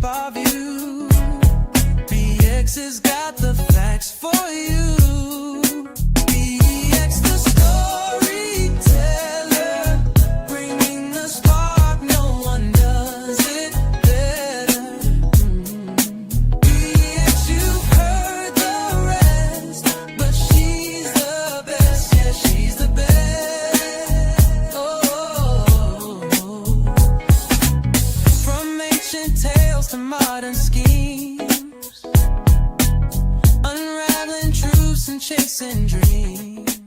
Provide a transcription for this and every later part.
of you. BX has got the facts for you. BX the storyteller, bringing the spark. No one does it better. BX, you've heard the rest, but she's the best. Yeah, she's the best. Oh, from ancient tales to modern schemes, unraveling truths and chasing dreams.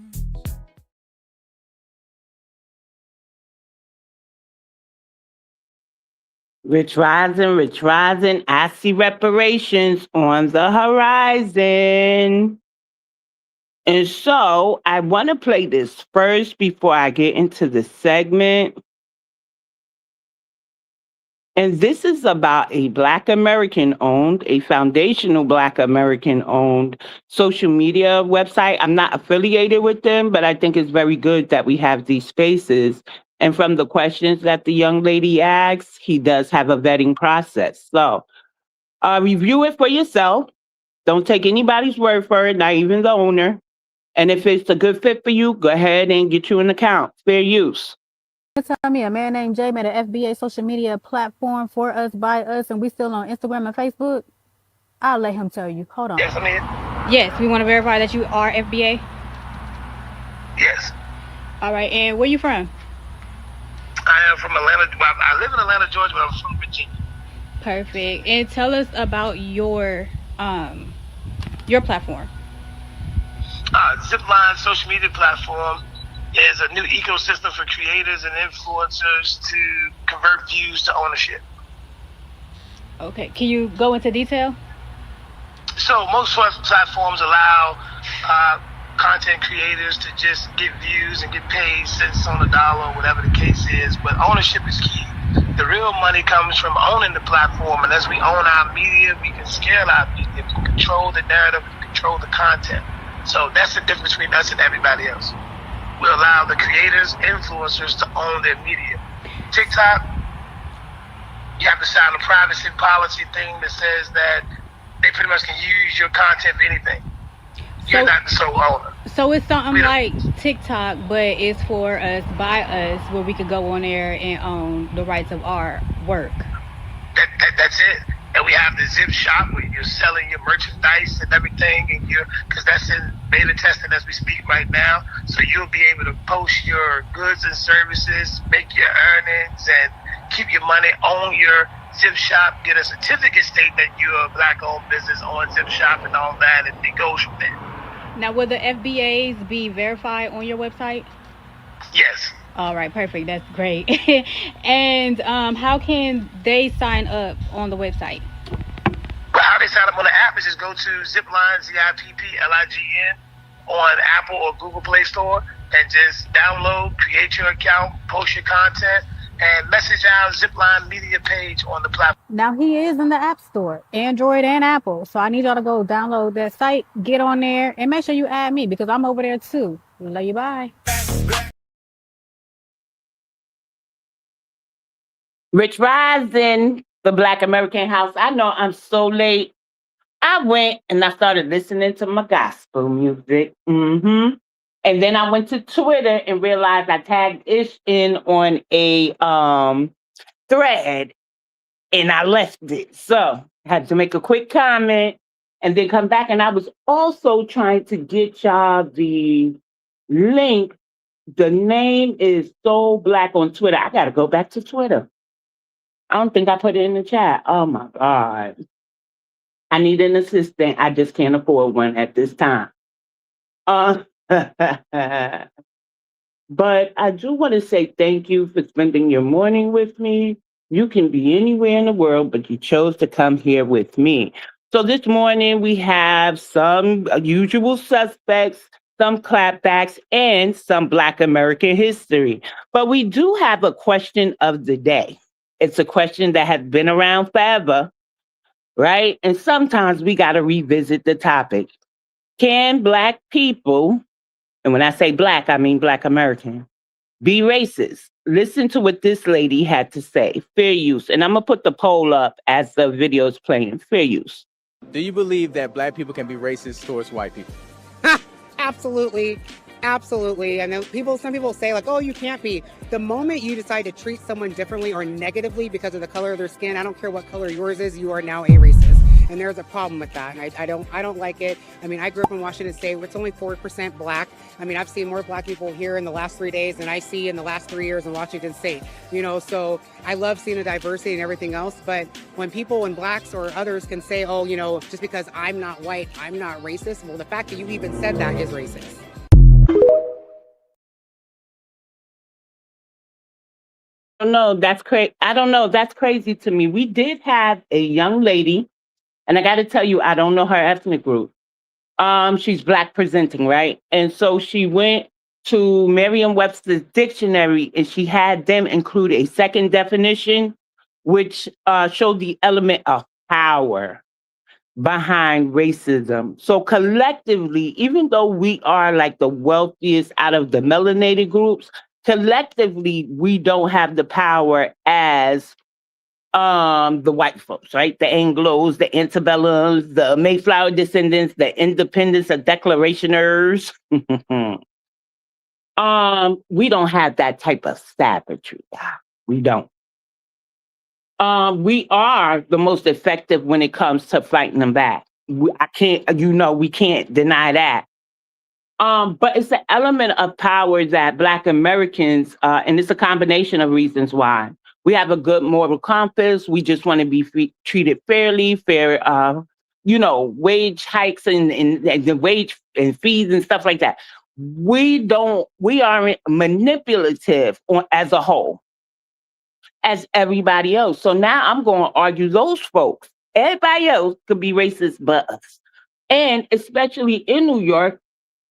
Rich rising, I see reparations on the horizon. And so I want to play this first before I get into the segment. And this is about a Black American owned, a foundational Black American owned social media website. I'm not affiliated with them, but I think it's very good that we have these spaces. And from the questions that the young lady asks, he does have a vetting process. So review it for yourself. Don't take anybody's word for it, not even the owner. And if it's a good fit for you, go ahead and get you an account. Fair use. Tell me a man named Jay made an FBA social media platform for us, by us, and we still on Instagram and Facebook. I'll let him tell you. Hold on. Yes, I'm in. Yes, we want to verify that you are FBA. Yes. All right, and where you from? I am from Atlanta. Well, I live in Atlanta, Georgia, but I'm from Virginia. Perfect. And tell us about your platform. Zipline social media platform is a new ecosystem for creators and influencers to convert views to ownership. Okay, can you go into detail? So most platforms allow content creators to just get views and get paid cents on the dollar or whatever the case is, but ownership is key. The real money comes from owning the platform, and as we own our media, we can scale our media, we can control the narrative, we can control the content. So that's the difference between us and everybody else. We allow the creators, influencers to own their media. TikTok, you have to sign a privacy policy thing that says that they pretty much can use your content for anything. You're not the sole owner. So it's something like TikTok, but it's for us, by us, where we could go on there and own the rights of our work. That's it. And we have the Zip Shop where you're selling your merchandise and everything, and because that's in beta testing as we speak right now. So you'll be able to post your goods and services, make your earnings, and keep your money on your Zip Shop. Get a certificate state that you're a Black-owned business on Zip Shop and all that, and it goes from there. Now, will the FBAs be verified on your website? Yes. All right, perfect. That's great. And how can they sign up on the website? Well, how they sign up on the app is just go to Zipline, ZIPPLIGN, on Apple or Google Play Store, and just download, create your account, post your content, and message our Zipline media page on the platform. Now, he is in the App Store, Android and Apple. So I need y'all to go download that site, get on there, and make sure you add me because I'm over there too. Love you, bye. Rich Rising, the Black American House. I know I'm so late. I went and I started listening to my gospel music. And then I went to Twitter and realized I tagged Ish in on a thread and I left it. So I had to make a quick comment and then come back. And I was also trying to get y'all the link. The name is So Black on Twitter. I got to go back to Twitter. I don't think I put it in the chat. Oh my God. I need an assistant. I just can't afford one at this time. But I do want to say thank you for spending your morning with me. You can be anywhere in the world, but you chose to come here with me. So this morning we have some usual suspects, some clapbacks, and some Black American history. But we do have a question of the day. It's a question that has been around forever, right? And sometimes we got to revisit the topic. Can Black people, and when I say Black, I mean Black American, be racist. Listen to what this lady had to say. Fair use. And I'm going to put the poll up as the video is playing. Fair use. Do you believe that black people can be racist towards white people? Absolutely. Absolutely. And then some people say like, oh, you can't be. The moment you decide to treat someone differently or negatively because of the color of their skin, I don't care what color yours is, you are now a racist. And there's a problem with that. And I don't like it. I mean, I grew up in Washington State. It's only 4% black. I mean, I've seen more black people here in the last 3 days than I see in the last 3 years in Washington State. You know, so I love seeing the diversity and everything else. But when blacks or others can say, oh, you know, just because I'm not white, I'm not racist. Well, the fact that you even said that is racist. No, that's crazy. I don't know. That's crazy to me. We did have a young lady, and I got to tell you, I don't know her ethnic group. She's black presenting, right? And so she went to Merriam-Webster's dictionary, and she had them include a second definition, which showed the element of power behind racism. So collectively, even though we are like the wealthiest out of the melanated groups, collectively we don't have the power as the white folks, right? The Anglos, the antebellums, the Mayflower descendants, the independents, the declarationers. We don't have that type of savagery. We don't. We are the most effective when it comes to fighting them back. We can't deny that. But it's an element of power that Black Americans, and it's a combination of reasons why. We have a good moral compass. We just want to be treated fairly, wage hikes and the wage and fees and stuff like that. We aren't manipulative as a whole, as everybody else. So now I'm going to argue those folks. Everybody else could be racist but us. And especially in New York,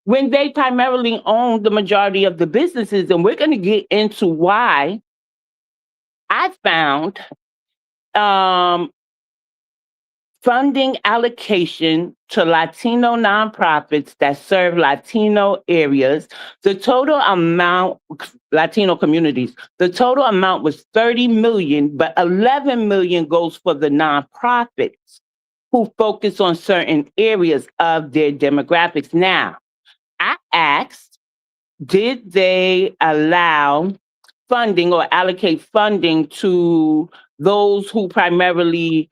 when they primarily own the majority of the businesses, and we're going to get into why I found funding allocation to Latino nonprofits that serve Latino areas, Latino communities, the total amount was 30 million, but 11 million goes for the nonprofits who focus on certain areas of their demographics. Now, I asked, did they allow funding or allocate funding to those who primarily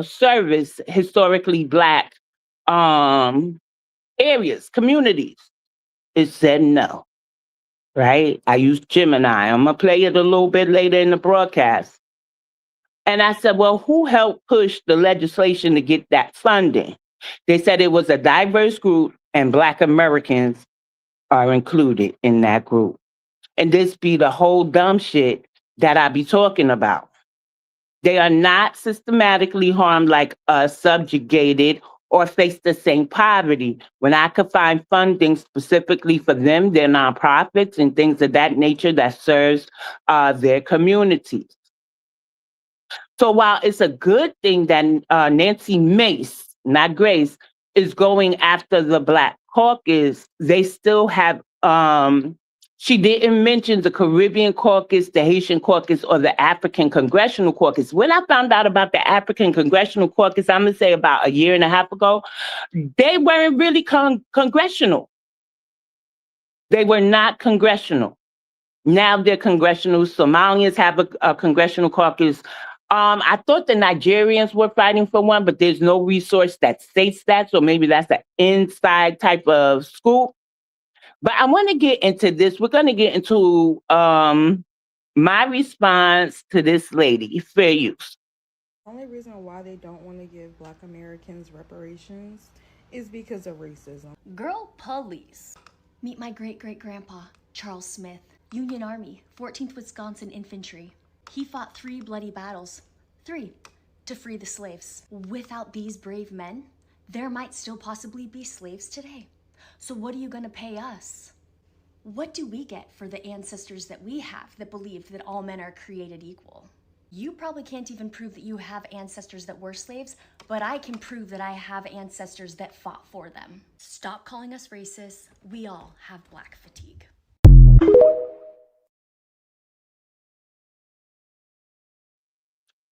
service historically Black areas, communities? It said no, right? I used Gemini. I'm going to play it a little bit later in the broadcast. And I said, well, who helped push the legislation to get that funding? They said it was a diverse group and Black Americans are included in that group. And this be the whole dumb shit that I be talking about. They are not systematically harmed like us, subjugated, or face the same poverty. When I could find funding specifically for them, their nonprofits and things of that nature that serves their communities. So while it's a good thing that Nancy Mace, not Grace, is going after the Black Caucus, they still have, she didn't mention the Caribbean Caucus, the Haitian Caucus, or the African Congressional Caucus. When I found out about the African Congressional Caucus, I'm going to say about a year and a half ago, they weren't really congressional. They were not congressional. Now they're congressional. Somalians have a congressional caucus. I thought the Nigerians were fighting for one, but there's no resource that states that. So maybe that's an inside type of scoop. But I want to get into this. We're going to get into my response to this lady, fair use. The only reason why they don't want to give Black Americans reparations is because of racism. Girl, police. Meet my great-great-grandpa, Charles Smith, Union Army, 14th Wisconsin Infantry. He fought 3 bloody battles, 3, to free the slaves. Without these brave men, there might still possibly be slaves today. So what are you gonna pay us? What do we get for the ancestors that we have that believed that all men are created equal? You probably can't even prove that you have ancestors that were slaves, but I can prove that I have ancestors that fought for them. Stop calling us racist. We all have Black fatigue.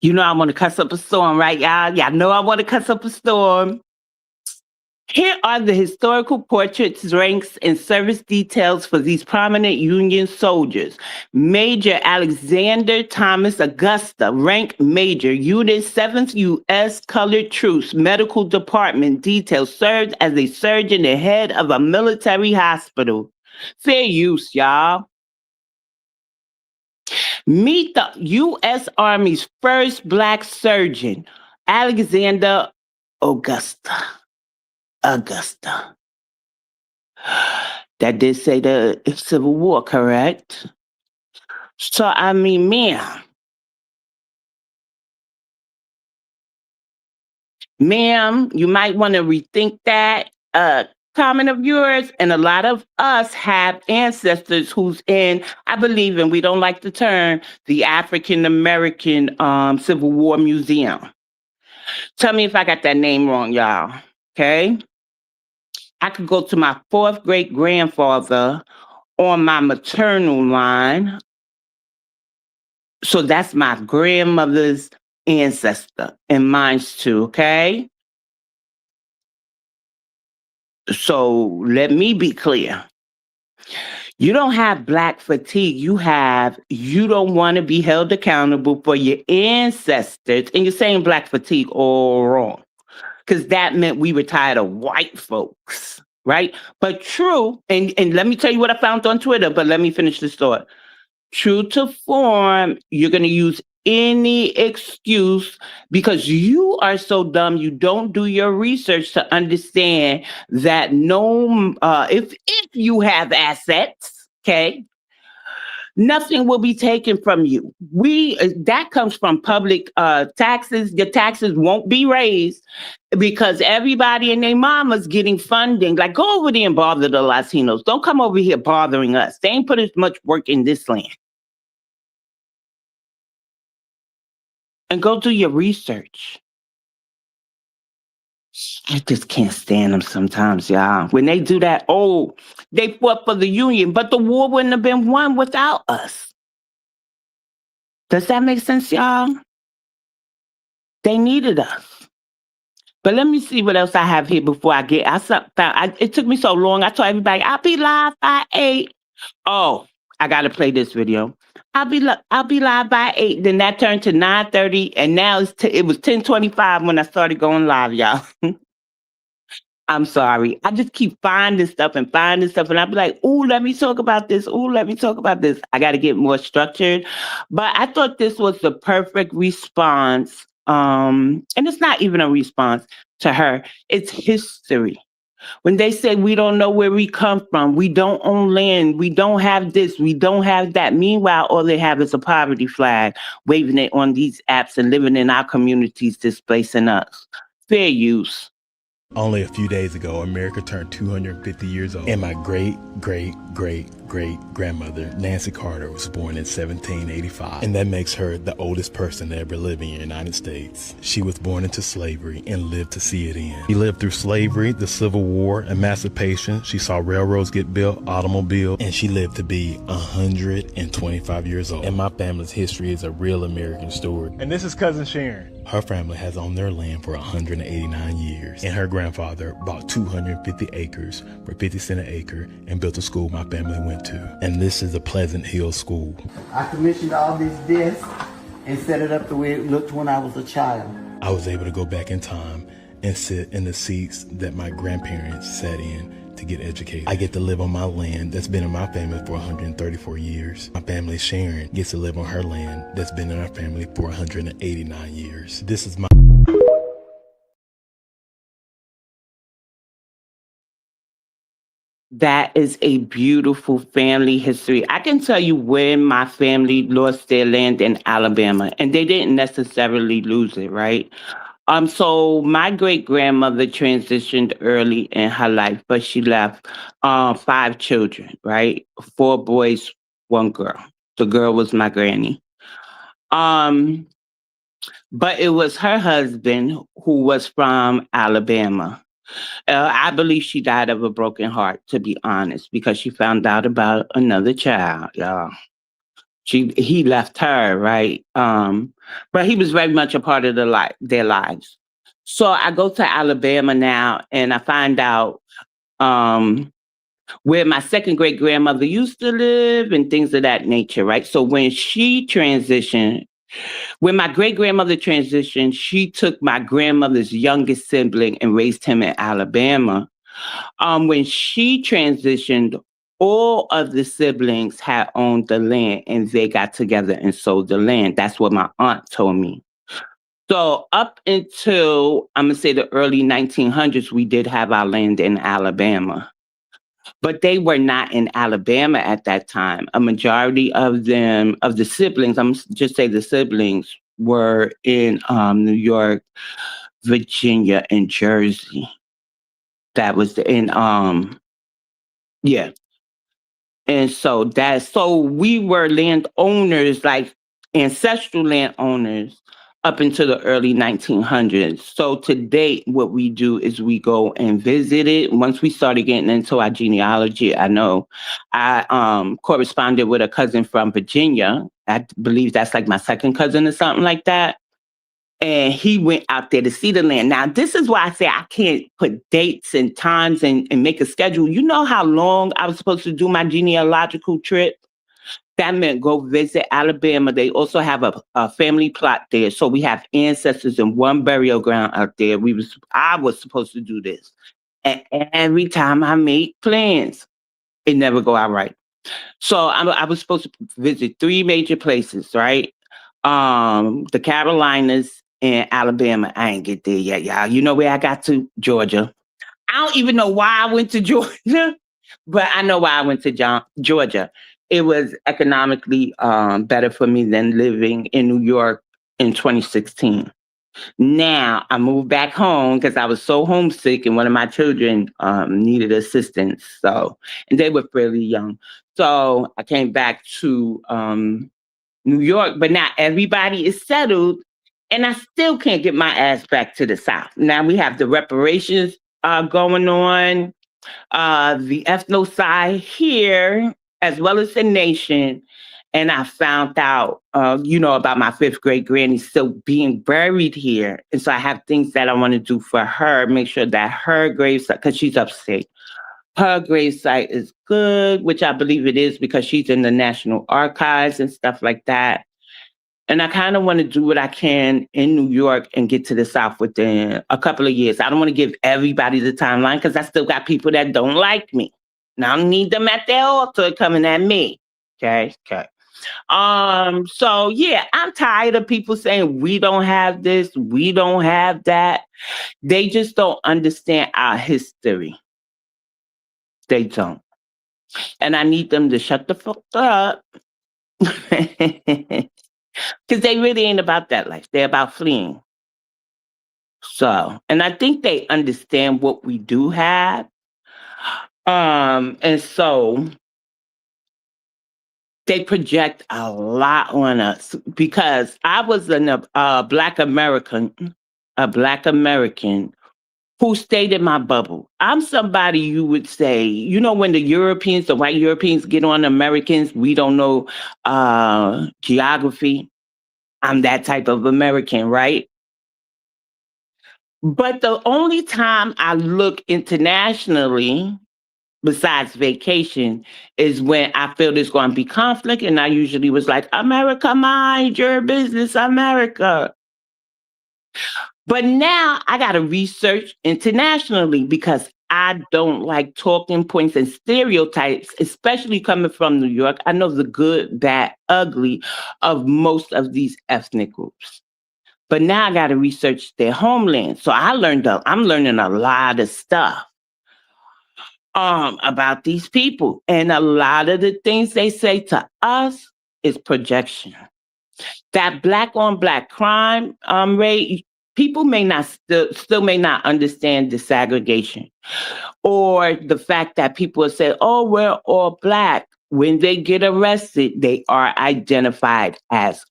You know I want to cuss up a storm, right, y'all? Y'all know I want to cuss up a storm. Here are the historical portraits, ranks, and service details for these prominent Union soldiers. Major Alexander Thomas Augusta, rank Major, Unit 7th U.S. Colored Troops, Medical Department, details, served as a surgeon and head of a military hospital. Fair use, y'all. Meet the U.S. Army's first Black surgeon, Alexander Augusta. Augusta. That did say the Civil War, correct? So, I mean, ma'am, you might want to rethink that comment of yours. And a lot of us have ancestors who's in, I believe, and we don't like the term, the African American Civil War Museum. Tell me if I got that name wrong, y'all. Okay? I could go to my fourth great grandfather on my maternal line. So that's my grandmother's ancestor and mine's too, okay? So let me be clear. You don't have Black fatigue. You don't want to be held accountable for your ancestors. And you're saying Black fatigue all wrong. Because that meant we were tired of white folks, right? But true, and let me tell you what I found on Twitter, but let me finish this thought. True to form, you're going to use any excuse because you are so dumb you don't do your research to understand that if you have assets, okay, nothing will be taken from you. That comes from public taxes. Your taxes won't be raised because everybody and their mama's getting funding. Like, go over there and bother the Latinos. Don't come over here bothering us. They ain't put as much work in this land. And go do your research. I just can't stand them sometimes, y'all. When they do that, they fought for the Union, but the war wouldn't have been won without us. Does that make sense, y'all? They needed us. But let me see what else I have here before I get. It took me so long. I told everybody I'll be live by 8. Oh, I gotta play this video. I'll be live by 8. Then that turned to 9:30, and now it was 10:25 when I started going live, y'all. I'm sorry. I just keep finding stuff, and I'll be like, "Ooh, let me talk about this. Ooh, let me talk about this." I got to get more structured, but I thought this was the perfect response. And it's not even a response to her. It's history. When they say we don't know where we come from, we don't own land, we don't have this, we don't have that. Meanwhile, all they have is a poverty flag, waving it on these apps and living in our communities, displacing us. Fair use. Only a few days ago, America turned 250 years old, and my great-great-great-great-grandmother, Nancy Carter, was born in 1785, and that makes her the oldest person to ever live in the United States. She was born into slavery and lived to see it end. She lived through slavery, the Civil War, emancipation. She saw railroads get built, automobiles, and she lived to be 125 years old. And my family's history is a real American story. And this is Cousin Sharon. Her family has owned their land for 189 years, and her grandfather bought 250 acres for 50 cents an acre and built a school my family went to. And this is a Pleasant Hill School. I commissioned all these desks and set it up the way it looked when I was a child. I was able to go back in time and sit in the seats that my grandparents sat in to get educated. I get to live on my land that's been in my family for 134 years. My family, Sharon, gets to live on her land that's been in our family for 189 years. This is my... That is a beautiful family history. I can tell you when my family lost their land in Alabama, and they didn't necessarily lose it, right? So my great grandmother transitioned early in her life, but she left 5 children, right? 4 boys, 1 girl. The girl was my granny. But it was her husband who was from Alabama. I believe she died of a broken heart, to be honest, because she found out about another child, y'all. He left her, right? But he was very much a part of their lives. So I go to Alabama now, and I find out um, where my second great grandmother used to live and things of that nature, right? So when my great grandmother transitioned, she took my grandmother's youngest sibling and raised him in Alabama. When she transitioned, all of the siblings had owned the land and they got together and sold the land. That's what my aunt told me. So up until I'm gonna say the early 1900s, we did have our land in Alabama, but they were not in Alabama at that time. A majority of them, of the siblings, just say the siblings, were in New York, Virginia, and Jersey. That was in yeah. And so we were landowners, like ancestral landowners, up until the early 1900s. So to date, what we do is we go and visit it. Once we started getting into our genealogy, I know I corresponded with a cousin from Virginia. I believe that's like my second cousin or something like that. And he went out there to see the land. Now, this is why I say I can't put dates and times and make a schedule. You know how long I was supposed to do my genealogical trip? That meant go visit Alabama. They also have a family plot there. So we have ancestors in one burial ground out there. I was supposed to do this. And every time I made plans, it never go out right. So I was supposed to visit three major places, right? The Carolinas and Alabama. I ain't get there yet, y'all. You know where I got to? Georgia. I don't even know why I went to Georgia, but I know why I went to Georgia. It was economically better for me than living in New York in 2016. Now I moved back home because I was so homesick, and one of my children needed assistance. So, and they were fairly young. So I came back to New York, but now everybody is settled, and I still can't get my ass back to the South. Now we have the reparations going on, the ethnocide here, as well as the nation. And I found out, about my fifth great granny still being buried here. And so I have things that I want to do for her, make sure that her gravesite, because she's upstate, her gravesite is good, which I believe it is because she's in the National Archives and stuff like that. And I kind of want to do what I can in New York and get to the South within a couple of years. I don't want to give everybody the timeline because I still got people that don't like me. Now I don't need them at their altar coming at me. Okay. Okay. So yeah, I'm tired of people saying we don't have this, we don't have that. They just don't understand our history. They don't. And I need them to shut the fuck up. Because they really ain't about that life. They're about fleeing. So, and I think they understand what we do have. And so they project a lot on us because I was a Black American who stayed in my bubble. I'm somebody you would say, when the white Europeans get on Americans, we don't know geography. I'm that type of American, right? But the only time I look internationally, besides vacation, is when I feel there's going to be conflict. And I usually was like, America, mind your business, America. But now I got to research internationally because I don't like talking points and stereotypes, especially coming from New York. I know the good, bad, ugly of most of these ethnic groups. But now I got to research their homeland. So I'm learning a lot of stuff about these people. And a lot of the things they say to us is projection. That Black on Black crime rate, people may not still may not understand disaggregation, or the fact that people say, oh, we're all Black. When they get arrested, they are identified as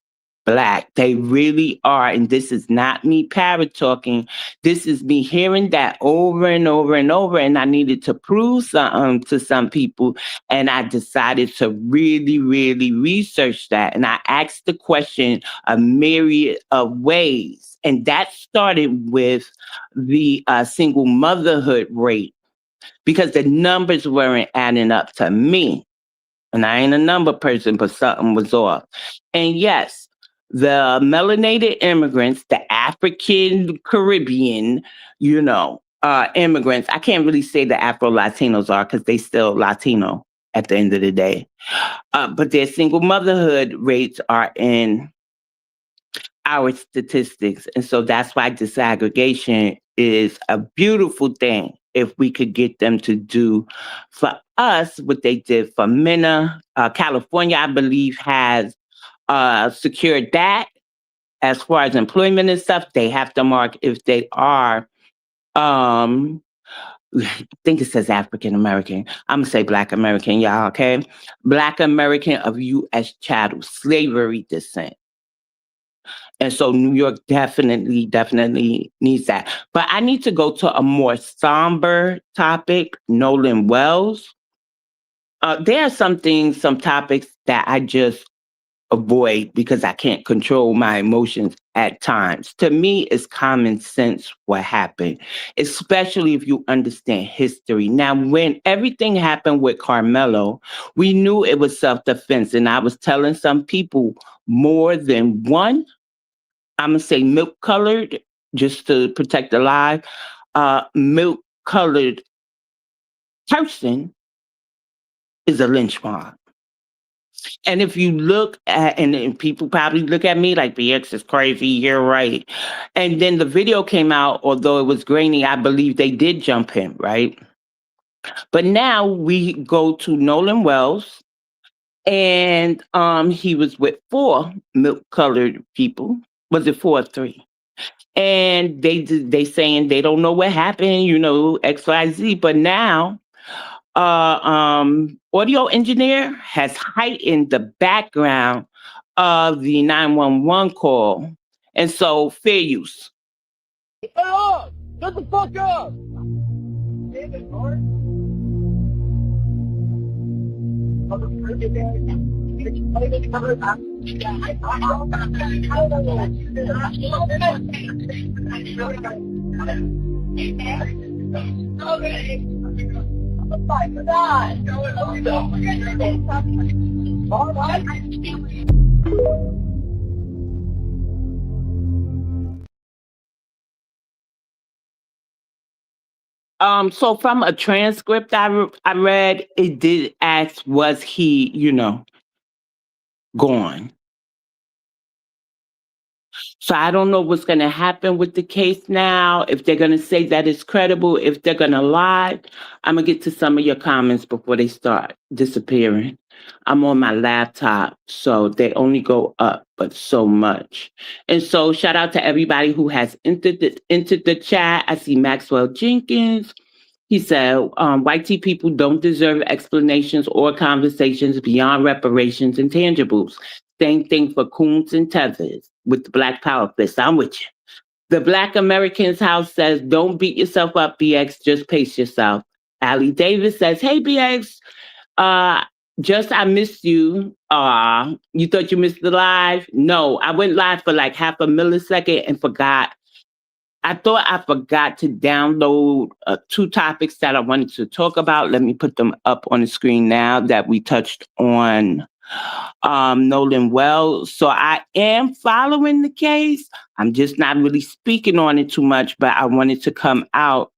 Black. They really are. And this is not me parrot talking. This is me hearing that over and over and over. And I needed to prove something to some people. And I decided to really, really research that. And I asked the question a myriad of ways. And that started with the single motherhood rate because the numbers weren't adding up to me. And I ain't a number person, but something was off. And yes, the melanated immigrants, the African Caribbean, immigrants, I can't really say the Afro Latinos are because they still Latino at the end of the day. But their single motherhood rates are in our statistics. And so that's why disaggregation is a beautiful thing if we could get them to do for us what they did for MENA. California, I believe, has secured that as far as employment and stuff. They have to mark if they are, I think it says African American. I'm going to say Black American, y'all, okay? Black American of U.S. chattel slavery descent. And so New York definitely needs that. But I need to go to a more somber topic, Nolan Wells. There are some topics that I just avoid because I can't control my emotions at times. To me, it's common sense what happened, especially if you understand history. Now, when everything happened with Carmelo, we knew it was self-defense. And I was telling some people more than one, I'm going to say milk colored, just to protect the life, milk colored person is a lynch mob. And if you look at, and people probably look at me like, BX is crazy, you're right. And then the video came out, although it was grainy, I believe they did jump him, right? But now we go to Nolan Wells, and he was with 4 milk colored people. Was it 4 or 3? And they saying they don't know what happened, XYZ. But now, audio engineer has heightened the background of the 911 call, and so fair use. Shut the fuck up! So from a transcript I read, it did ask, was he, gone? So I don't know what's going to happen with the case now, if they're going to say that it's credible, if they're going to lie. I'm going to get to some of your comments before they start disappearing. I'm on my laptop, so they only go up, but so much. And so shout out to everybody who has entered the chat. I see Maxwell Jenkins. He said, white tea people don't deserve explanations or conversations beyond reparations and tangibles. Same thing for Coons and Tethers with the Black Power fist. I'm with you. The Black Americans House says, don't beat yourself up, BX, just pace yourself. Allie Davis says, hey, BX, just I missed you. You thought you missed the live? No, I went live for like half a millisecond and forgot. I thought I forgot to download 2 topics that I wanted to talk about. Let me put them up on the screen now that we touched on Nolan Wells. So I am following the case. I'm just not really speaking on it too much, but I wanted to come out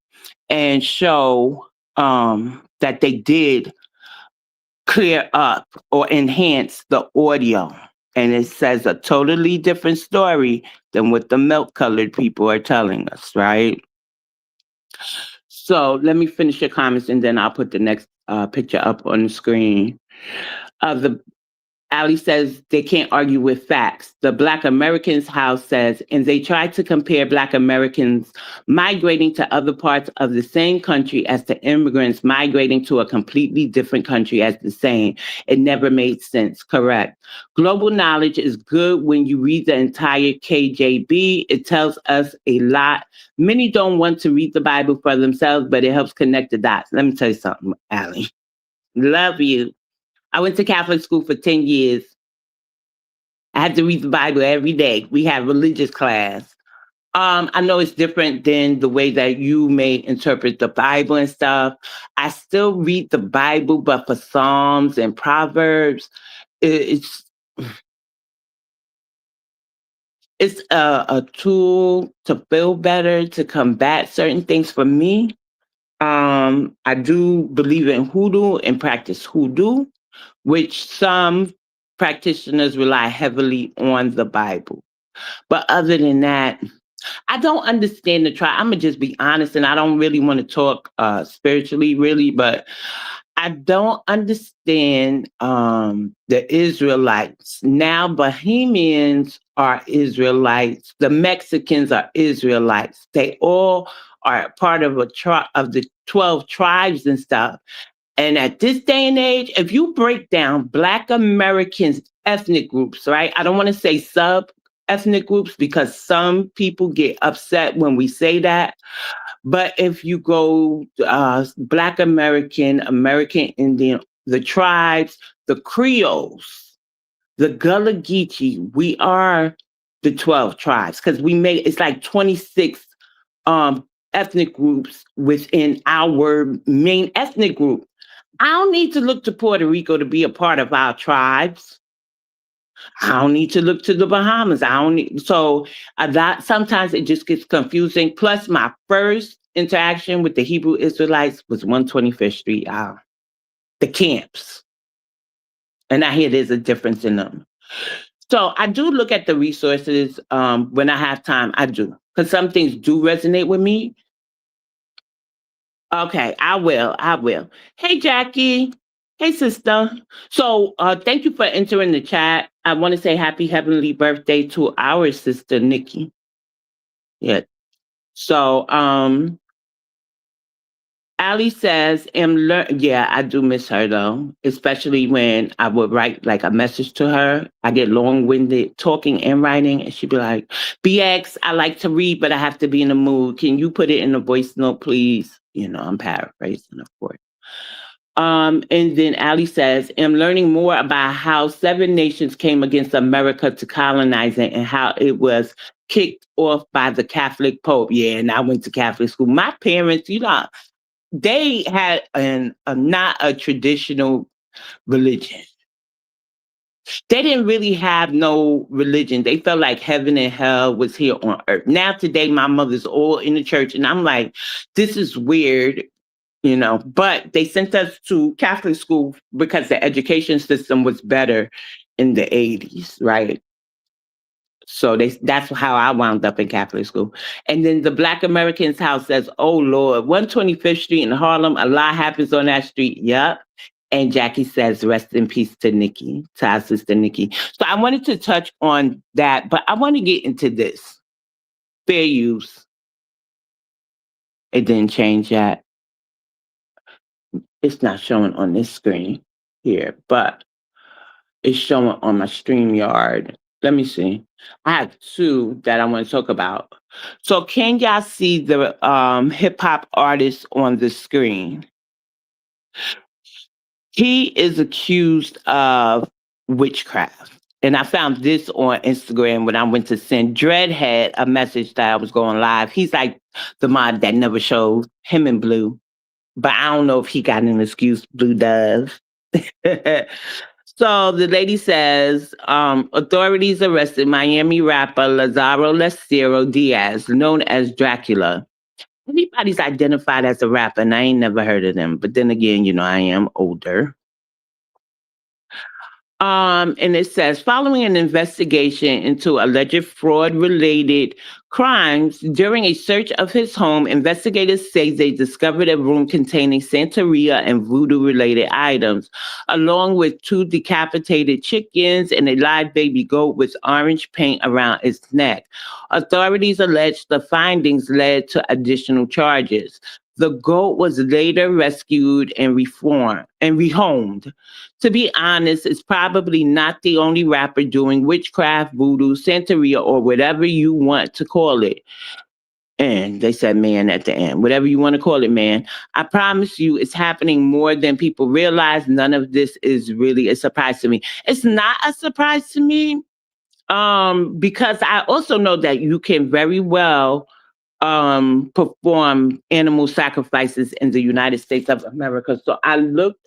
and show that they did clear up or enhance the audio. And it says a totally different story than what the milk-colored people are telling us, right? So let me finish your comments, and then I'll put the next picture up on the screen. Ali says they can't argue with facts. The Black Americans House says, and they try to compare Black Americans migrating to other parts of the same country as to immigrants migrating to a completely different country as the same. It never made sense. Correct. Global knowledge is good when you read the entire KJB. It tells us a lot. Many don't want to read the Bible for themselves, but it helps connect the dots. Let me tell you something, Ali. Love you. I went to Catholic school for 10 years. I had to read the Bible every day. We had religious class. I know it's different than the way that you may interpret the Bible and stuff. I still read the Bible, but for Psalms and Proverbs, it's a tool to feel better, to combat certain things for me. I do believe in hoodoo and practice hoodoo, which some practitioners rely heavily on the Bible. But other than that, I don't understand the tribe. I'm gonna just be honest, and I don't really want to talk spiritually, really, but I don't understand the Israelites. Now, Bohemians are Israelites. The Mexicans are Israelites. They all are part of of the 12 tribes and stuff. And at this day and age, if you break down Black Americans ethnic groups, right? I don't want to say sub ethnic groups because some people get upset when we say that. But if you go Black American, American Indian, the tribes, the Creoles, the Gullah Geechee, we are the 12 tribes because it's like 26 ethnic groups within our main ethnic group. I don't need to look to Puerto Rico to be a part of our tribes. I don't need to look to the Bahamas. So that sometimes it just gets confusing. Plus, my first interaction with the Hebrew Israelites was 125th Street, the camps. And I hear there's a difference in them. So I do look at the resources when I have time. I do. Because some things do resonate with me. Okay, I will. Hey, Jackie. Hey, sister. So thank you for entering the chat. I want to say happy heavenly birthday to our sister, Nikki. Yeah. So Ali says, yeah, I do miss her though, especially when I would write like a message to her. I get long-winded talking and writing, and she'd be like, BX, I like to read, but I have to be in the mood. Can you put it in a voice note, please? You know, I'm paraphrasing, of course. And then Ali says, I'm learning more about how 7 nations came against America to colonize it and how it was kicked off by the Catholic Pope. Yeah, and I went to Catholic school. My parents, they had not a traditional religion. They didn't really have no religion. They felt like heaven and hell was here on earth. Now today, my mother's all in the church, and I'm like, this is weird, But they sent us to Catholic school because the education system was better in the 80s, right? So that's how I wound up in Catholic school. And then the Black Americans House says, oh, Lord, 125th Street in Harlem, a lot happens on that street. Yep. And Jackie says, rest in peace to Nikki, to our sister Nikki. So I wanted to touch on that, but I want to get into this. Fair use. It didn't change yet. It's not showing on this screen here, but it's showing on my StreamYard. Let me see. I have 2 that I want to talk about. So can y'all see the hip hop artist on the screen? He is accused of witchcraft. And I found this on Instagram when I went to send Dread had a message that I was going live. He's like the mod that never showed, him and Blue. But I don't know if he got an excuse. Blue does. So the lady says, authorities arrested Miami rapper Lazaro Lacero Diaz, known as Dracula. Everybody's identified as a rapper, and I ain't never heard of them. But then again, I am older. And it says, following an investigation into alleged fraud-related crimes during a search of his home, investigators say they discovered a room containing Santeria and voodoo-related items, along with 2 decapitated chickens and a live baby goat with orange paint around its neck. Authorities allege the findings led to additional charges. The goat was later rescued and rehomed. To be honest, it's probably not the only rapper doing witchcraft, voodoo, Santeria, or whatever you want to call it. And they said man at the end. Whatever you want to call it, man. I promise you it's happening more than people realize. None of this is really a surprise to me. It's not a surprise to me because I also know that you can very well perform animal sacrifices in the United States of America. So I looked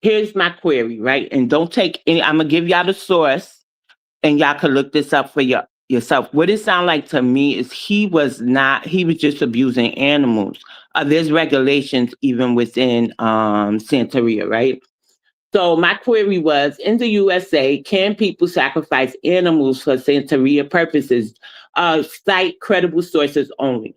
here's my query, right? And don't take any, I'm gonna give y'all the source and y'all can look this up for yourself. What it sounded like to me is he was just abusing animals. There's regulations even within Santeria, right? So my query was, in the USA, can people sacrifice animals for Santeria purposes? Cite credible sources only.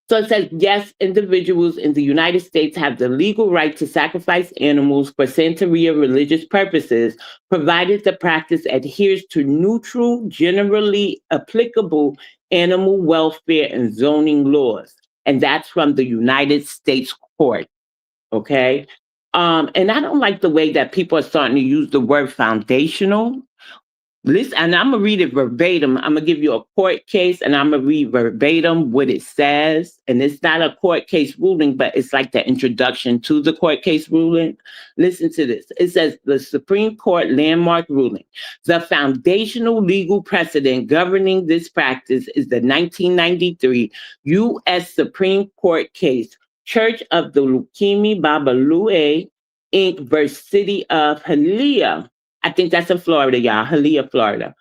So it says, yes, individuals in the United States have the legal right to sacrifice animals for Santeria religious purposes, provided the practice adheres to neutral, generally applicable animal welfare and zoning laws. And that's from the United States court. Okay. And I don't like the way that people are starting to use the word foundational. Listen, and I'm gonna read it verbatim. I'm gonna give you a court case, and I'm gonna read verbatim what it says. And it's not a court case ruling, but it's like the introduction to the court case ruling. Listen to this. It says the Supreme Court landmark ruling. The foundational legal precedent governing this practice is the 1993 U.S. Supreme Court case, Church of the Lukemi Babalue, Inc. versus City of Hialeah. I think that's in Florida, y'all. Hialeah, Florida.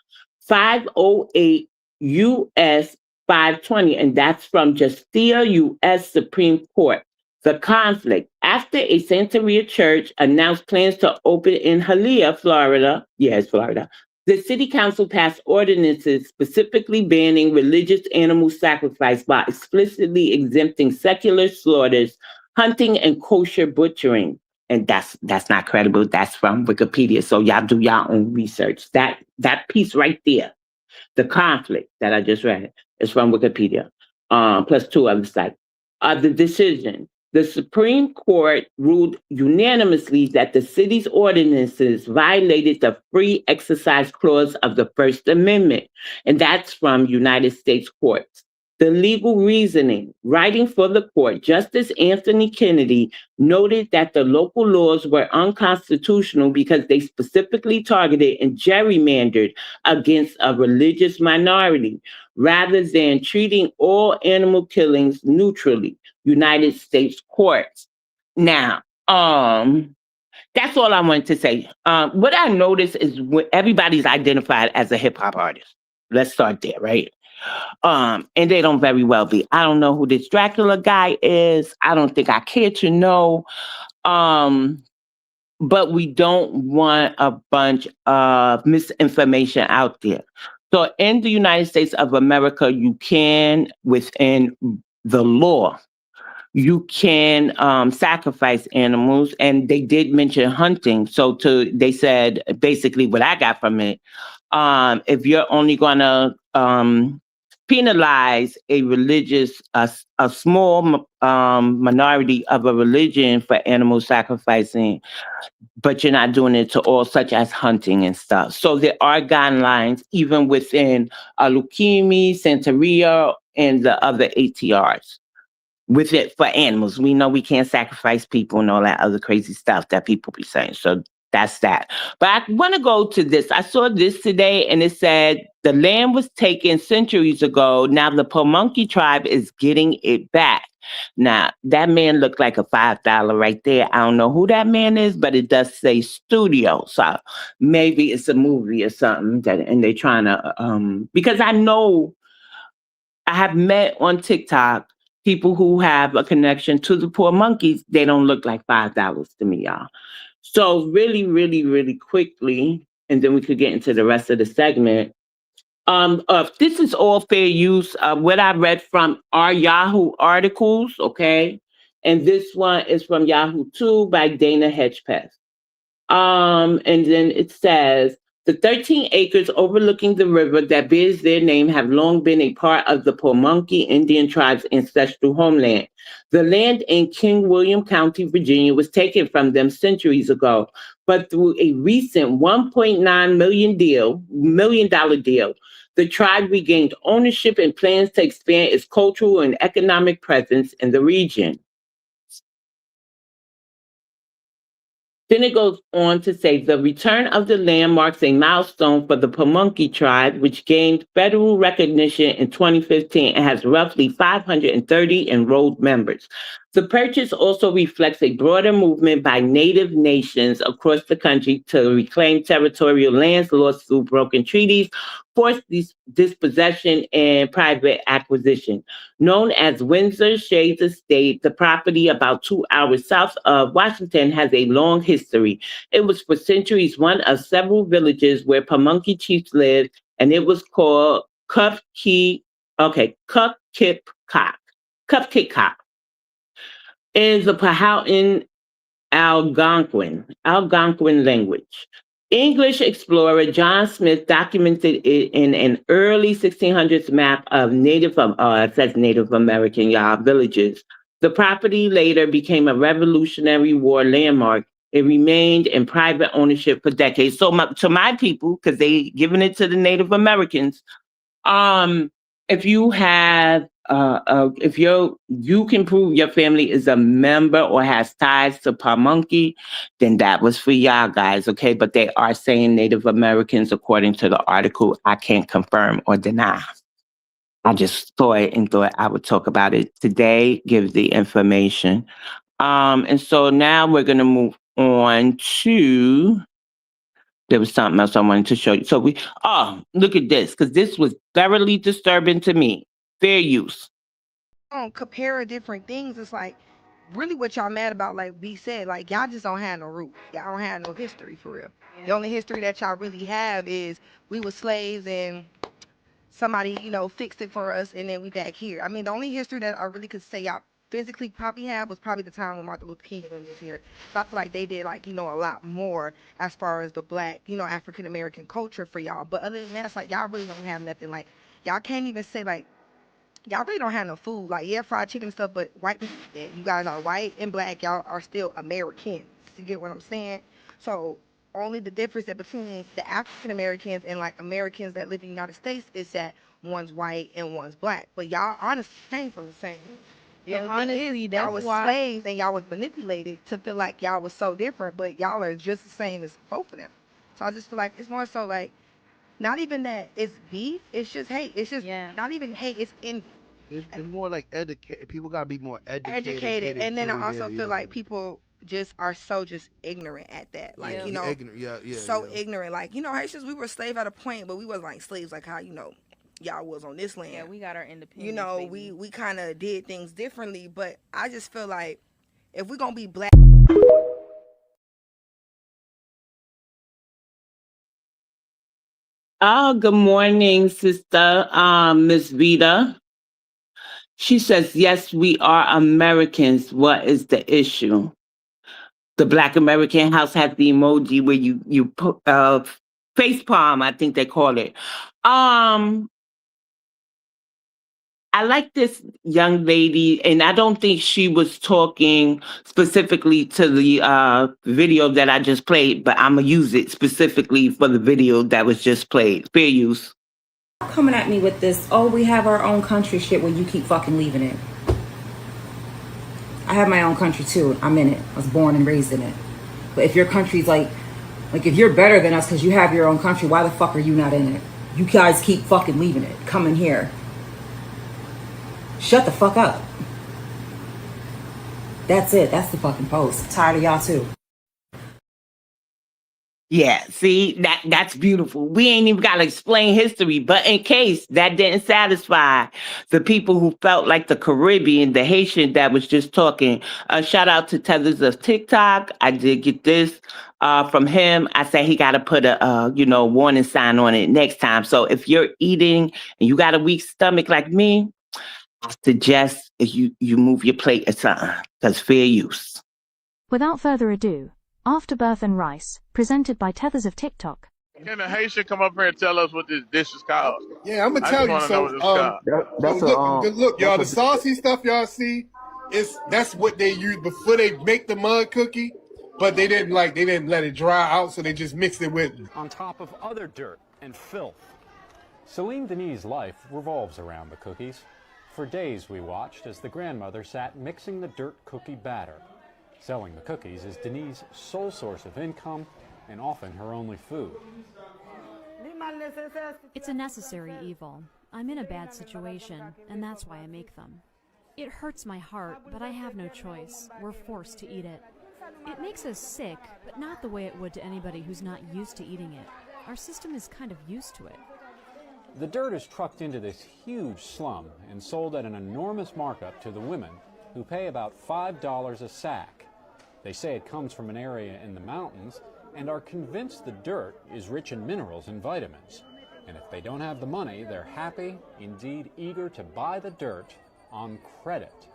508 U.S. 520, and that's from Justia U.S. Supreme Court. The conflict. After a Santeria church announced plans to open in Hialeah, Florida, yes, Florida, the city council passed ordinances specifically banning religious animal sacrifice by explicitly exempting secular slaughters, hunting, and kosher butchering. And that's not credible. That's from Wikipedia. So y'all do your own research. That piece right there, the conflict that I just read, is from Wikipedia, plus 2 other sites. The decision. The Supreme Court ruled unanimously that the city's ordinances violated the free exercise clause of the First Amendment. And that's from United States courts. The legal reasoning. Writing for the court, Justice Anthony Kennedy noted that the local laws were unconstitutional because they specifically targeted and gerrymandered against a religious minority, rather than treating all animal killings neutrally. United States courts. Now, that's all I wanted to say. What I noticed is everybody's identified as a hip hop artist. Let's start there, right? And they don't very well be. I don't know who this Dracula guy is. I don't think I care to know. But we don't want a bunch of misinformation out there. So in the United States of America, you can, within the law, you can sacrifice animals, and they did mention hunting. So they said basically what I got from it, if you're only gonna penalize a religious, a small minority of a religion for animal sacrificing, but you're not doing it to all, such as hunting and stuff. So there are guidelines even within Lukemi, Santeria, and the other ATRs. With it for animals. We know we can't sacrifice people and all that other crazy stuff that people be saying. So that's that. But I want to go to this. I saw this today and it said the land was taken centuries ago. Now the Pamunkey tribe is getting it back. Now that man looked like a $5 right there. I don't know who that man is, but it does say studio. So maybe it's a movie or something and they're trying to, because I know I have met on TikTok people who have a connection to the poor monkeys. They don't look like $5 to me, y'all. So really, really, really quickly, and then we could get into the rest of the segment. This is all fair use. What I read from our Yahoo articles, okay, and this one is from Yahoo 2 by Dana Hedgepeth. And then it says the 13 acres overlooking the river that bears their name have long been a part of the Pamunkey Indian tribe's ancestral homeland. The land in King William County, Virginia, was taken from them centuries ago, but through a recent $1.9 million deal, the tribe regained ownership and plans to expand its cultural and economic presence in the region. Then it goes on to say the return of the land marks a milestone for the Pamunkey tribe, which gained federal recognition in 2015 and has roughly 530 enrolled members. The purchase also reflects a broader movement by Native nations across the country to reclaim territorial lands lost through broken treaties, forced dispossession, and private acquisition. Known as Windsor Shades Estate, the property about 2 hours south of Washington has a long history. It was for centuries one of several villages where Pamunkey chiefs lived, and it was called Cupkipcock. Cupkipcock is a Powhatan Algonquin language. English explorer John Smith documented it in an early 1600s map of Native American villages. The property later became a Revolutionary War landmark. It remained in private ownership for decades. So to my people, because they given it to the Native Americans, if you have if you can prove your family is a member or has ties to Pamunkey, then that was for y'all guys, okay? But they are saying Native Americans according to the article. I can't confirm or deny. I just saw it and thought I would talk about it today, give the information. And so now we're gonna move on to. There was something else I wanted to show you. So look at this, because this was thoroughly disturbing to me. Fair use. Compare different things. It's like really what y'all mad about, like B said, like y'all just don't have no roots. Y'all don't have no history for real. Yeah. The only history that y'all really have is we were slaves and somebody, fixed it for us and then we back here. I mean, the only history that I really could say y'all physically probably have was probably the time when Martin Luther King was here. So I feel like they did like, a lot more as far as the black, African American culture for y'all. But other than that, it's like y'all really don't have nothing. Like y'all can't even say like y'all really don't have no food. Like, yeah, fried chicken and stuff, but white people, you guys are white and black. Y'all are still Americans. You get what I'm saying? So only the difference that between the African Americans and like Americans that live in the United States is that one's white and one's black. But y'all honestly came from the same. Yeah, honestly, that's y'all was why slaves and y'all was manipulated to feel like y'all was so different, but y'all are just the same as both of them. So I just feel like it's more so like not even that it's beef, it's just hate. It's just not even hate, it's envy. It's more like educated. People gotta be more Educated. And then I also feel like people just are so just ignorant at that. Like, ignorant. So ignorant. Like, Haitians, we were slave at a point, but we wasn't like slaves like how, y'all was on this land. Yeah, we got our independence. We kind of did things differently, but I just feel like if we're gonna be black. Oh, good morning, sister, Miss Vita. She says, yes, we are Americans. What is the issue? The Black American House has the emoji where you put face palm, I think they call it. I like this young lady, and I don't think she was talking specifically to the video that I just played, but I'm going to use it specifically for the video that was just played. Fair use. Coming at me with this, we have our own country shit where you keep fucking leaving it. I have my own country too. I'm in it. I was born and raised in it. But if your country's like if you're better than us because you have your own country, why the fuck are you not in it? You guys keep fucking leaving it. Come in here. Shut the fuck up. That's it. That's the fucking post. I'm tired of y'all too. Yeah, see, that's beautiful. We ain't even got to explain history, but in case that didn't satisfy the people who felt like the Caribbean, the Haitian that was just talking, shout out to Tethers of TikTok. I did get this from him. I said he got to put a warning sign on it next time. So if you're eating and you got a weak stomach like me, I suggest you move your plate or something, because fair use. Without further ado, Afterbirth and Rice, presented by Tethers of TikTok. Can a Haitian come up here and tell us what this dish is called? Yeah, I'm gonna tell you. So, look, y'all. The saucy stuff y'all see that's what they use before they make the mud cookie, but they didn't let it dry out, so they just mixed it with. On top of other dirt and filth. Celine Denis' life revolves around the cookies. For days we watched as the grandmother sat mixing the dirt cookie batter. Selling the cookies is Denis' sole source of income and often her only food. It's a necessary evil. I'm in a bad situation, and that's why I make them. It hurts my heart, but I have no choice. We're forced to eat it. It makes us sick, but not the way it would to anybody who's not used to eating it. Our system is kind of used to it. The dirt is trucked into this huge slum and sold at an enormous markup to the women, who pay about $5 a sack. They say it comes from an area in the mountains and are convinced the dirt is rich in minerals and vitamins. And if they don't have the money, they're happy, indeed eager to buy the dirt on credit.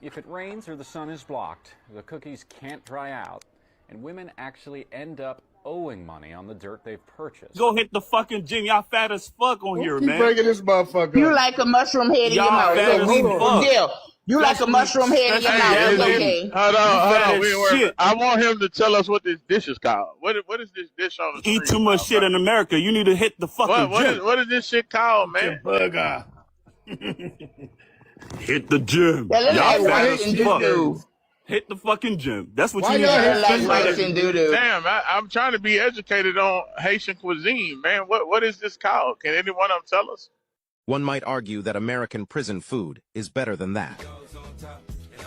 If it rains or the sun is blocked, the cookies can't dry out, and women actually end up owing money on the dirt they've purchased. Go hit the fucking gym. Y'all fat as fuck on here, Keep man. bringing this motherfucker. You like a mushroom head in your mouth. Deal. You like a mushroom head in your mouth. It's okay. Hold on. We ain't worried. I want him to tell us what this dish is called. What is this dish on the screen? Eat too much shit in America. You need to hit the fucking gym. What is this shit called, man? Burger. Hit the gym. That look Y'all like fat rice as and fuck. doo-doo. Hit the fucking gym. That's what Why you need y'all to hit do. like rice and doo-doo? Damn, I'm trying to be educated on Haitian cuisine, man. What is this called? Can any one of them tell us? One might argue that American prison food is better than that.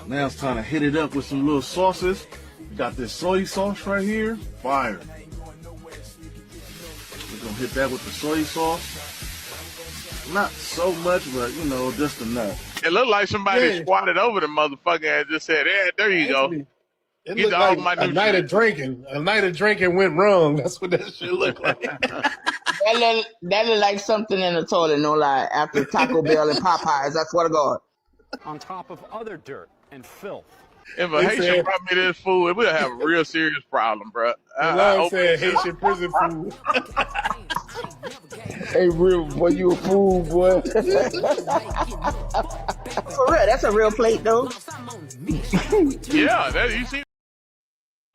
Now it's time to hit it up with some little sauces. We got this soy sauce right here. Fire. We're gonna hit that with the soy sauce. Not so much, but just enough. It looked like somebody squatted over the motherfucker and just said, "Yeah, there you go." It Get looked all like my a new night shit. of drinking. A night of drinking went wrong. That's what that shit looked like. That look like something in the toilet, no lie, after Taco Bell and Popeyes. I swear to God. On top of other dirt and filth. If a Haitian brought me this food, we'll have a real serious problem, bro. I said Haitian prison food. Hey, real boy, you a fool, boy. For real, that's a real plate, though. Yeah, you see.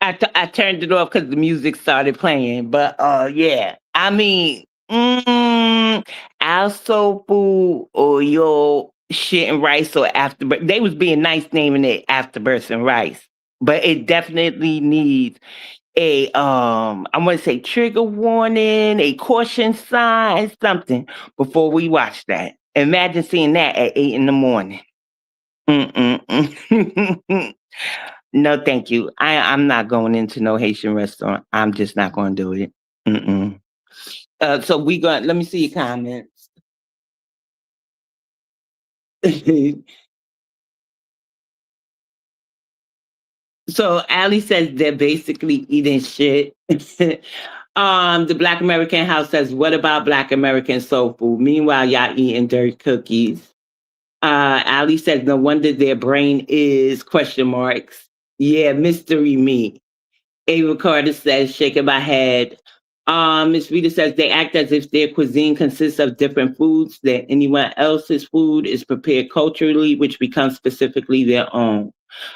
I turned it off because the music started playing. But yeah, I mean, our soul food or your shit and rice or afterbirth. They was being nice naming it afterbirth and rice, but it definitely needs a I want to say trigger warning, a caution sign, something before we watch that. Imagine seeing that at 8 a.m. No, thank you. I'm not going into no Haitian restaurant. I'm just not going to do it. So let me see your comments. So Ali says they're basically eating shit. The Black American House says, what about Black American soul food? Meanwhile, y'all eating dirt cookies. Ali says, no wonder their brain is question marks. Yeah, mystery meat. Ava Carter says, shaking my head. Miss Rita says they act as if their cuisine consists of different foods, that anyone else's food is prepared culturally, which becomes specifically their own.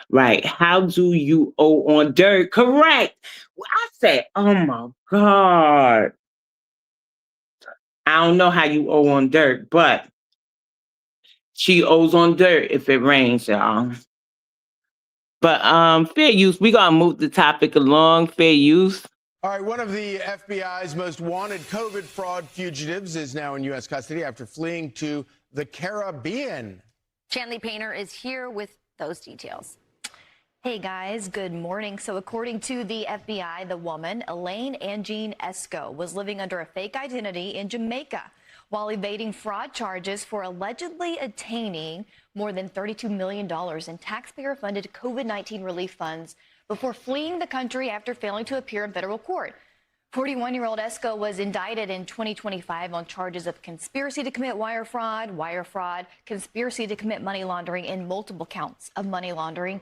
Right. How do you owe on dirt? Correct. I said, oh my God. I don't know how you owe on dirt, but she owes on dirt if it rains, y'all. But fair use, we're gonna move the topic along. Fair use. All right, one of the FBI's most wanted COVID fraud fugitives is now in U.S. custody after fleeing to the Caribbean. Chanley Painter is here with those details. Hey guys, good morning. So according to the FBI, the woman, Elaine Angine Esco, was living under a fake identity in Jamaica while evading fraud charges for allegedly obtaining more than $32 million in taxpayer-funded COVID-19 relief funds before fleeing the country after failing to appear in federal court. 41-year-old Esco was indicted in 2025 on charges of conspiracy to commit wire fraud, conspiracy to commit money laundering, and multiple counts of money laundering.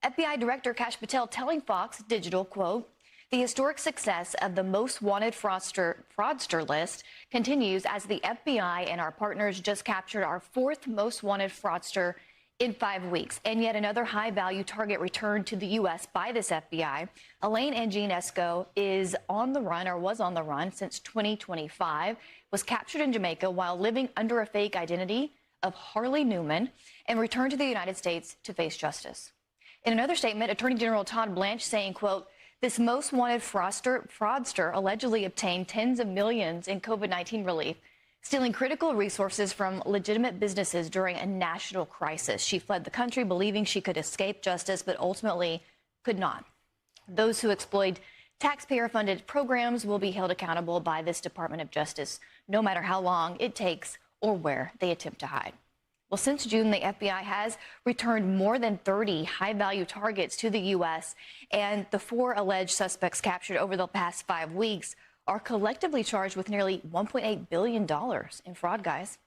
FBI Director Kash Patel telling Fox Digital, quote, the historic success of the most wanted fraudster list continues as the FBI and our partners just captured our fourth most wanted fraudster in 5 weeks, and yet another high-value target returned to the U.S. by this FBI. Elaine Angine Esco is on the run, or was on the run, since 2025, was captured in Jamaica while living under a fake identity of Harley Newman, and returned to the United States to face justice. In another statement, Attorney General Todd Blanche saying, quote, this most wanted fraudster allegedly obtained tens of millions in COVID-19 relief, stealing critical resources from legitimate businesses during a national crisis. She fled the country believing she could escape justice, but ultimately could not. Those who exploit taxpayer-funded programs will be held accountable by this Department of Justice, no matter how long it takes or where they attempt to hide. Well, since June, the FBI has returned more than 30 high-value targets to the U.S., and the 4 alleged suspects captured over the past 5 weeks are collectively charged with nearly $1.8 billion in fraud, guys.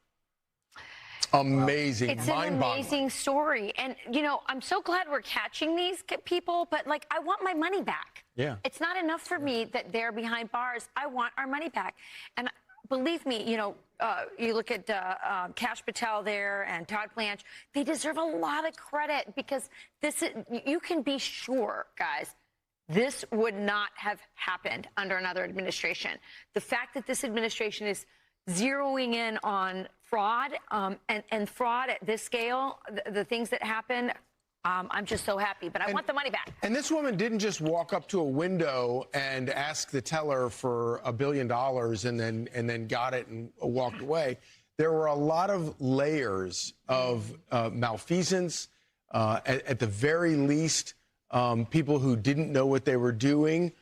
Amazing. It's an amazing story. And, you know, I'm so glad we're catching these people, but, like, I want my money back. Yeah. It's not enough for me that they're behind bars. I want our money back. And believe me, you know, you look at Kash Patel there and Todd Blanche, they deserve a lot of credit because you can be sure, guys, this would not have happened under another administration. The fact that this administration is zeroing in on fraud and fraud at this scale, the things that happen, I'm just so happy. But I want the money back. And this woman didn't just walk up to a window and ask the teller for $1 billion and then got it and walked away. There were a lot of layers of malfeasance, at the very least, people who didn't know what they were doing,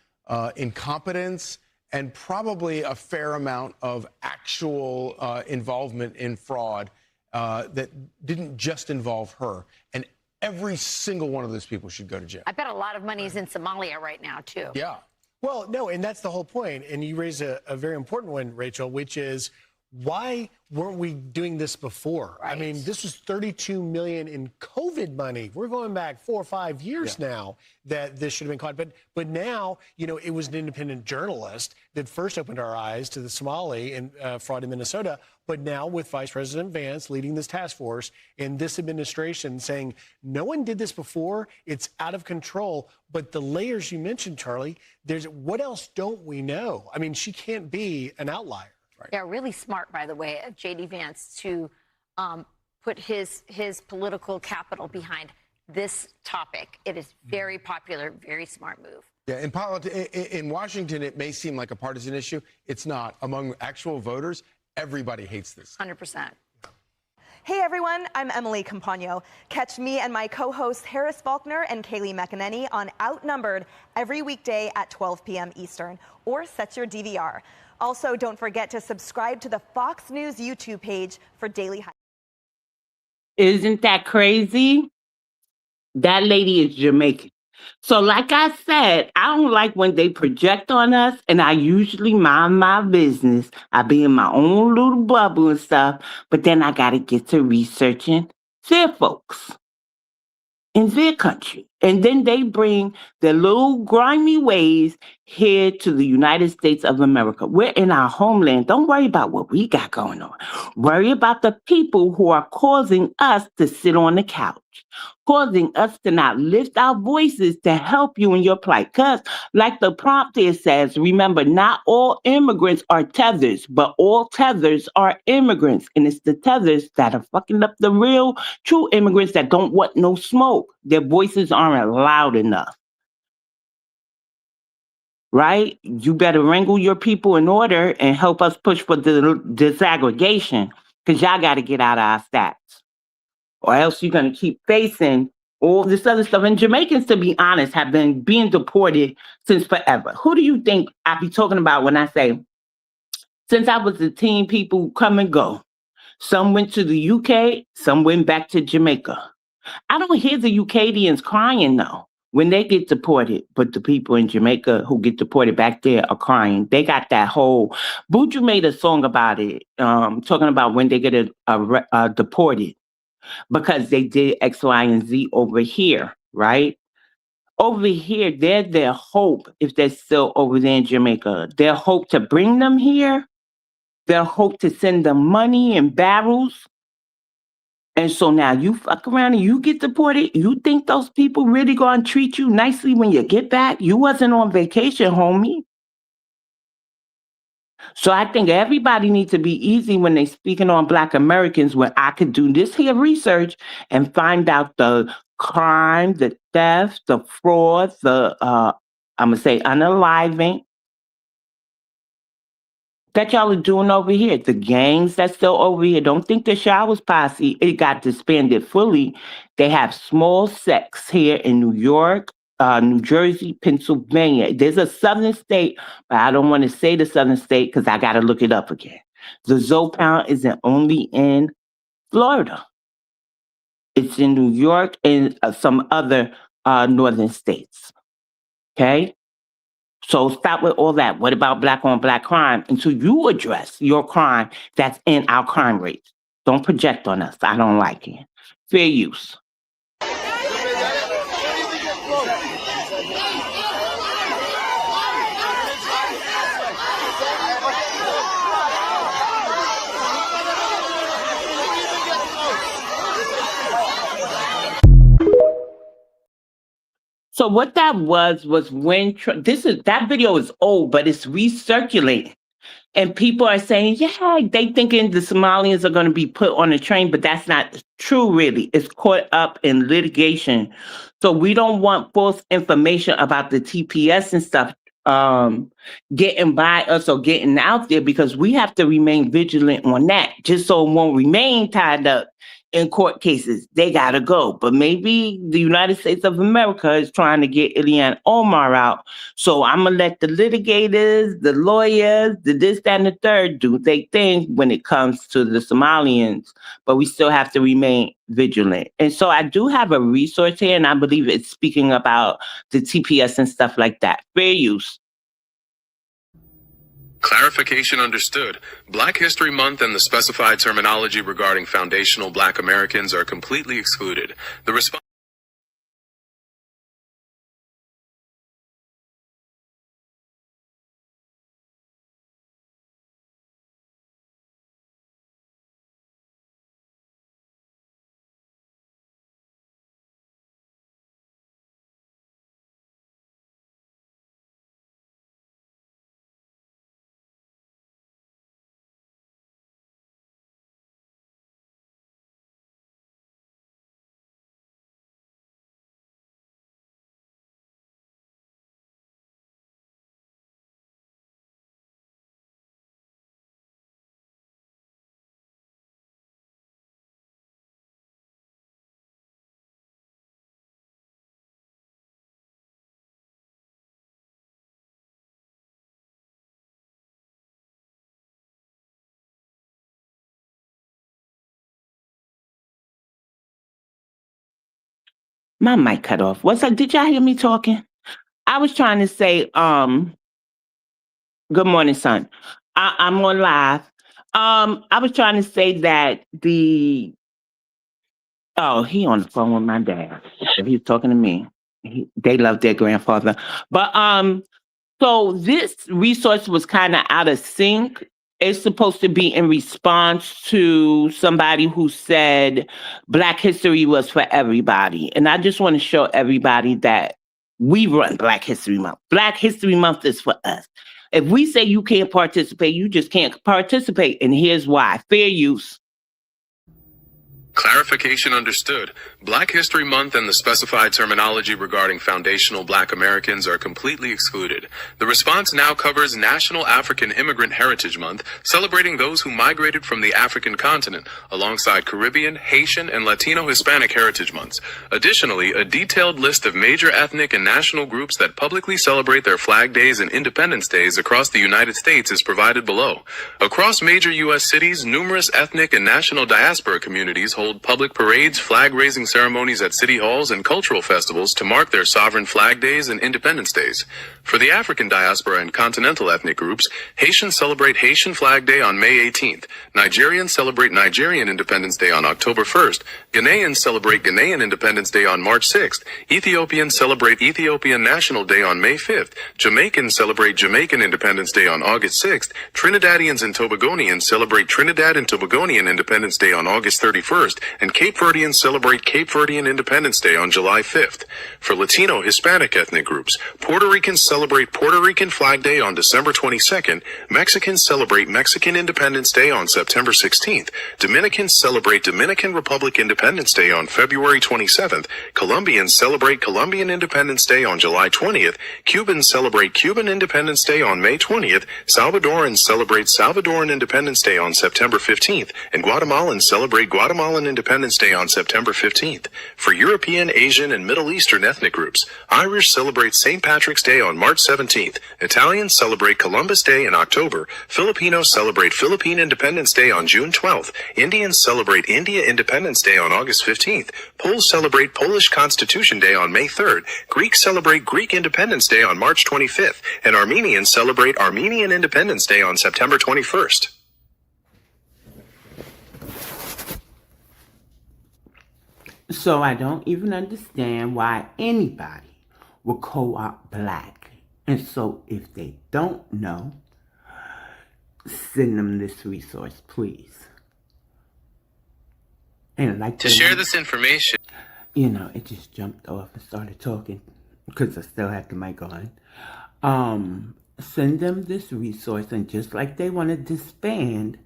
incompetence, and probably a fair amount of actual involvement in fraud that didn't just involve her. And every single one of those people should go to jail. I bet a lot of money is in Somalia right now, too. Yeah. Well, no, and that's the whole point. And you raise a very important one, Rachel, which is why weren't we doing this before? Right. I mean, this was $32 million in COVID money. We're going back 4 or 5 years now that this should have been caught. But now, you know, it was an independent journalist that first opened our eyes to the Somali and fraud in Minnesota. But now with Vice President Vance leading this task force and this administration saying, no one did this before, it's out of control. But the layers you mentioned, Charlie, what else don't we know? I mean, she can't be an outlier. Right. Yeah, really smart, by the way, of J.D. Vance to put his political capital behind this topic. It is very popular, very smart move. Yeah, in Washington, it may seem like a partisan issue. It's not. Among actual voters, everybody hates this. 100%. Hey everyone, I'm Emily Campagno. Catch me and my co-hosts Harris Faulkner and Kaylee McEnany on Outnumbered every weekday at 12 p.m. Eastern, or set your DVR. Also, don't forget to subscribe to the Fox News YouTube page for daily highlights. Isn't that crazy? That lady is Jamaican. So like I said, I don't like when they project on us, and I usually mind my business. I be in my own little bubble and stuff, but then I got to get to researching their folks in their country. And then they bring their little grimy ways here to the United States of America. We're in our homeland. Don't worry about what we got going on. Worry about the people who are causing us to sit on the couch, causing us to not lift our voices to help you in your plight. Because like the prompt here says, remember, not all immigrants are tethers, but all tethers are immigrants. And it's the tethers that are fucking up the real, true immigrants that don't want no smoke. Their voices aren't loud enough. Right? You better wrangle your people in order and help us push for the disaggregation, because y'all got to get out of our stats. Or else you're going to keep facing all this other stuff. And Jamaicans, to be honest, have been being deported since forever. Who do you think I be talking about when I say, since I was a teen, people come and go. Some went to the UK, some went back to Jamaica. I don't hear the UKians crying though when they get deported, but the people in Jamaica who get deported back there are crying. They got that whole. Buju made a song about it, talking about when they get deported because they did X, Y, and Z over here, right? Over here, they're their hope if they're still over there in Jamaica. Their hope to bring them here. Their hope to send them money in barrels. And so now you fuck around and you get deported. You think those people really gonna treat you nicely when you get back? You wasn't on vacation, homie. So I think everybody needs to be easy when they speaking on Black Americans, when I could do this here research and find out the crime, the theft, the fraud, the I'm gonna say unaliving that y'all are doing over here. The gangs that's still over here. Don't think the Showers Posse, it got disbanded fully. They have small sects here in New York, New Jersey, Pennsylvania. There's a southern state, but I don't want to say the southern state because I got to look it up again. The Zopound isn't only in Florida. It's in New York and some other northern states. Okay? So stop with all that. What about black on black crime? Until you address your crime that's in our crime rates. Don't project on us. I don't like it. Fair use. So what that was when that video is old, but it's recirculating. And people are saying, yeah, they thinking the Somalians are going to be put on a train, but that's not true, really. It's caught up in litigation. So we don't want false information about the TPS and stuff getting by us or getting out there, because we have to remain vigilant on that, just so it won't remain tied up in court cases. They got to go. But maybe the United States of America is trying to get Ilhan Omar out. So I'm going to let the litigators, the lawyers, the this, that, and the third do their thing when it comes to the Somalians. But we still have to remain vigilant. And so I do have a resource here, and I believe it's speaking about the TPS and stuff like that. Fair use. Clarification understood. Black History Month and the specified terminology regarding foundational Black Americans are completely excluded. The response. My mic cut off. What's up? Did y'all hear me talking? I was trying to say, good morning, son. I'm on live. I was trying to say that he on the phone with my dad. He's talking to me. They love their grandfather. But so this resource was kind of out of sync. It's supposed to be in response to somebody who said Black history was for everybody. And I just want to show everybody that we run Black History Month. Black History Month is for us. If we say you can't participate, you just can't participate. And here's why. Fair use. Clarification understood. Black History Month and the specified terminology regarding foundational Black Americans are completely excluded. The response now covers National African Immigrant Heritage Month, celebrating those who migrated from the African continent, alongside Caribbean, Haitian, and Latino Hispanic Heritage Months. Additionally, a detailed list of major ethnic and national groups that publicly celebrate their Flag Days and Independence Days across the United States is provided below. Across major U.S. cities, numerous ethnic and national diaspora communities hold public parades, flag-raising ceremonies at city halls, and cultural festivals to mark their sovereign Flag Days and Independence Days. For the African diaspora and continental ethnic groups, Haitians celebrate Haitian Flag Day on May 18th, Nigerians celebrate Nigerian Independence Day on October 1st, Ghanaians celebrate Ghanaian Independence Day on March 6th, Ethiopians celebrate Ethiopian National Day on May 5th, Jamaicans celebrate Jamaican Independence Day on August 6th, Trinidadians and Tobagonians celebrate Trinidad and Tobagonian Independence Day on August 31st, and Cape Verdeans celebrate Cape Verdean Independence Day on July 5th. For Latino Hispanic ethnic groups, Puerto Ricans celebrate Puerto Rican Flag Day on December 22nd, Mexicans celebrate Mexican Independence Day on September 16th, Dominicans celebrate Dominican Republic Independence Day on February 27th, Colombians celebrate Colombian Independence Day on July 20th, Cubans celebrate Cuban Independence Day on May 20th, Salvadorans celebrate Salvadoran Independence Day on September 15th, and Guatemalans celebrate Guatemalan Independence Day on September 15th. For European, Asian, and Middle Eastern ethnic groups, Irish celebrate St. Patrick's Day on March 17th, Italians celebrate Columbus Day in October, Filipinos celebrate Philippine Independence Day on June 12th, Indians celebrate India Independence Day on August 15th, Poles celebrate Polish Constitution Day on May 3rd, Greeks celebrate Greek Independence Day on March 25th, and Armenians celebrate Armenian Independence Day on September 21st. So I don't even understand why anybody will co-opt Black. And so if they don't know, send them this resource, please. And like to share this information, you know, it just jumped off and started talking because I still have the mic on. Send them this resource, and just like they want to disband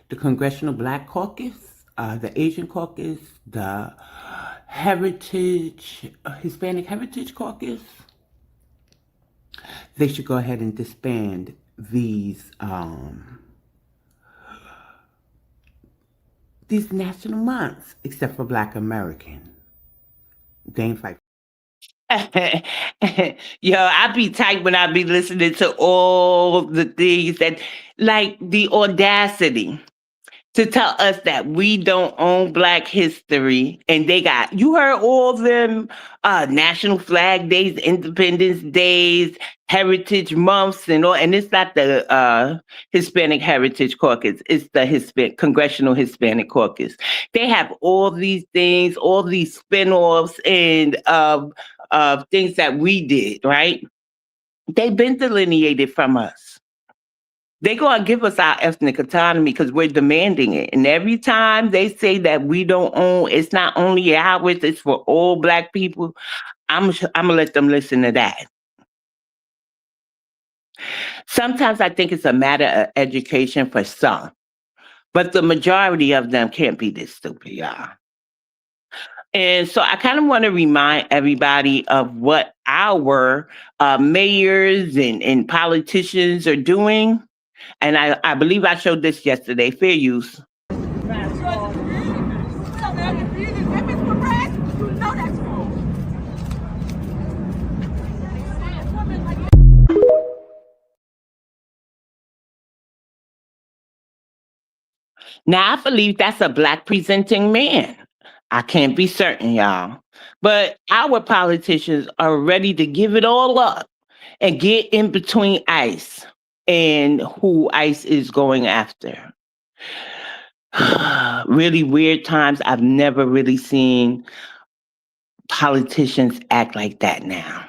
the Congressional Black Caucus, the Asian Caucus, the Hispanic Heritage Caucus, they should go ahead and disband these national months, except for Black American. They ain't fight. Yo, I be tight when I be listening to all the things that, like the audacity to tell us that we don't own Black history, and they got, you heard all them National Flag Days, Independence Days, Heritage Months, and all, and it's not the Hispanic Heritage Caucus, it's the Congressional Hispanic Caucus. They have all these things, all these spin-offs and things that we did, right? They've been delineated from us. They're going to give us our ethnic autonomy because we're demanding it. And every time they say that we don't own, it's not only ours, it's for all Black people, I'm going to let them listen to that. Sometimes I think it's a matter of education for some, but the majority of them can't be this stupid, y'all. And so I kind of want to remind everybody of what our mayors and politicians are doing. And I believe I showed this yesterday, fair use. Now, I believe that's a Black presenting man. I can't be certain, y'all. But our politicians are ready to give it all up and get in between ICE and who ICE is going after. Really weird times. I've never really seen politicians act like that now.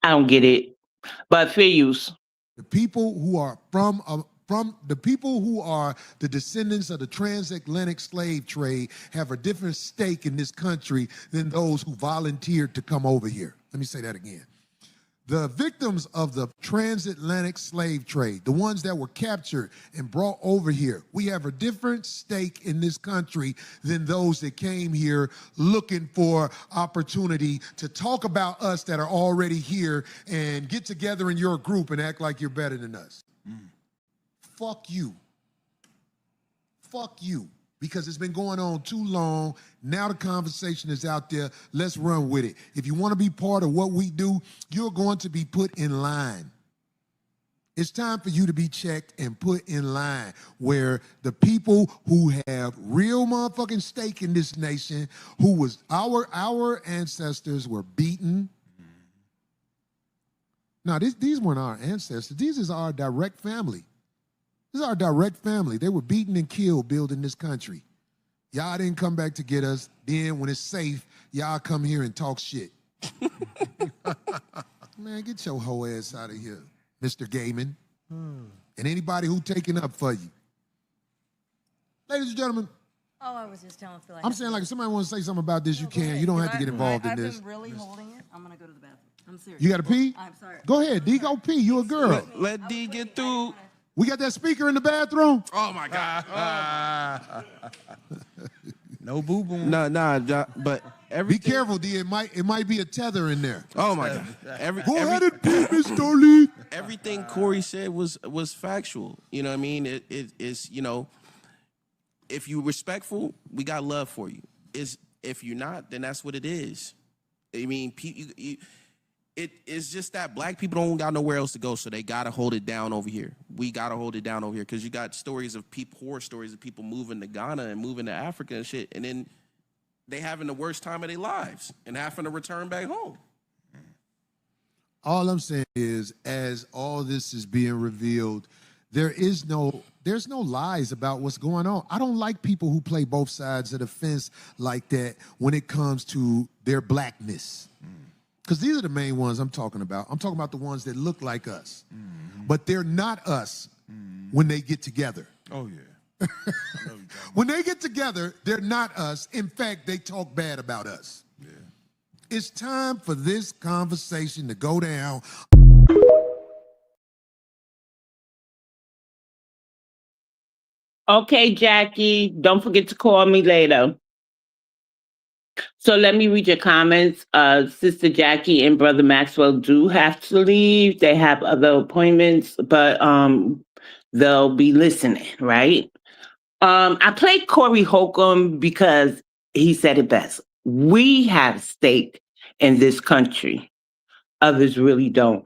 I don't get it, but fair use. The people who are from the people who are the descendants of the transatlantic slave trade have a different stake in this country than those who volunteered to come over here. Let me say that again. The victims of the transatlantic slave trade, the ones that were captured and brought over here, we have a different stake in this country than those that came here looking for opportunity to talk about us that are already here and get together in your group and act like you're better than us. Fuck you. Fuck you. Because it's been going on too long. Now the conversation is out there. Let's run with it. If you want to be part of what we do, you're going to be put in line. It's time for you to be checked and put in line where the people who have real motherfucking stake in this nation, who was our ancestors were beaten. Now, these weren't our ancestors. These is our direct family. This is our direct family. They were beaten and killed building this country. Y'all didn't come back to get us. Then when it's safe, y'all come here and talk shit. Man, get your hoe ass out of here, Mr. Gaiman. And anybody who taking up for you. Ladies and gentlemen. Oh, I was just telling Phil. I'm saying, like, if somebody wants to say something about this, you can. You don't have to get involved in this. I've been really holding it. I'm going to go to the bathroom. I'm serious. You got to pee? I'm sorry. Go ahead, D. Go pee. You a girl. Let D get through. We got that speaker in the bathroom? Oh, my God. No boo-boo. Nah, but everything. Be careful, D. It might be a tether in there. Oh, my God. Go ahead and pee, Mr. Lee. Everything Corey said was factual. You know what I mean? It's, you know, if you're respectful, we got love for you. If you're not, then that's what it is. I mean, it's just that black people don't got nowhere else to go, so they gotta hold it down over here. We gotta hold it down over here because you got stories of horror stories of people moving to Ghana and moving to Africa and shit, and then they having the worst time of their lives and having to return back home. All I'm saying is, as all this is being revealed, there's no lies about what's going on. I don't like people who play both sides of the fence like that when it comes to their blackness. Because these are the main ones I'm talking about. I'm talking about the ones that look like us. But they're not us when they get together. Oh, yeah. When they get together, they're not us. In fact, they talk bad about us. Yeah. It's time for this conversation to go down. Okay, Jackie, don't forget to call me later. So let me read your comments. Sister Jackie and Brother Maxwell do have to leave. They have other appointments, but they'll be listening, right? I played Corey Holcomb because he said it best. We have stake in this country. Others really don't.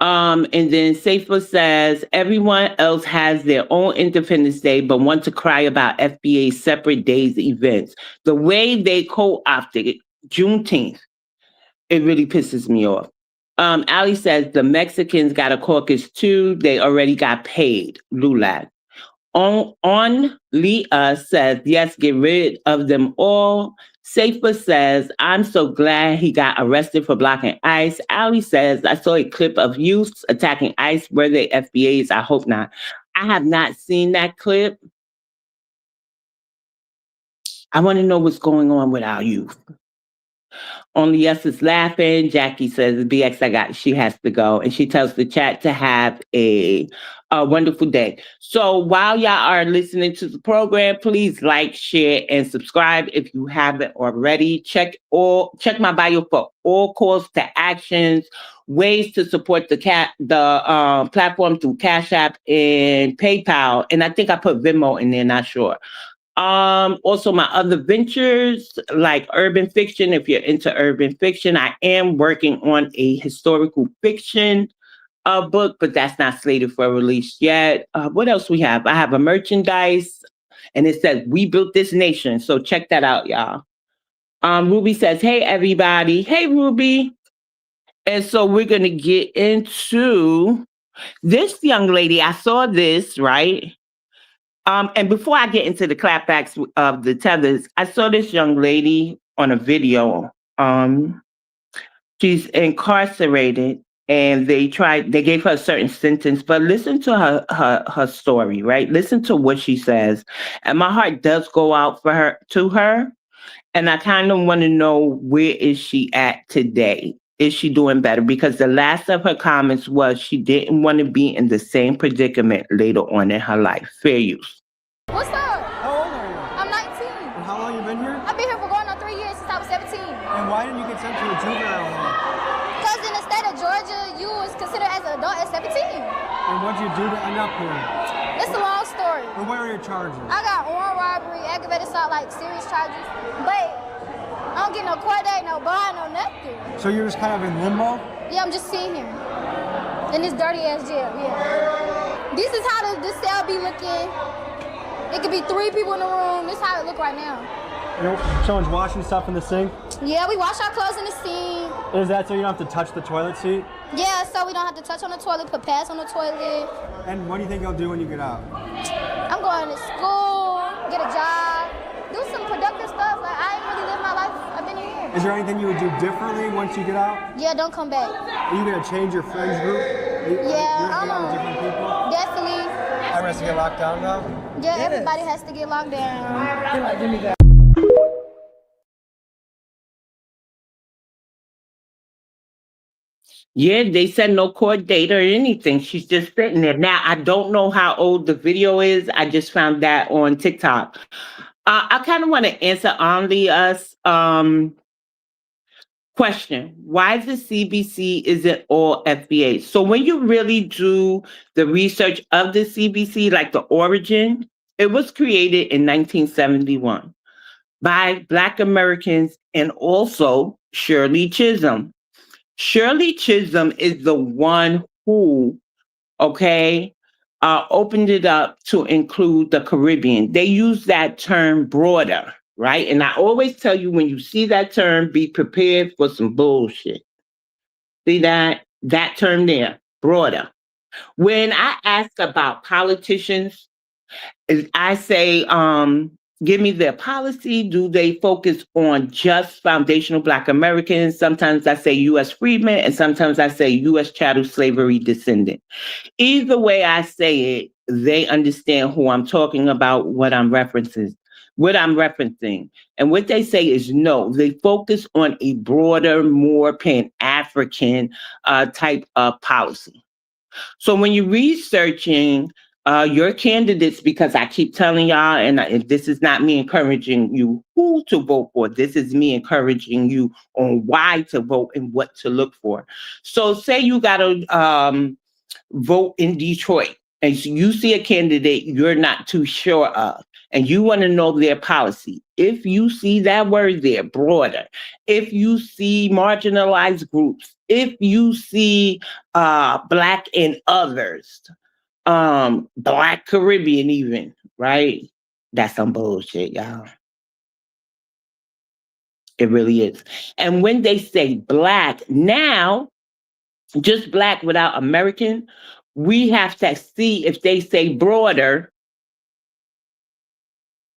And then Safer says, everyone else has their own Independence Day, but want to cry about FBA's separate days events. The way they co-opted it, Juneteenth, it really pisses me off. Ali says, the Mexicans got a caucus too. They already got paid. Lulak. On Leah says, yes, get rid of them all. Safer says, I'm so glad he got arrested for blocking ICE. Ali says, I saw a clip of youths attacking ICE. Were they FBAs? I hope not. I have not seen that clip. I want to know what's going on with our youth. Only Yes is laughing. Jackie says, BX, she has to go. And she tells the chat to have a wonderful day. So while y'all are listening to the program, please like, share, and subscribe if you haven't already. Check my bio for all calls to actions, ways to support the platform through Cash App and PayPal. And I think I put Venmo in there, not sure. Also my other ventures like urban fiction. If you're into urban fiction, I am working on a historical fiction book, but that's not slated for release yet. What else we have? I have a merchandise and it says We Built This Nation. So check that out, y'all. Ruby says, hey, everybody. Hey, Ruby. And so we're going to get into this young lady. I saw this, right? And before I get into the clapbacks of the tethers, I saw this young lady on a video. She's incarcerated and they gave her a certain sentence, but listen to her story, right? Listen to what she says. And my heart does go out to her. And I kind of want to know, where is she at today? is she doing better? Because the last of her comments was she didn't want to be in the same predicament later on in her life. Fair use. What's up? How old are you? I'm 19. And how long you been here? I've been here for going on 3 years since I was 17. And why didn't you get sent to a juvenile home? Because in the state of Georgia, you was considered as an adult at 17. And what'd you do to end up here? It's a long story. And what are your charges? I got armed robbery, aggravated assault, like serious charges. But I don't get no court date, no bond, no nothing. So you're just kind of in limbo? Yeah, I'm just sitting here. In this dirty ass jail, yeah. This is how this cell be looking. It could be 3 people in the room. This is how it look right now. You know, someone's washing stuff in the sink? Yeah, we wash our clothes in the sink. Is that so you don't have to touch the toilet seat? Yeah, so we don't have to touch on the toilet, put pads on the toilet. And what do you think you'll do when you get out? I'm going to school, get a job, do some productive stuff. Like, I ain't really lived my life. I've been here. Is there anything you would do differently once you get out? Yeah, don't come back. Are you going to change your friends group? Yeah, hang out with different people? Definitely. Everyone has to get locked down now? Yeah, everybody has to get locked down. Give me that. Yeah, they said no court date or anything. She's just sitting there. Now, I don't know how old the video is. I just found that on TikTok. I kind of want to answer Only's question. Why the CBC isn't all FBA? So when you really do the research of the CBC, like the origin, it was created in 1971 by Black Americans and also Shirley Chisholm. Shirley Chisholm is the one who, opened it up to include the Caribbean. They use that term broader, right? And I always tell you, when you see that term, be prepared for some bullshit. See that term there, broader. When I ask about politicians, I say, give me their policy. Do they focus on just foundational Black Americans? Sometimes I say U.S. freedmen, and sometimes I say U.S. chattel slavery descendant. Either way I say it, they understand who I'm talking about, what I'm referencing. And what they say is no, they focus on a broader, more Pan-African type of policy. So when you're researching your candidates, because I keep telling y'all, and this is not me encouraging you who to vote for. This is me encouraging you on why to vote and what to look for. So say you got to vote in Detroit, and you see a candidate you're not too sure of, and you want to know their policy. If you see that word there, broader, if you see marginalized groups, if you see Black and others, Black Caribbean even, right? That's some bullshit, y'all. It really is. And when they say Black, now, just Black without American, we have to see if they say broader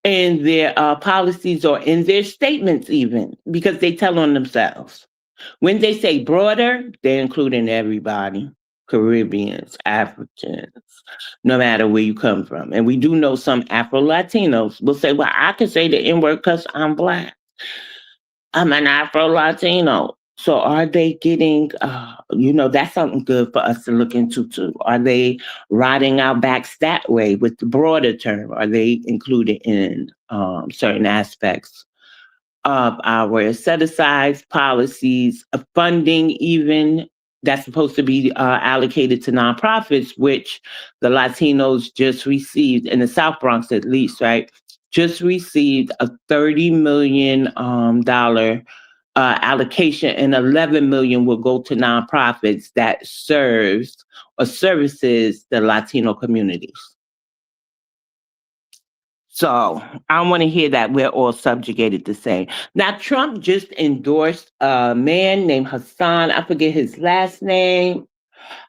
in their policies or in their statements even, because they tell on themselves. When they say broader, they're including everybody. Caribbeans, Africans, no matter where you come from. And we do know some Afro-Latinos will say, well, I can say the N-word because I'm Black. I'm an Afro-Latino. So are they getting, that's something good for us to look into too. Are they riding our backs that way with the broader term? Are they included in certain aspects of our set-asides, policies, funding even, that's supposed to be allocated to nonprofits, which the Latinos just received, in the South Bronx at least, right? Just received a $30 million allocation, and $11 million will go to nonprofits that serves or services the Latino communities. So I want to hear that we're all subjugated the same. Now, Trump just endorsed a man named Hassan. I forget his last name.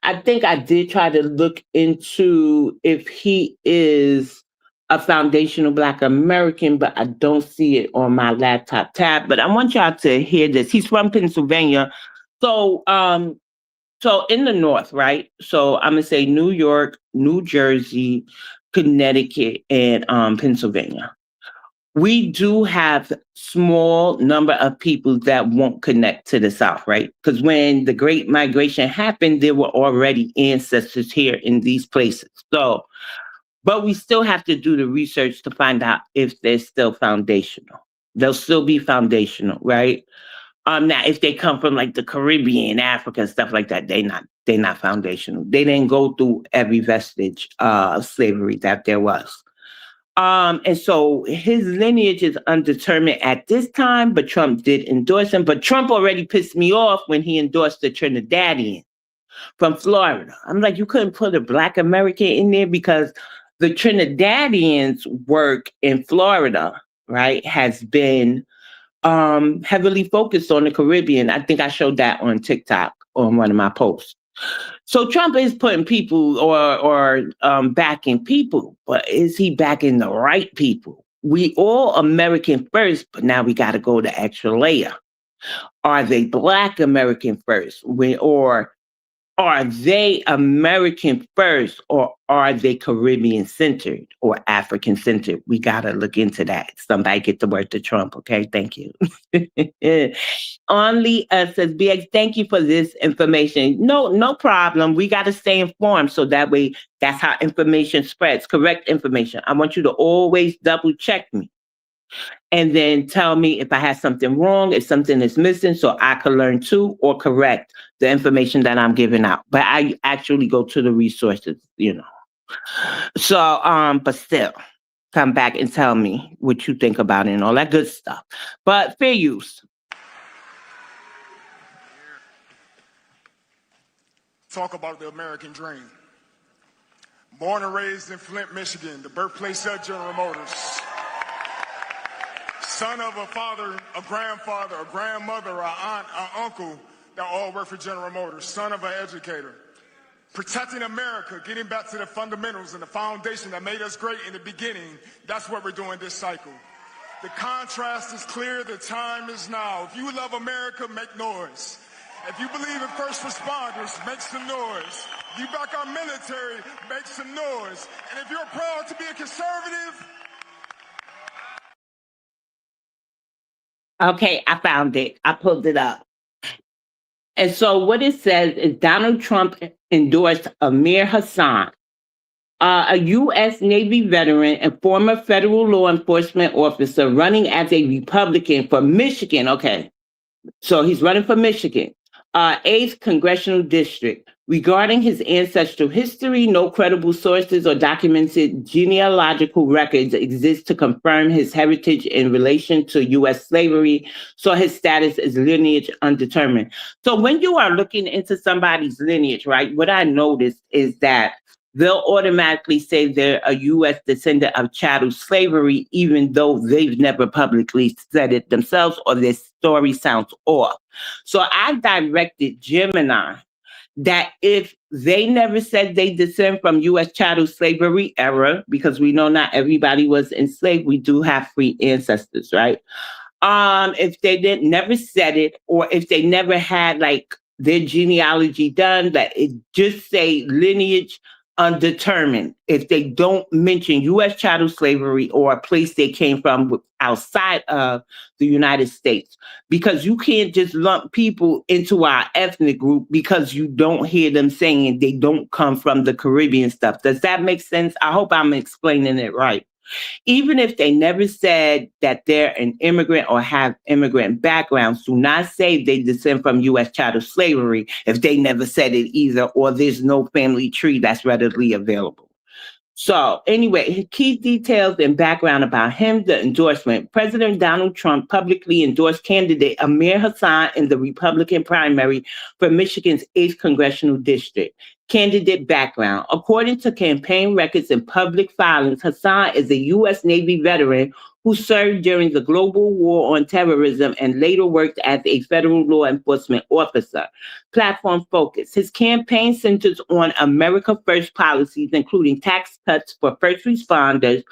I think I did try to look into if he is a foundational Black American, but I don't see it on my laptop tab. But I want y'all to hear this. He's from Pennsylvania. So in the North, right? So I'm going to say New York, New Jersey, Connecticut, and Pennsylvania. we do have small number of people that won't connect to the South, right? Because when the Great Migration happened, there were already ancestors here in these places. So, but we still have to do the research to find out if they're still foundational. They'll still be foundational, right? Now if they come from like the Caribbean, Africa, stuff like that, they're not foundational. They didn't go through every vestige of slavery that there was. And so his lineage is undetermined at this time, but Trump did endorse him. But Trump already pissed me off when he endorsed the Trinidadian from Florida. I'm like, you couldn't put a Black American in there because the Trinidadians' work in Florida, right, has been heavily focused on the Caribbean. I think I showed that on TikTok on one of my posts. So Trump is putting people or backing people, but is he backing the right people? We all American first, but now we got to go the extra layer. Are they Black American first? Or are they American first, or are they Caribbean centered or African centered? We got to look into that. Somebody get the word to Trump. Okay. Thank you. Only says BX, thank you for this information. No problem. We got to stay informed. So that way, that's how information spreads. Correct information. I want you to always double check me. And then tell me if I have something wrong, if something is missing, so I can learn too or correct the information that I'm giving out. But I actually go to the resources, you know. So, but still, come back and tell me what you think about it and all that good stuff. But fair use. Talk about the American dream. Born and raised in Flint, Michigan, the birthplace of General Motors. Son of a father, a grandfather, a grandmother, an aunt, an uncle that all work for General Motors. Son of an educator. Protecting America, getting back to the fundamentals and the foundation that made us great in the beginning. That's what we're doing this cycle. The contrast is clear. The time is now. If you love America, make noise. If you believe in first responders, make some noise. If you back our military, make some noise. And if you're proud to be a conservative, okay, I found it. I pulled it up. And so what it says is Donald Trump endorsed Amir Hassan, a U.S. Navy veteran and former federal law enforcement officer running as a Republican for Michigan. Okay, so he's running for Michigan, 8th Congressional District. Regarding his ancestral history, no credible sources or documented genealogical records exist to confirm his heritage in relation to U.S. slavery, so his status is lineage undetermined. So when you are looking into somebody's lineage, right, what I noticed is that they'll automatically say they're a U.S. descendant of chattel slavery, even though they've never publicly said it themselves or their story sounds off. So I directed Gemini that if they never said they descend from U.S. chattel slavery era, because we know not everybody was enslaved, we do have free ancestors, right? If they never said it, or if they never had like their genealogy done, that it just say lineage undetermined. If they don't mention U.S. chattel slavery or a place they came from outside of the United States, because you can't just lump people into our ethnic group because you don't hear them saying they don't come from the Caribbean stuff. Does that make sense? I hope I'm explaining it right. Even if they never said that they're an immigrant or have immigrant backgrounds, do not say they descend from U.S. chattel slavery if they never said it either, or there's no family tree that's readily available. So anyway, key details and background about him, the endorsement. President Donald Trump publicly endorsed candidate Amir Hassan in the Republican primary for Michigan's 8th Congressional District. Candidate background. According to campaign records and public filings, Hassan is a U.S. Navy veteran who served during the global war on terrorism and later worked as a federal law enforcement officer. Platform focus. His campaign centers on America First policies, including tax cuts for first responders,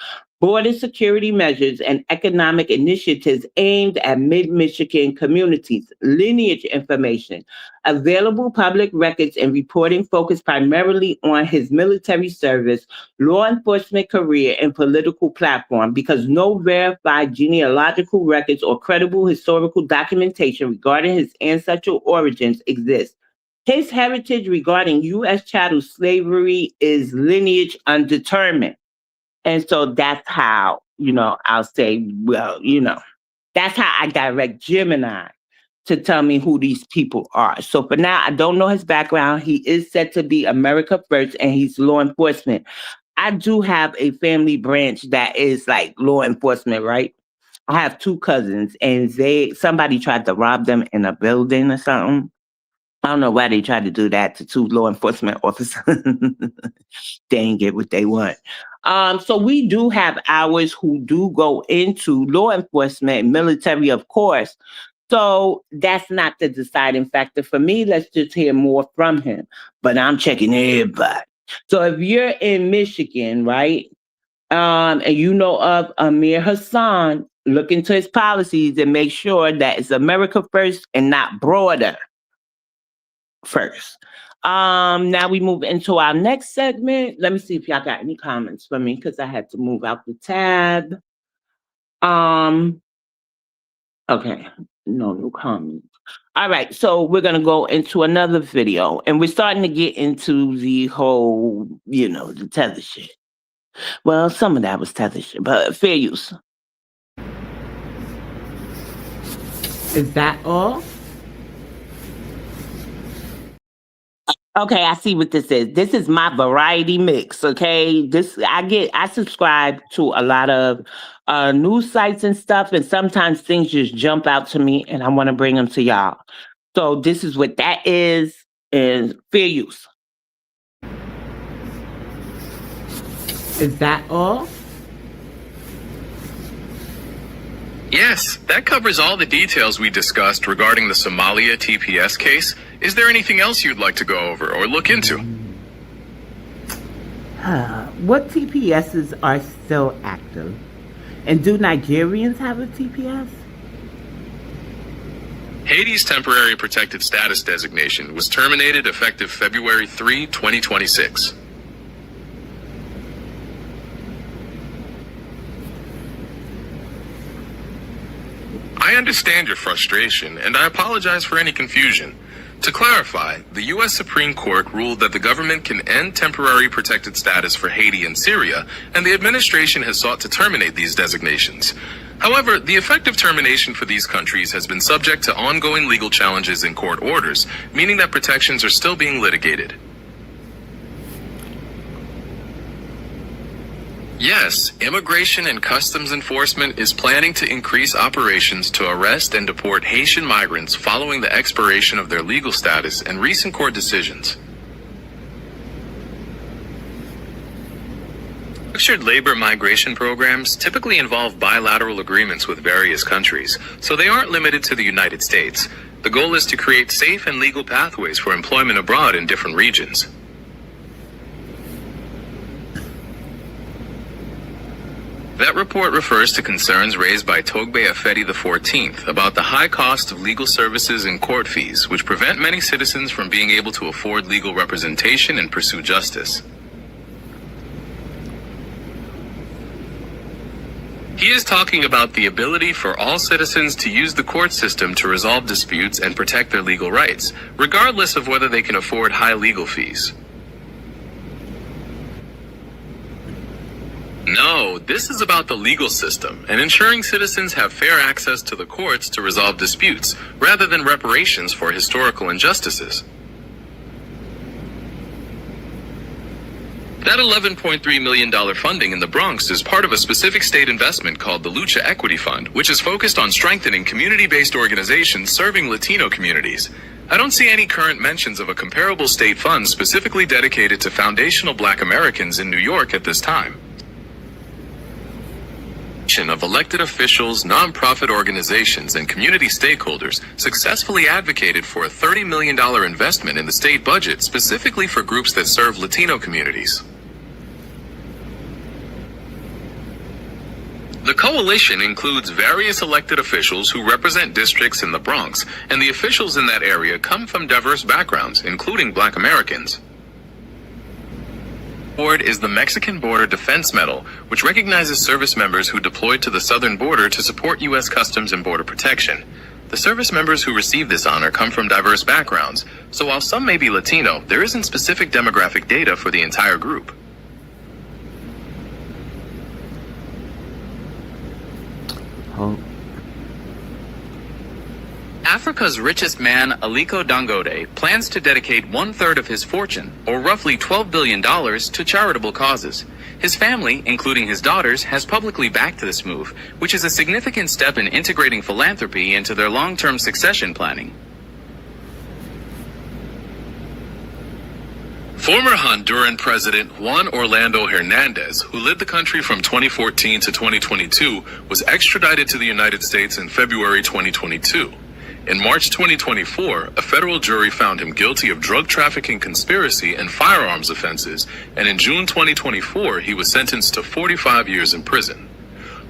border security measures, and economic initiatives aimed at mid-Michigan communities, lineage information, available public records, and reporting focused primarily on his military service, law enforcement career, and political platform, because no verified genealogical records or credible historical documentation regarding his ancestral origins exist. His heritage regarding U.S. chattel slavery is lineage undetermined. And so that's how, I'll say, that's how I direct Gemini to tell me who these people are. So for now, I don't know his background. He is said to be America First, and he's law enforcement. I do have a family branch that is like law enforcement, right? I have 2 cousins, and somebody tried to rob them in a building or something. I don't know why they tried to do that to 2 law enforcement officers. They ain't get what they want. So we do have ours who do go into law enforcement, military, of course. So that's not the deciding factor for me. Let's just hear more from him. But I'm checking everybody. So if you're in Michigan, right, and you know of Amir Hassan, look into his policies and make sure that it's America first and not broader first. Now we move into our next segment. Let me see if y'all got any comments for me, because I had to move out the tab. Okay, no new comments. All right, so we're gonna go into another video, and we're starting to get into the whole, the tether shit. Well, some of that was tether shit, but fair use. Is that all? Okay, I see what this is. This is my variety mix, okay? I subscribe to a lot of news sites and stuff, and sometimes things just jump out to me, and I want to bring them to y'all. So this is what that is fair use. Is that all? Yes, that covers all the details we discussed regarding the Somalia TPS case. Is there anything else you'd like to go over or look into? What TPSs are still active? And do Nigerians have a TPS? Haiti's temporary protected status designation was terminated effective February 3, 2026. I understand your frustration, and I apologize for any confusion. To clarify, the U.S. Supreme Court ruled that the government can end temporary protected status for Haiti and Syria, and the administration has sought to terminate these designations. However, the effective termination for these countries has been subject to ongoing legal challenges and court orders, meaning that protections are still being litigated. Yes, Immigration and Customs Enforcement is planning to increase operations to arrest and deport Haitian migrants following the expiration of their legal status and recent court decisions. Structured labor migration programs typically involve bilateral agreements with various countries, so they aren't limited to the United States. The goal is to create safe and legal pathways for employment abroad in different regions. That report refers to concerns raised by Togbe Afedi XIV about the high cost of legal services and court fees, which prevent many citizens from being able to afford legal representation and pursue justice. He is talking about the ability for all citizens to use the court system to resolve disputes and protect their legal rights, regardless of whether they can afford high legal fees. No, this is about the legal system and ensuring citizens have fair access to the courts to resolve disputes, rather than reparations for historical injustices. That $11.3 million funding in the Bronx is part of a specific state investment called the Lucha Equity Fund, which is focused on strengthening community-based organizations serving Latino communities. I don't see any current mentions of a comparable state fund specifically dedicated to foundational Black Americans in New York at this time. Of elected officials, nonprofit organizations, and community stakeholders successfully advocated for a $30 million investment in the state budget specifically for groups that serve Latino communities. The coalition includes various elected officials who represent districts in the Bronx, and the officials in that area come from diverse backgrounds, including Black Americans. Award is the Mexican Border Defense Medal, which recognizes service members who deployed to the southern border to support U.S. Customs and Border Protection. The service members who receive this honor come from diverse backgrounds, so while some may be Latino, there isn't specific demographic data for the entire group. Africa's richest man, Aliko Dangote, plans to dedicate 1/3 of his fortune, or roughly $12 billion, to charitable causes. His family, including his daughters, has publicly backed this move, which is a significant step in integrating philanthropy into their long-term succession planning. Former Honduran President Juan Orlando Hernandez, who led the country from 2014 to 2022, was extradited to the United States in February 2022. In March 2024, a federal jury found him guilty of drug trafficking conspiracy and firearms offenses, and in June 2024, he was sentenced to 45 years in prison.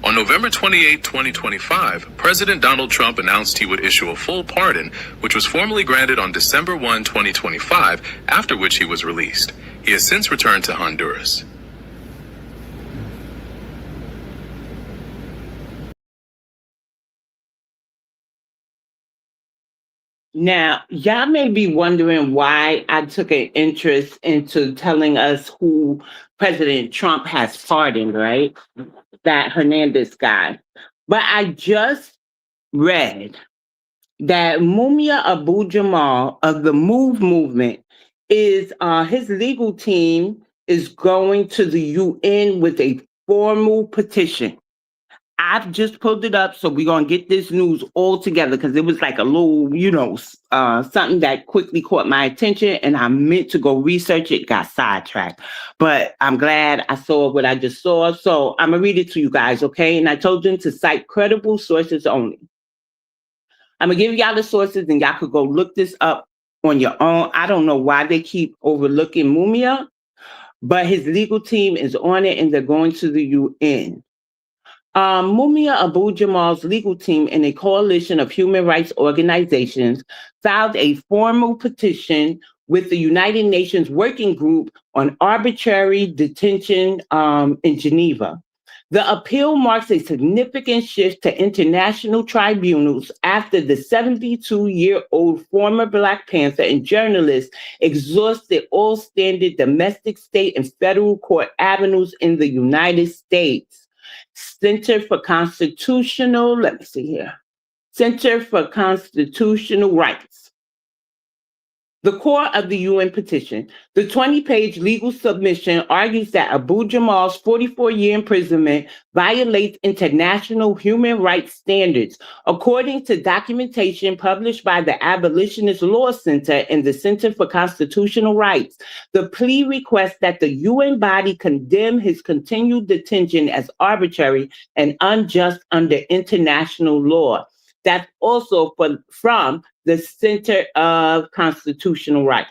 On November 28, 2025, President Donald Trump announced he would issue a full pardon, which was formally granted on December 1, 2025, after which he was released. He has since returned to Honduras. Now, y'all may be wondering why I took an interest into telling us who President Trump has pardoned, right? That Hernandez guy. But I just read that Mumia Abu-Jamal of the MOVE movement is his legal team is going to the UN with a formal petition. I've just pulled it up, so we're going to get this news all together because it was like a little, something that quickly caught my attention, and I meant to go research it, got sidetracked. But I'm glad I saw what I just saw, so I'm going to read it to you guys, okay? And I told them to cite credible sources only. I'm going to give y'all the sources, and y'all could go look this up on your own. I don't know why they keep overlooking Mumia, but his legal team is on it, and they're going to the UN. Mumia Abu-Jamal's legal team and a coalition of human rights organizations filed a formal petition with the United Nations Working Group on Arbitrary Detention in Geneva. The appeal marks a significant shift to international tribunals after the 72-year-old former Black Panther and journalist exhausted all standard domestic, state, and federal court avenues in the United States. Center for Constitutional Rights. The core of the UN petition, the 20-page legal submission, argues that Abu-Jamal's 44-year imprisonment violates international human rights standards. According to documentation published by the Abolitionist Law Center and the Center for Constitutional Rights, the plea requests that the UN body condemn his continued detention as arbitrary and unjust under international law. That's also from the Center of Constitutional Rights.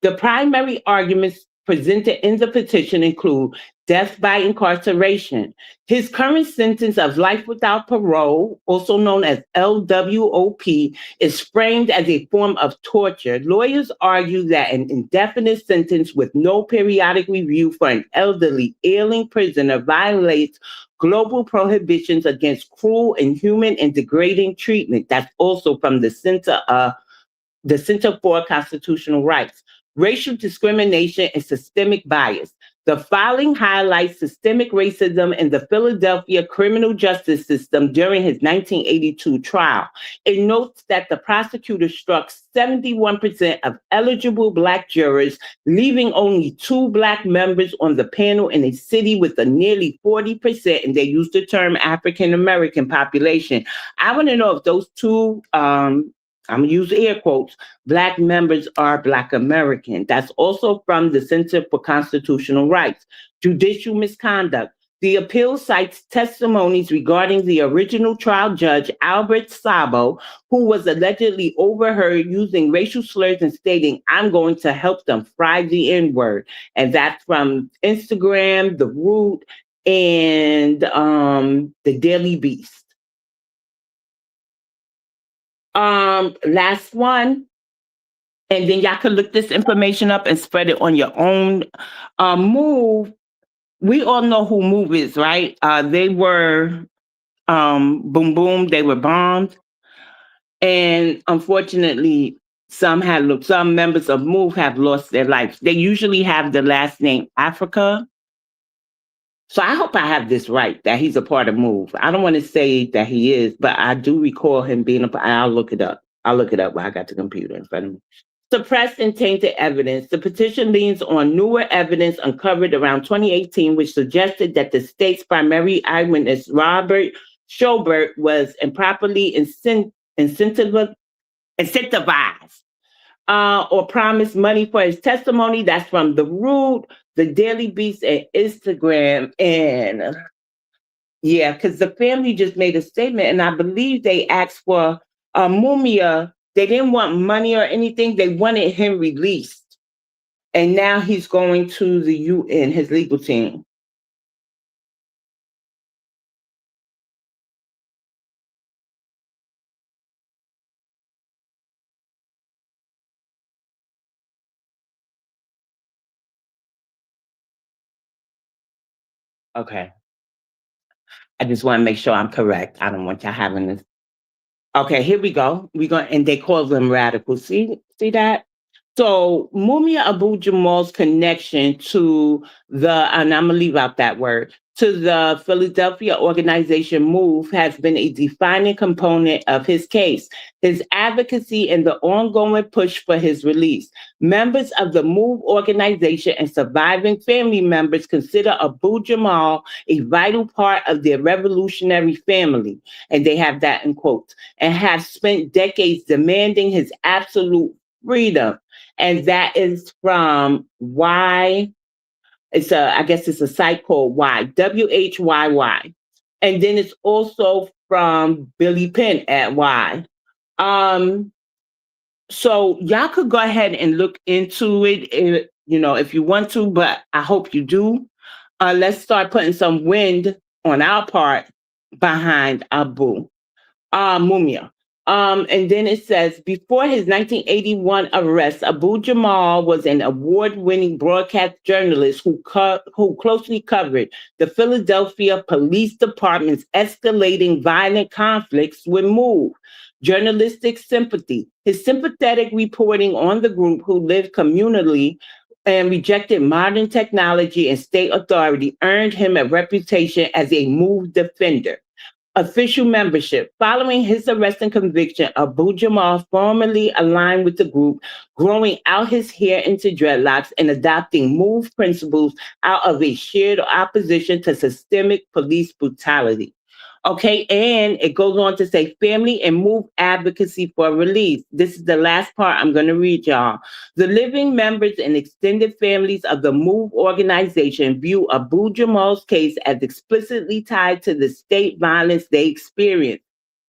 The primary arguments presented in the petition include death by incarceration. His current sentence of life without parole, also known as LWOP, is framed as a form of torture. Lawyers argue that an indefinite sentence with no periodic review for an elderly, ailing prisoner violates global prohibitions against cruel, inhuman, and degrading treatment. That's also from the Center for Constitutional Rights. Racial discrimination and systemic bias. The filing highlights systemic racism in the Philadelphia criminal justice system during his 1982 trial. It notes that the prosecutor struck 71% of eligible Black jurors, leaving only 2 Black members on the panel in a city with a nearly 40%, and they used the term African American population. I want to know if those 2 I'm going to use air quotes, Black members are Black American. That's also from the Center for Constitutional Rights. Judicial misconduct. The appeal cites testimonies regarding the original trial judge, Albert Sabo, who was allegedly overheard using racial slurs and stating, "I'm going to help them fry the N-word." And that's from Instagram, The Root, and the Daily Beast. Last one, and then y'all can look this information up and spread it on your own. Move. We all know who Move is, right? They were boom boom. They were bombed, and unfortunately, some members of Move have lost their lives. They usually have the last name Africa. So I hope I have this right, that he's a part of Move. I don't want to say that he is, but I do recall him being I'll look it up. I'll look it up while I got the computer in front of me. Suppressed and tainted evidence. The petition leans on newer evidence uncovered around 2018, which suggested that the state's primary eyewitness, Robert Schobert, was improperly incentivized or promised money for his testimony. That's from The Root, The Daily Beast, and Instagram. And yeah, because the family just made a statement, and I believe they asked for Mumia. They didn't want money or anything. They wanted him released. And now he's going to the UN, his legal team. Okay. I just want to make sure I'm correct. I don't want y'all having this. Okay, here we go. And they call them radicals. See that? So Mumia Abu Jamal's connection to and I'm gonna leave out that word, to the Philadelphia organization Move has been a defining component of his case, his advocacy, and the ongoing push for his release. Members of the Move organization and surviving family members consider Abu Jamal a vital part of their revolutionary family, and they have that in quotes, and have spent decades demanding his absolute freedom. And that is from I guess it's a site called WHYY. And then it's also from Billy Penn at Y. So y'all could go ahead and look into it, if you want to, but I hope you do. Let's start putting some wind on our part behind Abu Mumia. And then it says, before his 1981 arrest, Abu Jamal was an award-winning broadcast journalist who closely covered the Philadelphia Police Department's escalating violent conflicts with Move. Journalistic sympathy. His sympathetic reporting on the group who lived communally and rejected modern technology and state authority earned him a reputation as a Move defender. Official membership. Following his arrest and conviction, Abu Jamal formally aligned with the group, growing out his hair into dreadlocks and adopting Move principles out of a shared opposition to systemic police brutality. Okay, and it goes on to say family and Move advocacy for release. This is the last part I'm going to read, y'all. The living members and extended families of the Move organization view Abu Jamal's case as explicitly tied to the state violence they experienced.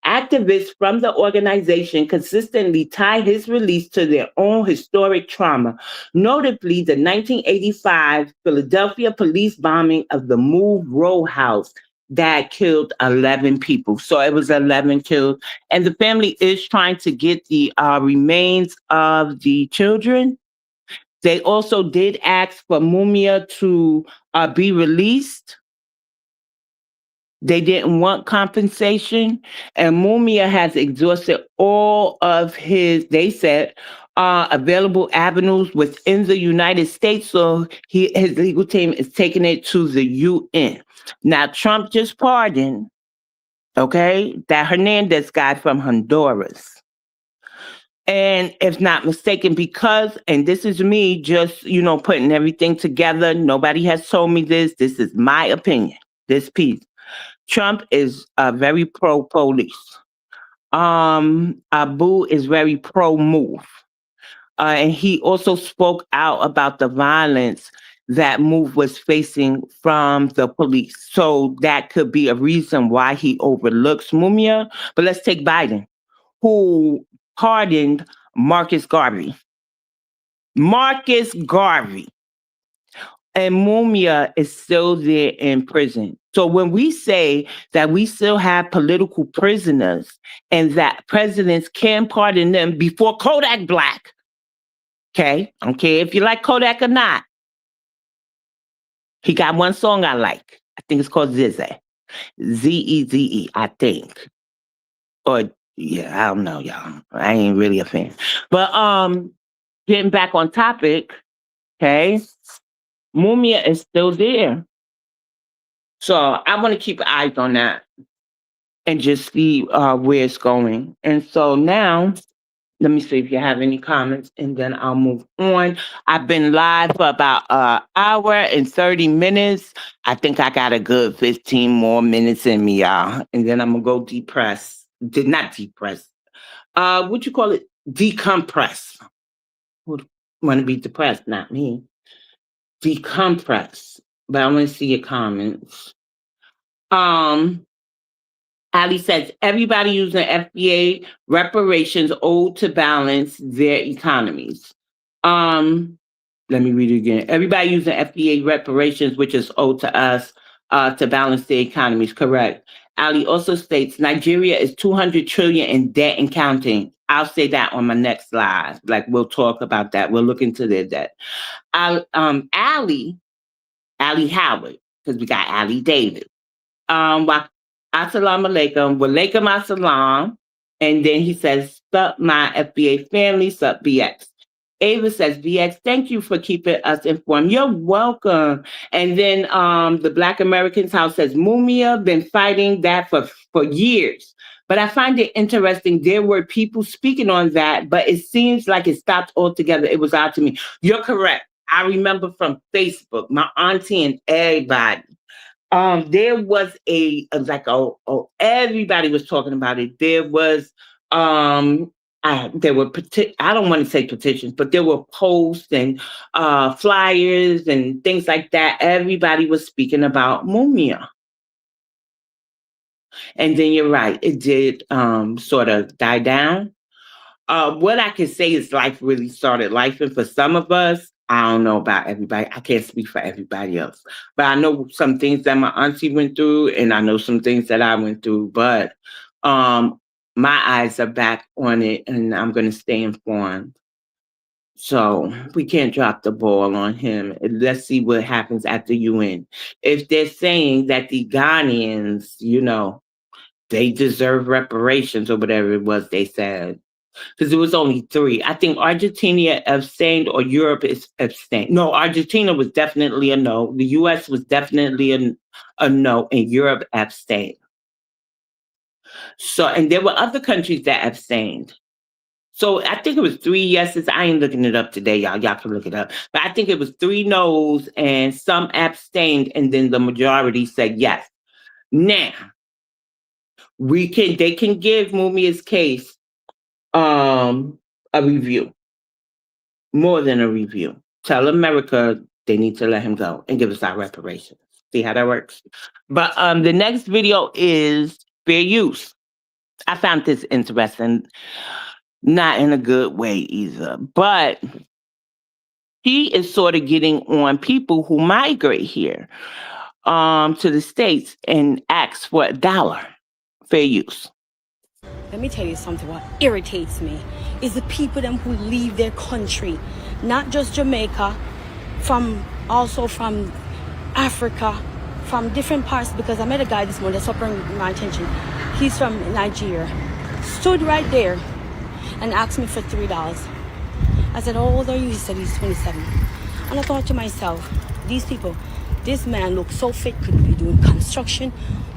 Activists from the organization consistently tie his release to their own historic trauma, notably the 1985 Philadelphia police bombing of the Move Row House that killed 11 people. So it was 11 killed. And the family is trying to get the remains of the children. They also did ask for Mumia to be released. They didn't want compensation. And Mumia has exhausted all of his, they said, available avenues within the United States. So his legal team is taking it to the UN. Now, Trump just pardoned, that Hernandez guy from Honduras. And if not mistaken, because, and this is me just, putting everything together. Nobody has told me this. This is my opinion, this piece. Trump is very pro-police. Abu is very pro-Move. And he also spoke out about the violence that Move was facing from the police. So that could be a reason why he overlooks Mumia. But let's take Biden, who pardoned Marcus Garvey. Marcus Garvey. And Mumia is still there in prison. So when we say that we still have political prisoners and that presidents can pardon them before Kodak Black, okay? I don't care if you like Kodak or not. He got one song I like. I think it's called Zeze. Z-E-Z-E, I think. Or, yeah, I don't know, y'all. I ain't really a fan. But getting back on topic, okay? Mumia is still there. So I want to keep eyes on that and just see where it's going. And so now, let me see if you have any comments and then I'll move on. I've been live for about an hour and 30 minutes. I think I got a good 15 more minutes in me, y'all. And then I'm going to go depress. Not depress. What you call it? Decompress. Would want to be depressed, not me. Decompress. But I want to see your comments. Ali says, everybody using FBA reparations owed to balance their economies. Let me read it again. Everybody using FBA reparations, which is owed to us, to balance their economies. Correct. Ali also states, Nigeria is 200 trillion in debt and counting. I'll say that on my next slide. Like, we'll talk about that. We'll look into their debt. Ali Howard, because we got Ali David. Assalamu alaikum, walaikum assalam. And then he says, sup my FBA family, sup BX. Ava says, BX, thank you for keeping us informed. You're welcome. And then the Black Americans House says, Mumia been fighting that for years. But I find it interesting. There were people speaking on that, but it seems like it stopped altogether. It was odd to me. You're correct. I remember from Facebook, my auntie and everybody. There was everybody was talking about it. There was, there were, I don't want to say petitions, but there were posts and flyers and things like that. Everybody was speaking about Mumia. And then you're right, it did sort of die down. What I can say is life really started life. And for some of us, I don't know about everybody. I can't speak for everybody else. But I know some things that my auntie went through, and I know some things that I went through. But my eyes are back on it, and I'm going to stay informed. So we can't drop the ball on him. Let's see what happens at the UN. If they're saying that the Ghanaians, they deserve reparations or whatever it was they said, because it was only 3. I think Argentina abstained or Europe is abstained. No, Argentina was definitely a no. The US was definitely a no, and Europe abstained. So, and there were other countries that abstained. So I think it was 3 yeses. I ain't looking it up today, y'all. Y'all can look it up. But I think it was 3 no's and some abstained, and then the majority said yes. Now, they can give Mumia's case a review, more than a review. Tell America they need to let him go and give us our reparations. See how that works? But the next video is fair use. I found this interesting, not in a good way either, but he is sort of getting on people who migrate here to the States and ask for $1. Fair use. Let me tell you something. What irritates me is the people them who leave their country, not just Jamaica, also from Africa, from different parts. Because I met a guy this morning that's bringing my attention. He's from Nigeria. Stood right there and asked me for $3. I said, how old are you? He said he's 27. And I thought to myself, these people, this man looks so fit, could be doing construction,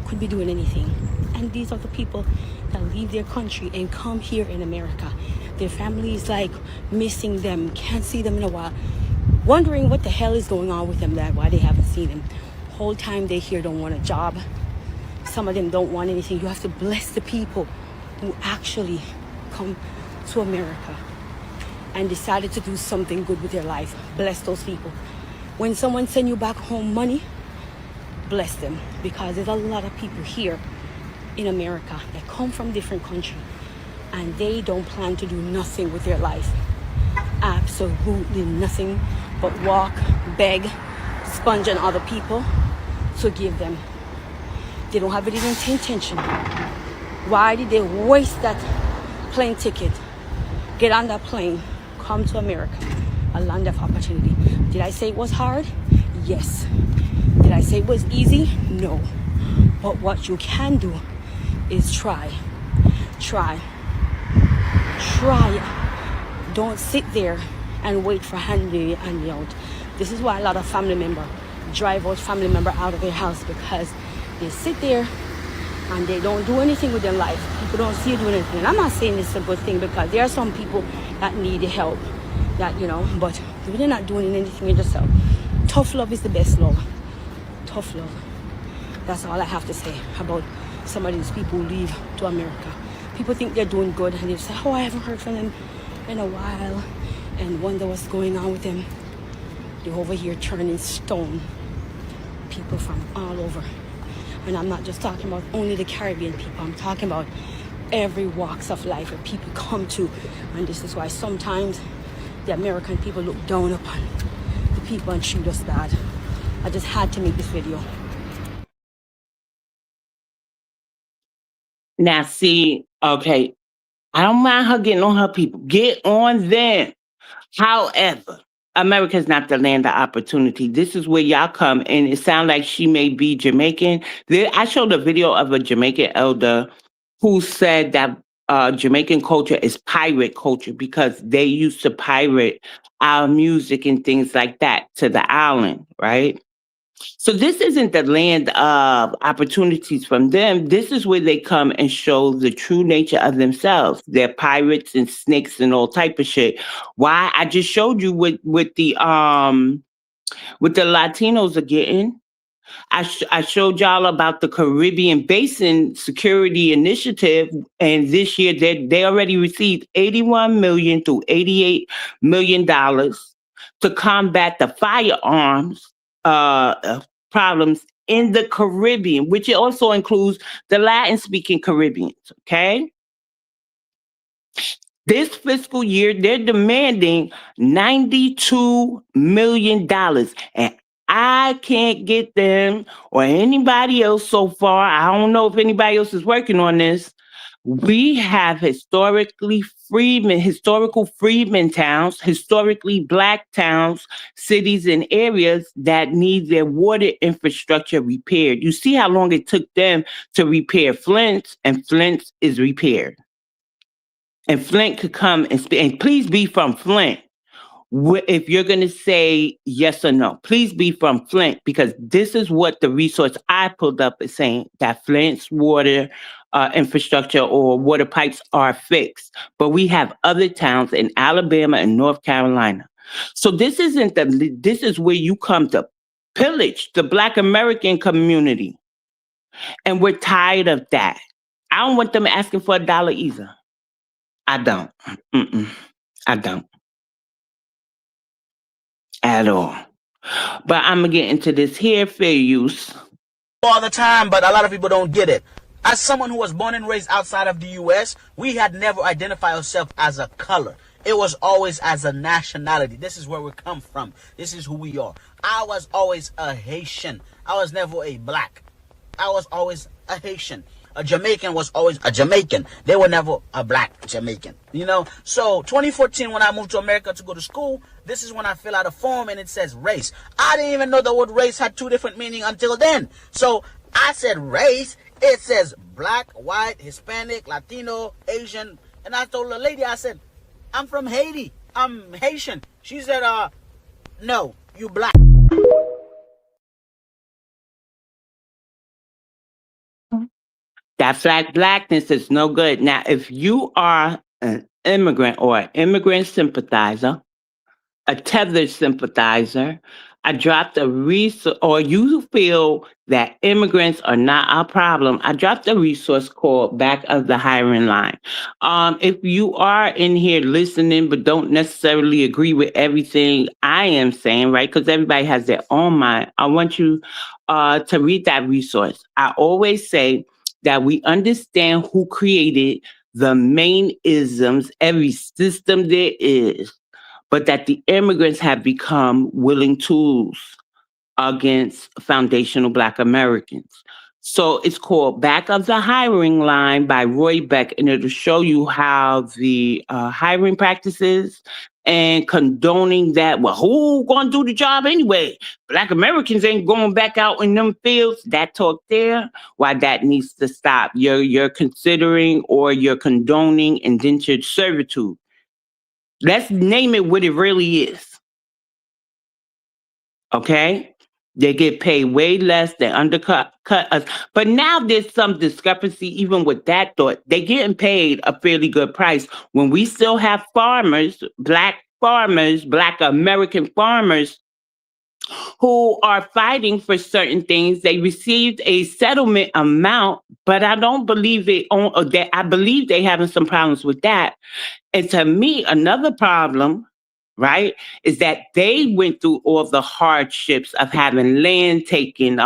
could be doing anything. And these are the people that leave their country and come here in America. Their families like missing them, can't see them in a while, wondering what the hell is going on with them, why they haven't seen them. Whole time they here don't want a job. Some of them don't want anything. You have to bless the people who actually come to America and decided to do something good with their life. Bless those people. When someone send you back home money, bless them, because there's a lot of people here in America that come from different countries and they don't plan to do nothing with their life. Absolutely nothing but walk, beg, sponge on other people to give them. They don't have it in intention. Why did they waste that plane ticket? Get on that plane, come to America, a land of opportunity. Did I say it was hard? Yes. Did I say it was easy? No. But what you can do is try. Don't sit there and wait for handy out. This is why a lot of family members drive out family member out of their house, because they sit there and they don't do anything with their life. People don't see you doing anything. And I'm not saying it's a good thing, because there are some people that need help, that, you know, but if they're not doing anything with yourself, tough love is the best love. Tough love. That's all I have to say about some of these people who leave to America. People think they're doing good, and they say, oh, I haven't heard from them in a while, and wonder what's going on with them. They're over here turning stone. People from all over. And I'm not just talking about only the Caribbean people. I'm talking about every walks of life that people come to. And this is why sometimes the American people look down upon the people and treat us bad. I just had to make this video. Now, see, okay, I don't mind her getting on her people. Get on them. However, America is not the land of opportunity. This is where y'all come, and it sounds like she may be Jamaican. I showed a video of a Jamaican elder who said that Jamaican culture is pirate culture, because they used to pirate our music and things like that to the island, right? So this isn't the land of opportunities from them. This is where they come and show the true nature of themselves. They're pirates and snakes and all type of shit. Why? I just showed you what the Latinos are getting. I showed y'all about the Caribbean Basin Security Initiative, and this year they already received $81 million to $88 million to combat the firearms problems in the Caribbean, which also includes the Latin-speaking Caribbeans, okay? This fiscal year, they're demanding $92 million, and I can't get them or anybody else so far. I don't know if anybody else is working on this. We have historical freedmen towns, historically Black towns, cities, and areas that need their water infrastructure repaired. You see how long it took them to repair Flint, and Flint is repaired. And Flint could come and speak. And please be from Flint. If you're going to say yes or no, please be from Flint, because this is what the resource I pulled up is saying, that Flint's water infrastructure or water pipes are fixed. But we have other towns in Alabama and North Carolina. So this is where you come to pillage the Black American community. And we're tired of that. I don't want them asking for $1 either. I don't. I don't. At all. But I'm going to get into this here, fair use. All the time, but a lot of people don't get it. As someone who was born and raised outside of the U.S., we had never identified ourselves as a color. It was always as a nationality. This is where we come from. This is who we are. I was always a Haitian. I was never a Black. I was always a Haitian. A Jamaican was always a Jamaican. They were never a Black Jamaican, you know? So 2014, when I moved to America to go to school, this is when I fill out a form and it says race. I didn't even know the word race had two different meanings until then. So I said race. It says Black, white, Hispanic, Latino, Asian. And I told the lady, I said, I'm from Haiti. I'm Haitian. She said, no, you Black. That blackness is no good. Now, if you are an immigrant or an immigrant sympathizer, a tethered sympathizer, I dropped a resource, or you feel that immigrants are not our problem, I dropped a resource called Back of the Hiring Line. If you are in here listening but don't necessarily agree with everything I am saying, right, because everybody has their own mind, I want you to read that resource. I always say that we understand who created the main isms, every system there is, but that the immigrants have become willing tools against foundational Black Americans. So it's called Back of the Hiring Line by Roy Beck, and it'll show you how the hiring practices and condoning that. Well, who gonna do the job anyway? Black Americans ain't going back out in them fields. That talk there, why that needs to stop. You're considering or you're condoning indentured servitude. Let's name it what it really is. Okay? They get paid way less, they undercut us. But now there's some discrepancy even with that thought. They're getting paid a fairly good price when we still have farmers, Black American farmers who are fighting for certain things. They received a settlement amount, but I don't believe I believe they're having some problems with that. And to me, another problem, right, is that they went through all the hardships of having land taken,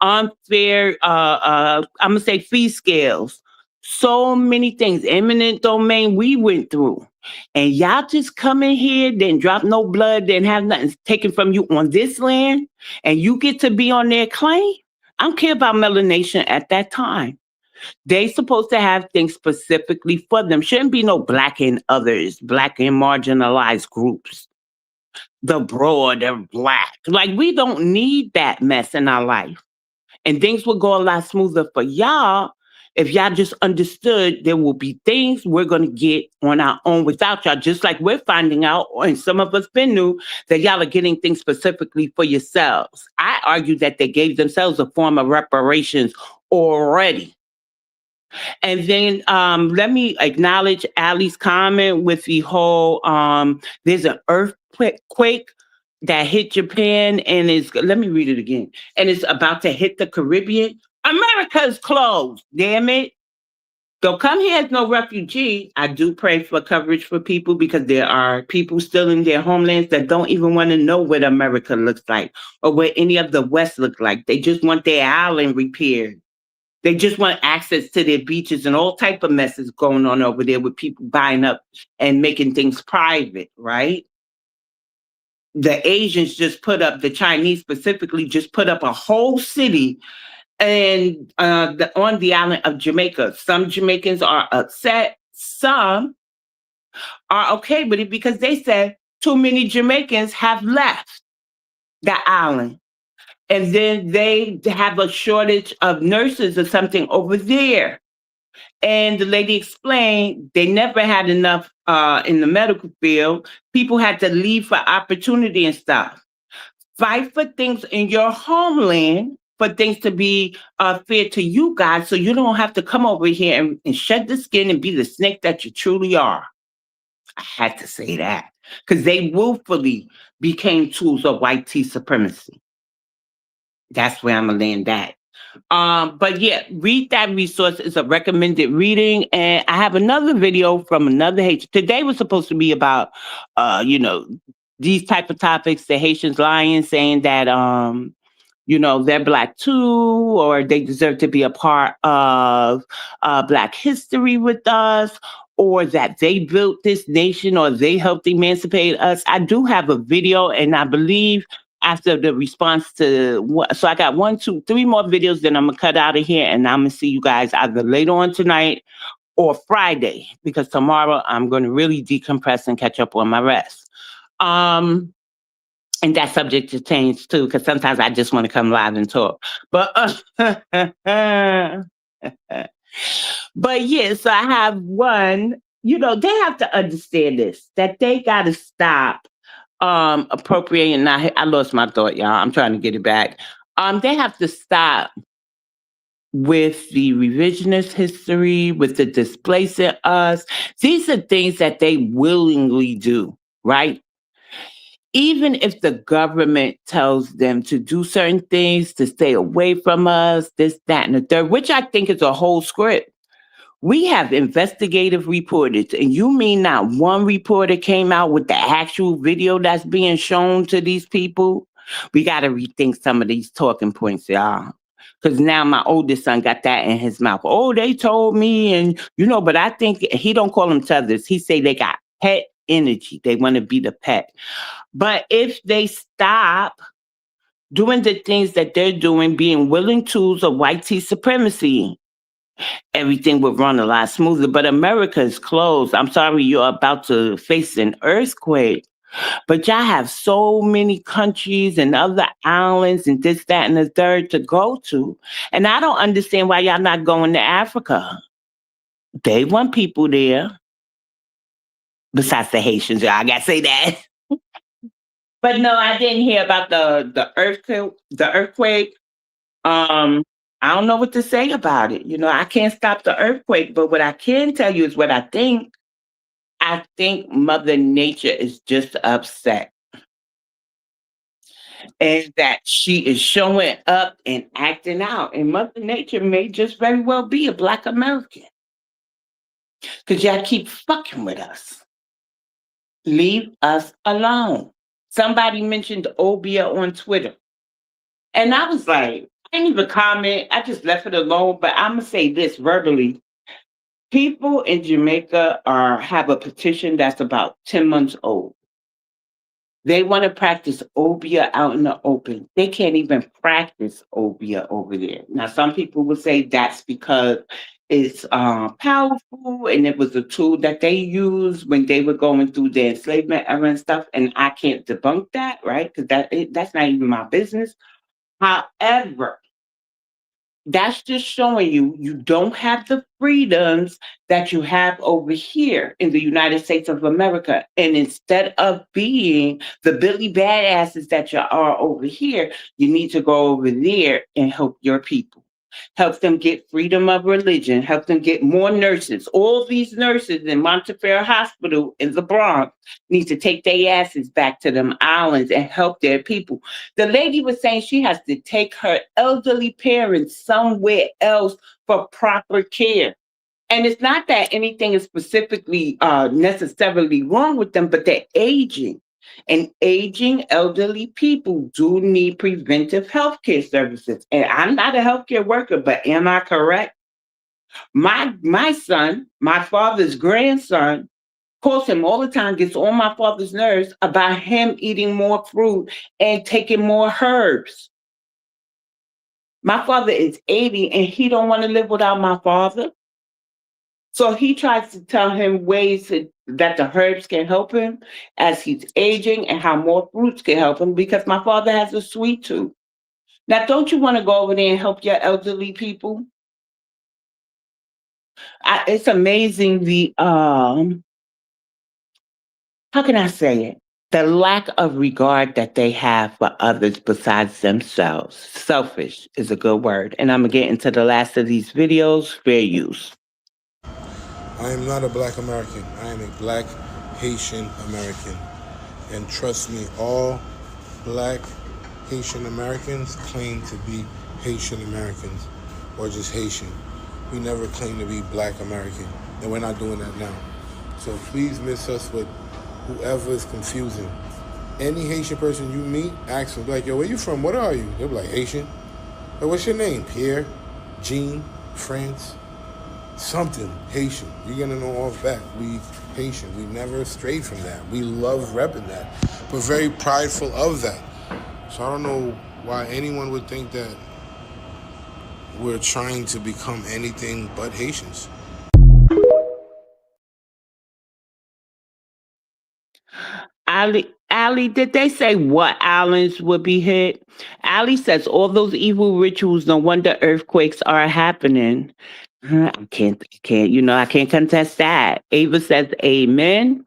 unfair, I'm gonna say fee scales, so many things, eminent domain we went through. And y'all just come in here, didn't drop no blood, didn't have nothing taken from you on this land, and you get to be on their claim? I don't care about melanation at that time. They supposed to have things specifically for them. Shouldn't be no Black and others, Black and marginalized groups. The broad and Black. Like, we don't need that mess in our life. And things would go a lot smoother for y'all if y'all just understood there will be things we're going to get on our own without y'all. Just like we're finding out, and some of us been new, that y'all are getting things specifically for yourselves. I argue that they gave themselves a form of reparations already. And then let me acknowledge Ali's comment with the whole, there's an earthquake that hit Japan and let me read it again. And it's about to hit the Caribbean. America's closed, damn it. Don't come here as no refugee. I do pray for coverage for people because there are people still in their homelands that don't even want to know what America looks like or what any of the West look like. They just want their island repaired. They just want access to their beaches and all type of messes going on over there with people buying up and making things private, right? The Asians just put up, the Chinese specifically, just put up a whole city and on the island of Jamaica. Some Jamaicans are upset. Some are okay with it because they said too many Jamaicans have left the island. And then they have a shortage of nurses or something over there. And the lady explained they never had enough in the medical field. People had to leave for opportunity and stuff. Fight for things in your homeland, for things to be fair to you guys, so you don't have to come over here and shed the skin and be the snake that you truly are. I had to say that because they willfully became tools of white tea supremacy. That's where I'm gonna land at. But yeah, read that resource. It's a recommended reading. And I have another video from another Haitian. Today was supposed to be about, these type of topics, the Haitians lying, saying that, they're Black too, or they deserve to be a part of Black history with us, or that they built this nation or they helped emancipate us. I do have a video, and I believe after the response to, so I got 1, 2, 3 more videos, then I'm gonna cut out of here and I'm gonna see you guys either later on tonight or Friday, because tomorrow I'm gonna really decompress and catch up on my rest. And that subject to change too, because sometimes I just want to come live and talk. But but yeah, so I have one, they have to understand this, that they gotta stop appropriating. I lost my thought, y'all. I'm trying to get it back. They have to stop with the revisionist history, with the displacing us. These are things that they willingly do, right? Even if the government tells them to do certain things, to stay away from us, this, that, and the third, which I think is a whole script. We have investigative reporters, and you mean not one reporter came out with the actual video that's being shown to these people? We got to rethink some of these talking points, y'all. Because now my oldest son got that in his mouth. Oh, they told me, and but I think he don't call them tethers. He say they got pet energy. They want to be the pet. But if they stop doing the things that they're doing, being willing tools of white tea supremacy, everything would run a lot smoother. But America is closed. I'm sorry, you're about to face an earthquake. But y'all have so many countries and other islands and this, that, and the third to go to. And I don't understand why y'all not going to Africa. They want people there. Besides the Haitians, y'all, I gotta say that. But no, I didn't hear about the earthquake. The earthquake. I don't know what to say about it. You know, I can't stop the earthquake, but what I can tell you is what I think. I think Mother Nature is just upset. And that she is showing up and acting out. And Mother Nature may just very well be a Black American. Because y'all keep fucking with us. Leave us alone. Somebody mentioned Obia on Twitter. And I was like, I didn't even comment. I just left it alone. But I'm going to say this verbally. People in Jamaica have a petition that's about 10 months old. They want to practice Obia out in the open. They can't even practice Obia over there. Now, some people will say that's because it's powerful and it was a tool that they used when they were going through their enslavement era and stuff. And I can't debunk that, right? Because that's not even my business. However, that's just showing you don't have the freedoms that you have over here in the United States of America. And instead of being the Billy Badasses that you are over here, you need to go over there and help your people. Help them get freedom of religion, help them get more nurses. All these nurses in Montefiore Hospital in the Bronx need to take their asses back to them islands and help their people. The lady was saying she has to take her elderly parents somewhere else for proper care. And it's not that anything is specifically necessarily wrong with them, but they're aging. And aging elderly people do need preventive healthcare services. And I'm not a healthcare worker, but am I correct? My son, my father's grandson, calls him all the time, gets on my father's nerves about him eating more fruit and taking more herbs. My father is 80 and he don't want to live without my father. So he tries to tell him ways that the herbs can help him as he's aging and how more fruits can help him because my father has a sweet tooth. Now, don't you want to go over there and help your elderly people? It's amazing how can I say it? The lack of regard that they have for others besides themselves. Selfish is a good word. And I'm going to get into the last of these videos, fair use. I am not a Black American. I am a Black Haitian American. And trust me, all Black Haitian Americans claim to be Haitian Americans or just Haitian. We never claim to be Black American, and we're not doing that now. So please miss us with whoever is confusing. Any Haitian person you meet, ask them, like, yo, where you from? What are you? They'll be like, Haitian. Like, what's your name? Pierre, Jean, France, something Haitian. You're gonna know off bat. We Haitian. We never strayed from that. We love repping that. We're very prideful of that. So I don't know why anyone would think that we're trying to become anything but Haitians. Ali, did they say what islands would be hit? Ali says all those evil rituals, no wonder earthquakes are happening. I can't, I can't contest that. Ava says amen.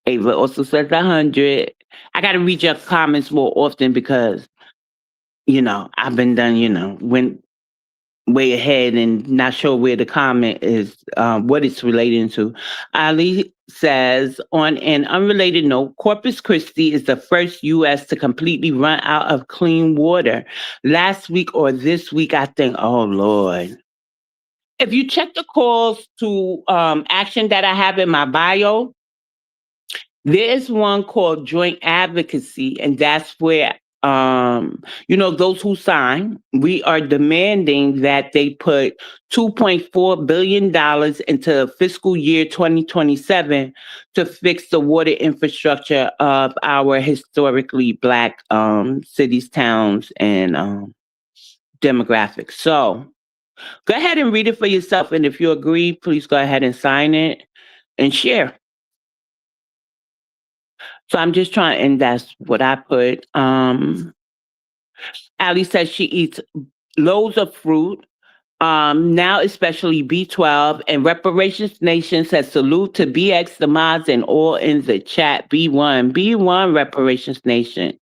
Ava also says 100. I got to read your comments more often because, I've been done, went way ahead and not sure where the comment is, what it's relating to. Ali says, on an unrelated note, Corpus Christi is the first U.S. to completely run out of clean water. Last week or this week, I think, oh, Lord. If you check the calls to action that I have in my bio, there's one called Joint Advocacy, and that's where those who sign, we are demanding that they put $2.4 billion into fiscal year 2027 to fix the water infrastructure of our historically Black cities, towns, and demographics. So go ahead and read it for yourself. And if you agree, please go ahead and sign it and share. So I'm just trying, and that's what I put. Ali says she eats loads of fruit, now especially B12. And Reparations Nation says salute to BX, the mods, and all in the chat. B1 Reparations Nation.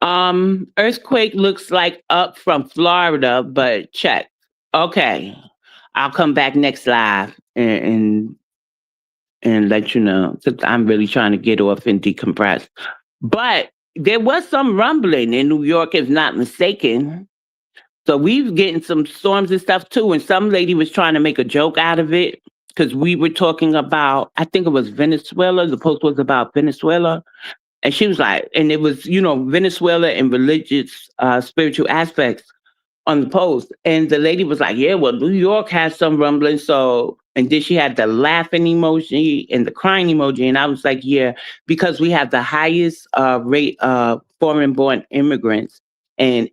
Earthquake looks like up from Florida, but check. Okay, I'll come back next live and let you know, because I'm really trying to get off and decompress. But there was some rumbling in New York, if not mistaken. So we've getting some storms and stuff too. And some lady was trying to make a joke out of it because we were talking about, I think it was Venezuela. The post was about Venezuela. And she was like, and it was, Venezuela and religious, spiritual aspects on the post. And the lady was like, yeah, well, New York has some rumbling. So, and then she had the laughing emoji and the crying emoji. And I was like, yeah, because we have the highest rate of foreign-born immigrants and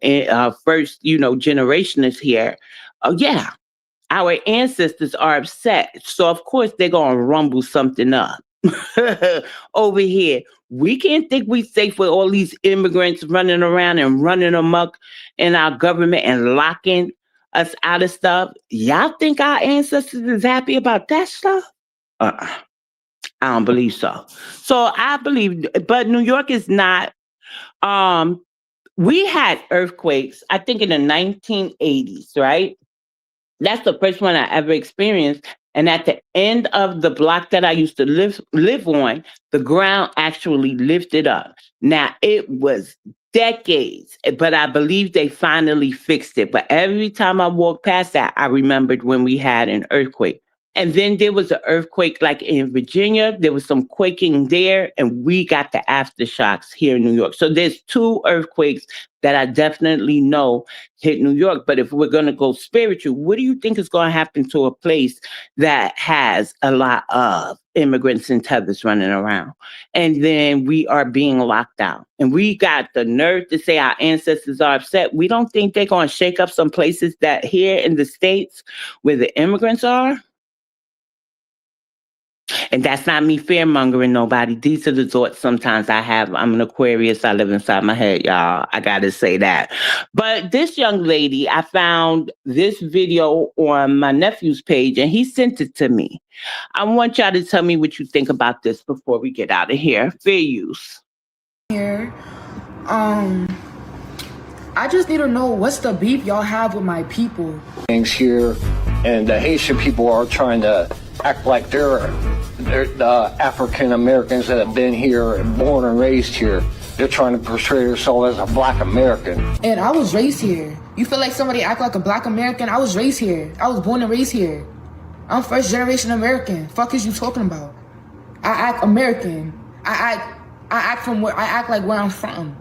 first, generation is here. Yeah, our ancestors are upset. So, of course, they're going to rumble something up over here. We can't think we're safe with all these immigrants running around and running amok in our government and locking us out of stuff. Y'all think our ancestors is happy about that stuff? I don't believe so. So I believe, but New York is not. We had earthquakes, I think in the 1980s, right? That's the first one I ever experienced. And at the end of the block that I used to live on, the ground actually lifted up. Now, it was decades, but I believe they finally fixed it. But every time I walked past that, I remembered when we had an earthquake. And then there was an earthquake like in Virginia. There was some quaking there, and we got the aftershocks here in New York. So there's 2 earthquakes that I definitely know hit New York. But if we're going to go spiritual, what do you think is going to happen to a place that has a lot of immigrants and tethers running around? And then we are being locked out. And we got the nerve to say our ancestors are upset. We don't think they're going to shake up some places that here in the States where the immigrants are? And that's not me fear-mongering nobody. These are the thoughts sometimes I have. I'm an Aquarius. I live inside my head, y'all. I got to say that. But this young lady, I found this video on my nephew's page, and he sent it to me. I want y'all to tell me what you think about this before we get out of here. Fair use. Here, I just need to know, what's the beef y'all have with my people? Things here, and the Haitian people are trying to act like they're the African Americans that have been here and born and raised here. They're trying to portray themselves as a Black American. And I was raised here. You feel like somebody act like a Black American? I was raised here. I was born and raised here. I'm first generation American. Fuck is you talking about? I act American. I act like where I'm from.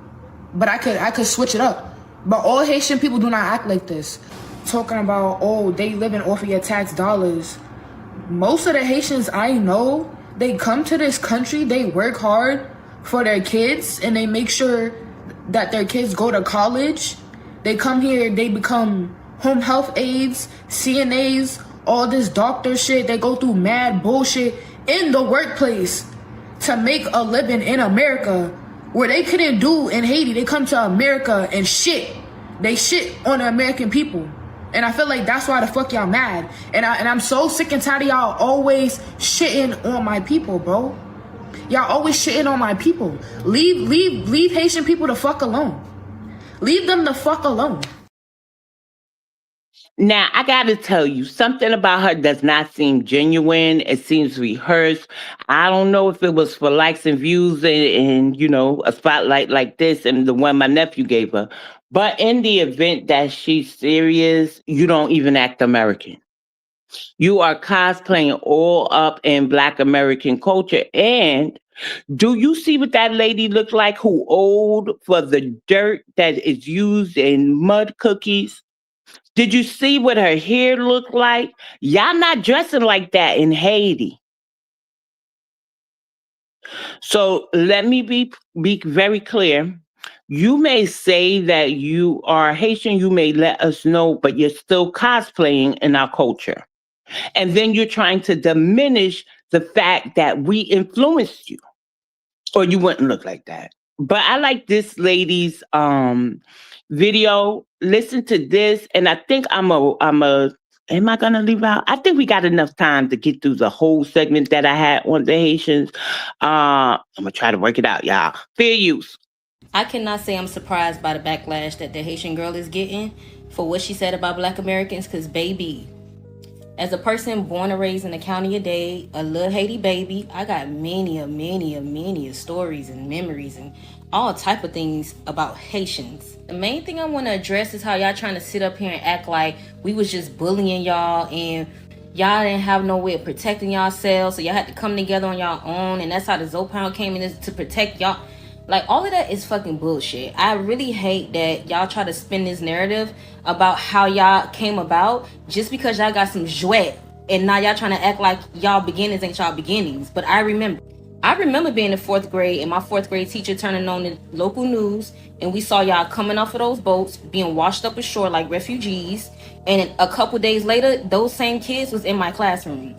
But I could switch it up. But all Haitian people do not act like this. Talking about, oh, they living off of your tax dollars. Most of the Haitians I know, they come to this country, they work hard for their kids, and they make sure that their kids go to college. They come here, they become home health aides, CNAs, all this doctor shit. They go through mad bullshit in the workplace to make a living in America, where they couldn't do in Haiti. They come to America and shit. They shit on the American people. And I feel like that's why the fuck y'all mad. And I'm so sick and tired of y'all always shitting on my people, bro. Y'all always shitting on my people. Leave Haitian people the fuck alone. Leave them the fuck alone. Now, I got to tell you, something about her does not seem genuine. It seems rehearsed. I don't know if it was for likes and views and a spotlight like this and the one my nephew gave her. But in the event that she's serious, you don't even act American. You are cosplaying all up in Black American culture. And do you see what that lady looked like who owed for the dirt that is used in mud cookies? Did you see what her hair looked like? Y'all not dressing like that in Haiti. So let me be very clear. You may say that you are Haitian, you may let us know, but you're still cosplaying in our culture. And then you're trying to diminish the fact that we influenced you, or you wouldn't look like that. But I like this lady's video. Listen to this, and I think am I gonna leave out? I think we got enough time to get through the whole segment that I had on the Haitians. I'm gonna try to work it out, y'all. Fair use. I cannot say I'm surprised by the backlash that the Haitian girl is getting for what she said about Black Americans, because baby, as a person born and raised in the county of Dade, a little Haiti baby, I got many stories and memories and all type of things about Haitians. The main thing I want to address is how y'all trying to sit up here and act like we was just bullying y'all and y'all didn't have no way of protecting yourselves, so y'all had to come together on y'all own, and that's how the Zopound came in, is to protect y'all. Like, all of that is fucking bullshit. I really hate that y'all try to spin this narrative about how y'all came about just because y'all got some jouet, and now y'all trying to act like y'all beginnings ain't y'all beginnings. But I remember being in 4th grade and my 4th grade teacher turning on the local news, and we saw y'all coming off of those boats, being washed up ashore like refugees, and a couple days later, those same kids was in my classroom.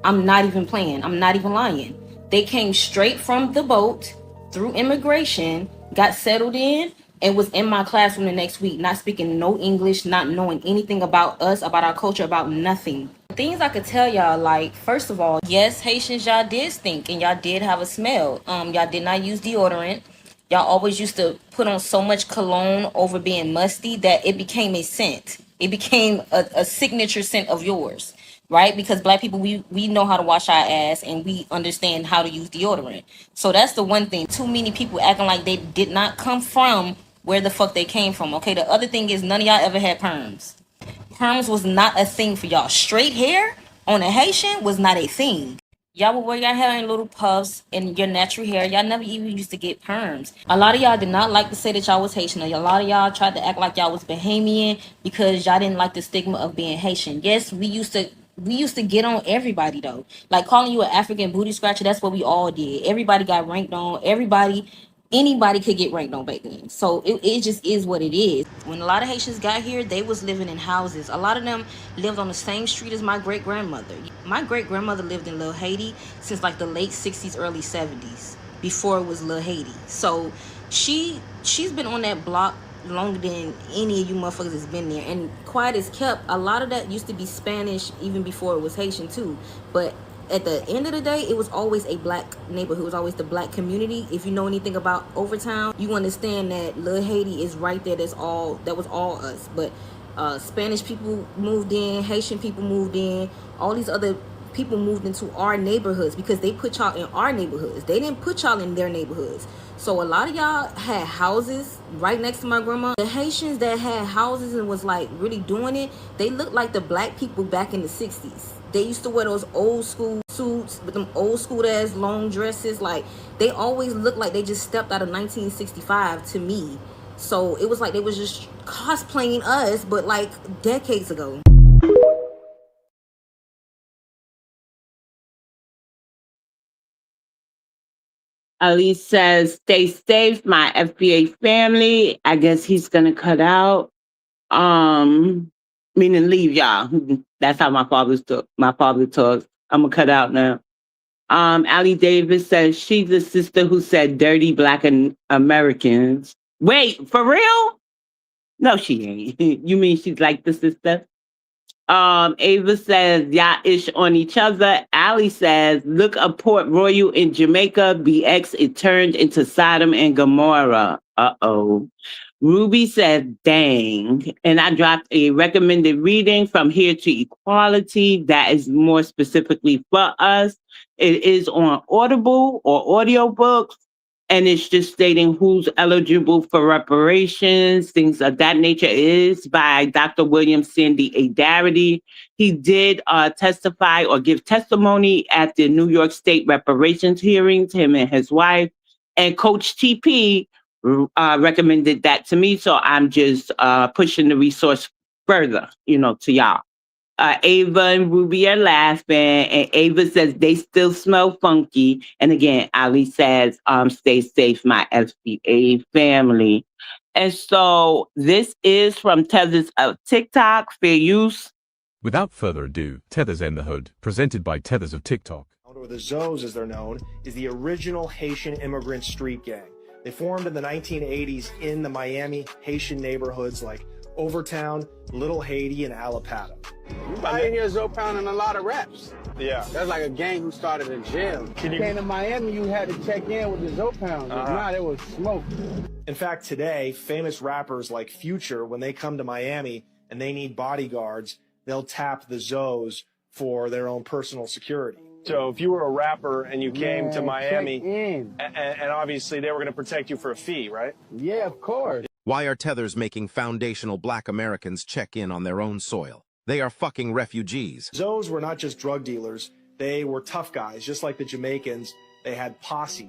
I'm not even playing. I'm not even lying. They came straight from the boat, through immigration, got settled in, and was in my classroom the next week, not speaking no English, not knowing anything about us, about our culture, about nothing. Things I could tell y'all, like, first of all, yes, Haitians, y'all did stink, and y'all did have a smell. Y'all did not use deodorant. Y'all always used to put on so much cologne over being musty that it became a scent. It became a signature scent of yours. Right? Because Black people, we know how to wash our ass, and we understand how to use deodorant. So that's the one thing. Too many people acting like they did not come from where the fuck they came from. Okay, the other thing is none of y'all ever had perms. Perms was not a thing for y'all. Straight hair on a Haitian was not a thing. Y'all would wear your hair in little puffs and your natural hair. Y'all never even used to get perms. A lot of y'all did not like to say that y'all was Haitian. A lot of y'all tried to act like y'all was Bahamian because y'all didn't like the stigma of being Haitian. Yes, we used to get on everybody though. Like calling you an African booty scratcher, that's what we all did. Everybody got ranked on. Anybody could get ranked on back then. So it just is what it is. When a lot of Haitians got here, they was living in houses. A lot of them lived on the same street as my great-grandmother. My great-grandmother lived in Little Haiti since like the late 60s, early 70s, before it was Little Haiti. So she's been on that block longer than any of you motherfuckers has been there. And quiet as kept, a lot of that used to be Spanish even before it was Haitian too. But at the end of the day, it was always a Black neighborhood. It was always the Black community. If you know anything about Overtown, you understand that Little Haiti is right there. That was all us. But Spanish people moved in, Haitian people moved in, all these other people moved into our neighborhoods because they put y'all in our neighborhoods. They didn't put y'all in their neighborhoods. So a lot of y'all had houses right next to my grandma. The Haitians that had houses and was like really doing it, they looked like the Black people back in the 60s. They used to wear those old school suits with them old school ass long dresses. Like, they always looked like they just stepped out of 1965 to me. So it was like they was just cosplaying us, but like decades ago. Ali says, stay safe, my FBA family. I guess he's gonna cut out. Meaning leave y'all. That's how my father talks. I'm gonna cut out now. Ali Davis says she's the sister who said dirty Black Americans. Wait, for real? No, she ain't. You mean she's like the sister? Ava says, y'all ish on each other. Ali says, look up Port Royal in Jamaica. BX, it turned into Sodom and Gomorrah. Uh-oh. Ruby said, dang. And I dropped a recommended reading from Here to Equality that is more specifically for us. It is on Audible or audiobooks. and it's just stating who's eligible for reparations, things of that nature. It is by Dr. William Sandy A. Darity. He did testify or give testimony at the New York State reparations hearings, him and his wife. And Coach TP recommended that to me, so I'm just pushing the resource further, to y'all. Ava and Ruby are laughing, and Ava says they still smell funky. And again, Ali says, stay safe, my SBA family. And so this is from Tethers of TikTok, fair use. Without further ado, Tethers in the Hood, presented by Tethers of TikTok. Or the Zoes as they're known, is the original Haitian immigrant street gang. They formed in the 1980s in the Miami Haitian neighborhoods like Overtown, Little Haiti, and Allapattah. You might hear Zoe pounding a lot of raps. Yeah. That's like a gang who started in jail. Came to Miami, you had to check in with the Zoe pound. If not, it was smoke. In fact, today, famous rappers like Future, when they come to Miami and they need bodyguards, they'll tap the Zoes for their own personal security. So if you were a rapper and you came to Miami, and obviously they were going to protect you for a fee, right? Yeah, of course. Why are Tethers making foundational Black Americans check in on their own soil? They are fucking refugees. Zoes were not just drug dealers. They were tough guys, just like the Jamaicans. They had posses.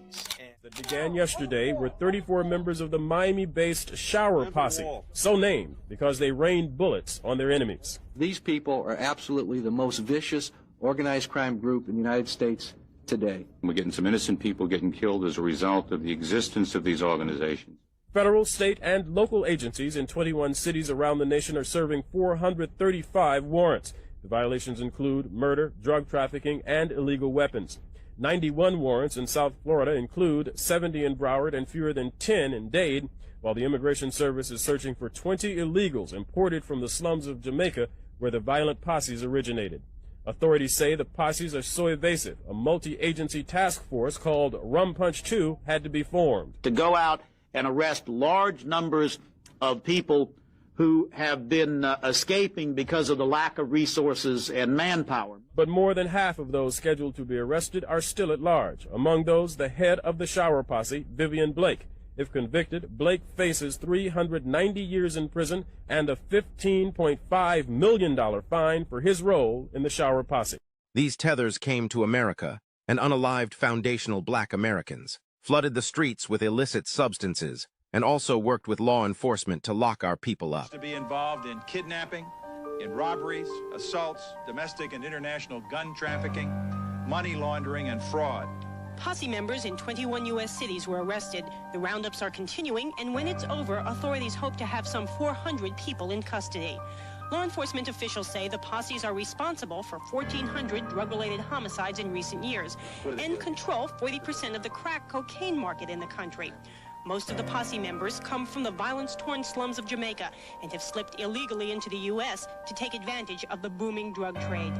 That began yesterday were 34 members of the Miami-based Shower Posse, so named because they rained bullets on their enemies. These people are absolutely the most vicious organized crime group in the United States today. We're getting some innocent people getting killed as a result of the existence of these organizations. Federal, state, and local agencies in 21 cities around the nation are serving 435 warrants. The violations include murder, drug trafficking, and illegal weapons. 91 warrants in South Florida include 70 in Broward and fewer than 10 in Dade, while the Immigration Service is searching for 20 illegals imported from the slums of Jamaica where the violent posses originated. Authorities say the posses are so evasive, a multi-agency task force called Rum Punch 2 had to be formed. To go out and arrest large numbers of people who have been escaping because of the lack of resources and manpower. But more than half of those scheduled to be arrested are still at large. Among those, the head of the Shower Posse, Vivian Blake. If convicted, Blake faces 390 years in prison and a $15.5 million fine for his role in the Shower Posse. These Tethers came to America, and unalived foundational Black Americans, flooded the streets with illicit substances, and also worked with law enforcement to lock our people up. To be involved in kidnapping, in robberies, assaults, domestic and international gun trafficking, money laundering, and fraud. Posse members in 21 U.S. cities were arrested. The roundups are continuing, and when it's over, authorities hope to have some 400 people in custody. Law enforcement officials say the posses are responsible for 1,400 drug-related homicides in recent years and control 40% of the crack cocaine market in the country. Most of the posse members come from the violence-torn slums of Jamaica and have slipped illegally into the U.S. to take advantage of the booming drug trade.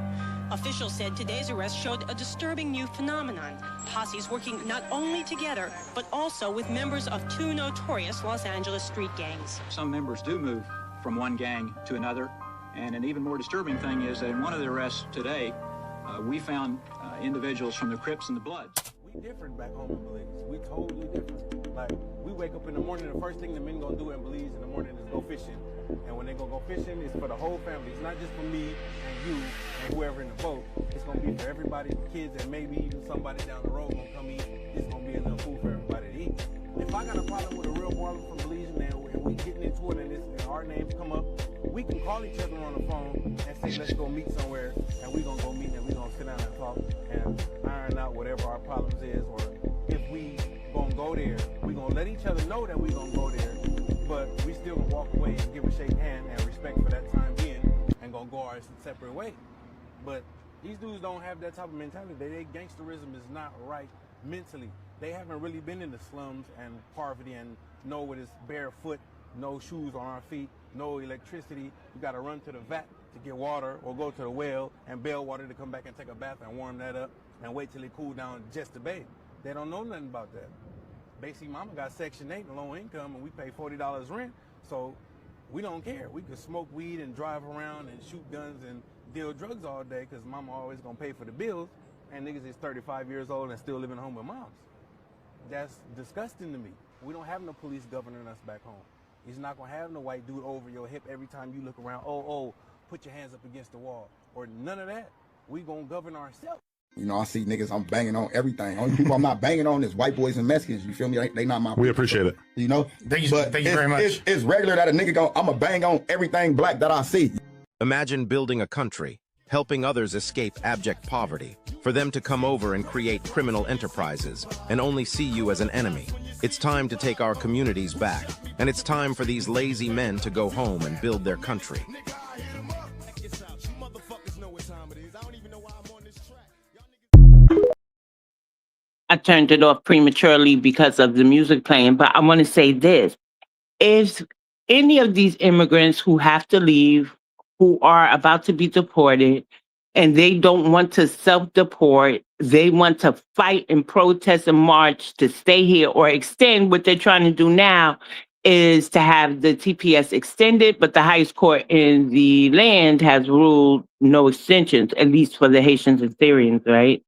Officials said today's arrest showed a disturbing new phenomenon. Posses working not only together, but also with members of two notorious Los Angeles street gangs. Some members do move from one gang to another, and an even more disturbing thing is that in one of the arrests today, we found individuals from the Crips and the Bloods. We different back home in Belize. We totally different. Like, we wake up in the morning, the first thing the men gonna do in Belize in the morning is go fishing. And when they gonna go fishing, it's for the whole family. It's not just for me and you and whoever in the boat. It's gonna be for everybody, the kids, and maybe even somebody down the road gonna come eat. It's gonna be enough food for everybody to eat. If I got a problem with a real Marlon from Belize and we getting into it and our names come up, we can call each other on the phone and say, let's go meet somewhere, and we gonna go meet and we gonna sit down and talk and iron out whatever our problems is, or if we gonna go there, we gonna let each other know that we gonna go there, but we still gonna walk away and give a shake hand and respect for that time being and gonna go our separate way. But these dudes don't have that type of mentality. Their gangsterism is not right mentally. They haven't really been in the slums and poverty and know what is barefoot, no shoes on our feet, no electricity. You got to run to the vat to get water or go to the well and bail water to come back and take a bath and warm that up and wait till it cool down just to bathe. They don't know nothing about that. Basic mama got Section 8 and low income and we pay $40 rent, so we don't care. We could smoke weed and drive around and shoot guns and deal drugs all day because mama always going to pay for the bills, and niggas is 35 years old and still living home with moms. that's disgusting to me. We don't have no police governing us back home. He's not gonna have no white dude over your hip every time you look around. Oh, put your hands up against the wall, or none of that. We gonna govern ourselves. You know, I see niggas, I'm banging on everything. Only people I'm not banging on is white boys and Mexicans. You feel me? They not my people. We appreciate it. You know? Thank you very much. It's regular that a nigga I'ma bang on everything black that I see. Imagine building a country, helping others escape abject poverty, for them to come over and create criminal enterprises and only see you as an enemy. It's time to take our communities back, and it's time for these lazy men to go home and build their country. I turned it off prematurely because of the music playing, but I want to say this. If any of these immigrants who have to leave, who are about to be deported, and they don't want to self-deport, they want to fight and protest and march to stay here or extend, what they're trying to do now is to have the TPS extended, but the highest court in the land has ruled no extensions, at least for the Haitians and Syrians, right?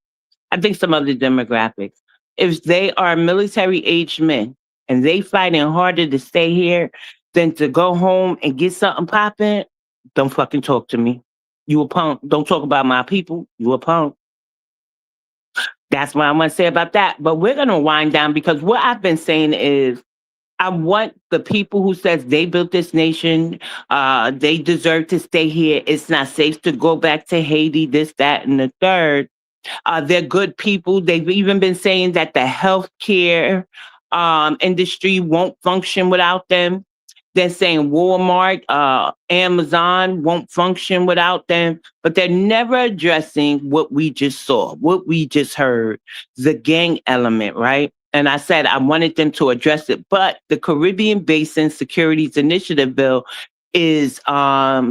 I think some other demographics. If they are military-aged men and they fighting harder to stay here than to go home and get something popping, don't fucking talk to me. You a punk. Don't talk about my people. You a punk. That's what I want to say about that. But we're going to wind down because what I've been saying is I want the people who says they built this nation, they deserve to stay here. It's not safe to go back to Haiti, this, that, and the third. They're good people. They've even been saying that the healthcare industry won't function without them. They're saying Walmart, Amazon won't function without them, but they're never addressing what we just saw, what we just heard, the gang element, right? And I said I wanted them to address it, but the Caribbean Basin Securities Initiative bill is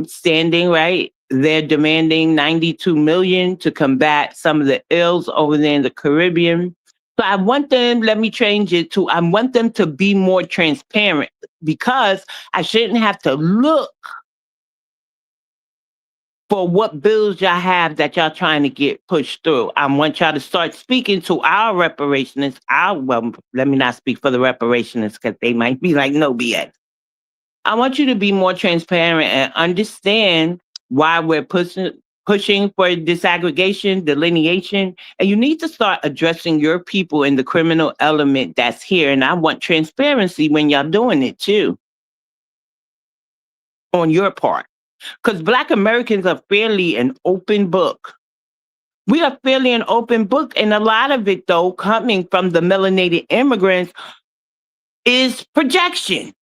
standing, right? They're demanding $92 million to combat some of the ills over there in the Caribbean. So I want them, let me change it to, I want them to be more transparent because I shouldn't have to look for what bills y'all have that y'all trying to get pushed through. I want y'all to start speaking to our reparationists. Well, let me not speak for the reparationists because they might be like, no BS. I want you to be more transparent and understand why we're pushing for disaggregation, delineation, and you need to start addressing your people in the criminal element that's here. And I want transparency when y'all doing it too, on your part. Because Black Americans are fairly an open book. We are fairly an open book, and a lot of it, though, coming from the melanated immigrants, is projection.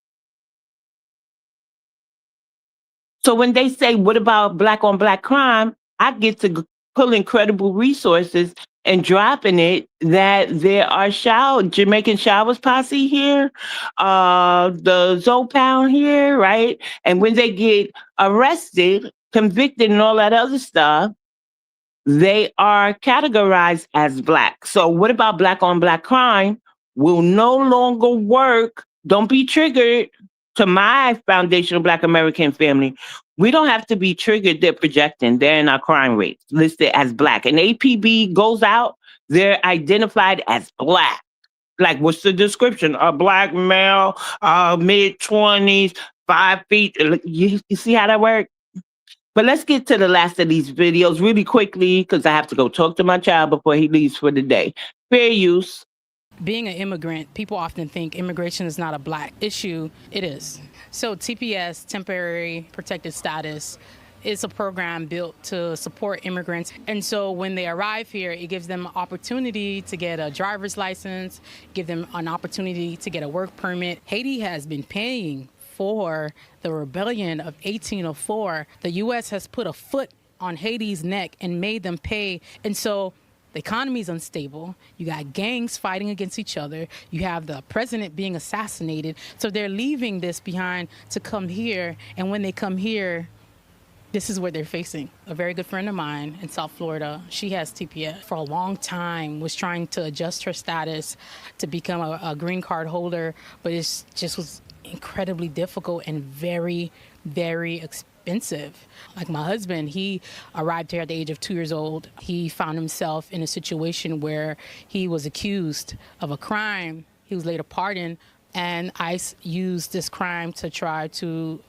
So when they say, what about Black on Black crime? I get to pull incredible resources and dropping it that there are Jamaican Showers posse here, the Zopound here, right? And when they get arrested, convicted, and all that other stuff, they are categorized as Black. So what about Black on Black crime will no longer work. Don't be triggered. To my foundational Black American family, we don't have to be triggered. They're projecting. They're in our crime rates listed as Black. And APB goes out, they're identified as Black. Like, what's the description? A Black male, mid-20s, 5 feet. You see how that works? But let's get to the last of these videos really quickly because I have to go talk to my child before he leaves for the day. Fair use. Being an immigrant, people often think immigration is not a Black issue. It is. So TPS, Temporary Protected Status, is a program built to support immigrants. And so when they arrive here, it gives them an opportunity to get a driver's license, give them an opportunity to get a work permit. Haiti has been paying for the rebellion of 1804. The U.S. has put a foot on Haiti's neck and made them pay. And so the economy is unstable. You got gangs fighting against each other. You have the president being assassinated. So they're leaving this behind to come here. And when they come here, this is what they're facing. A very good friend of mine in South Florida, she has TPS for a long time, was trying to adjust her status to become a green card holder, but it just was incredibly difficult and very, very offensive. Like my husband, he arrived here at the age of 2 years old. He found himself in a situation where he was accused of a crime. He was later pardoned, and ICE used this crime to try to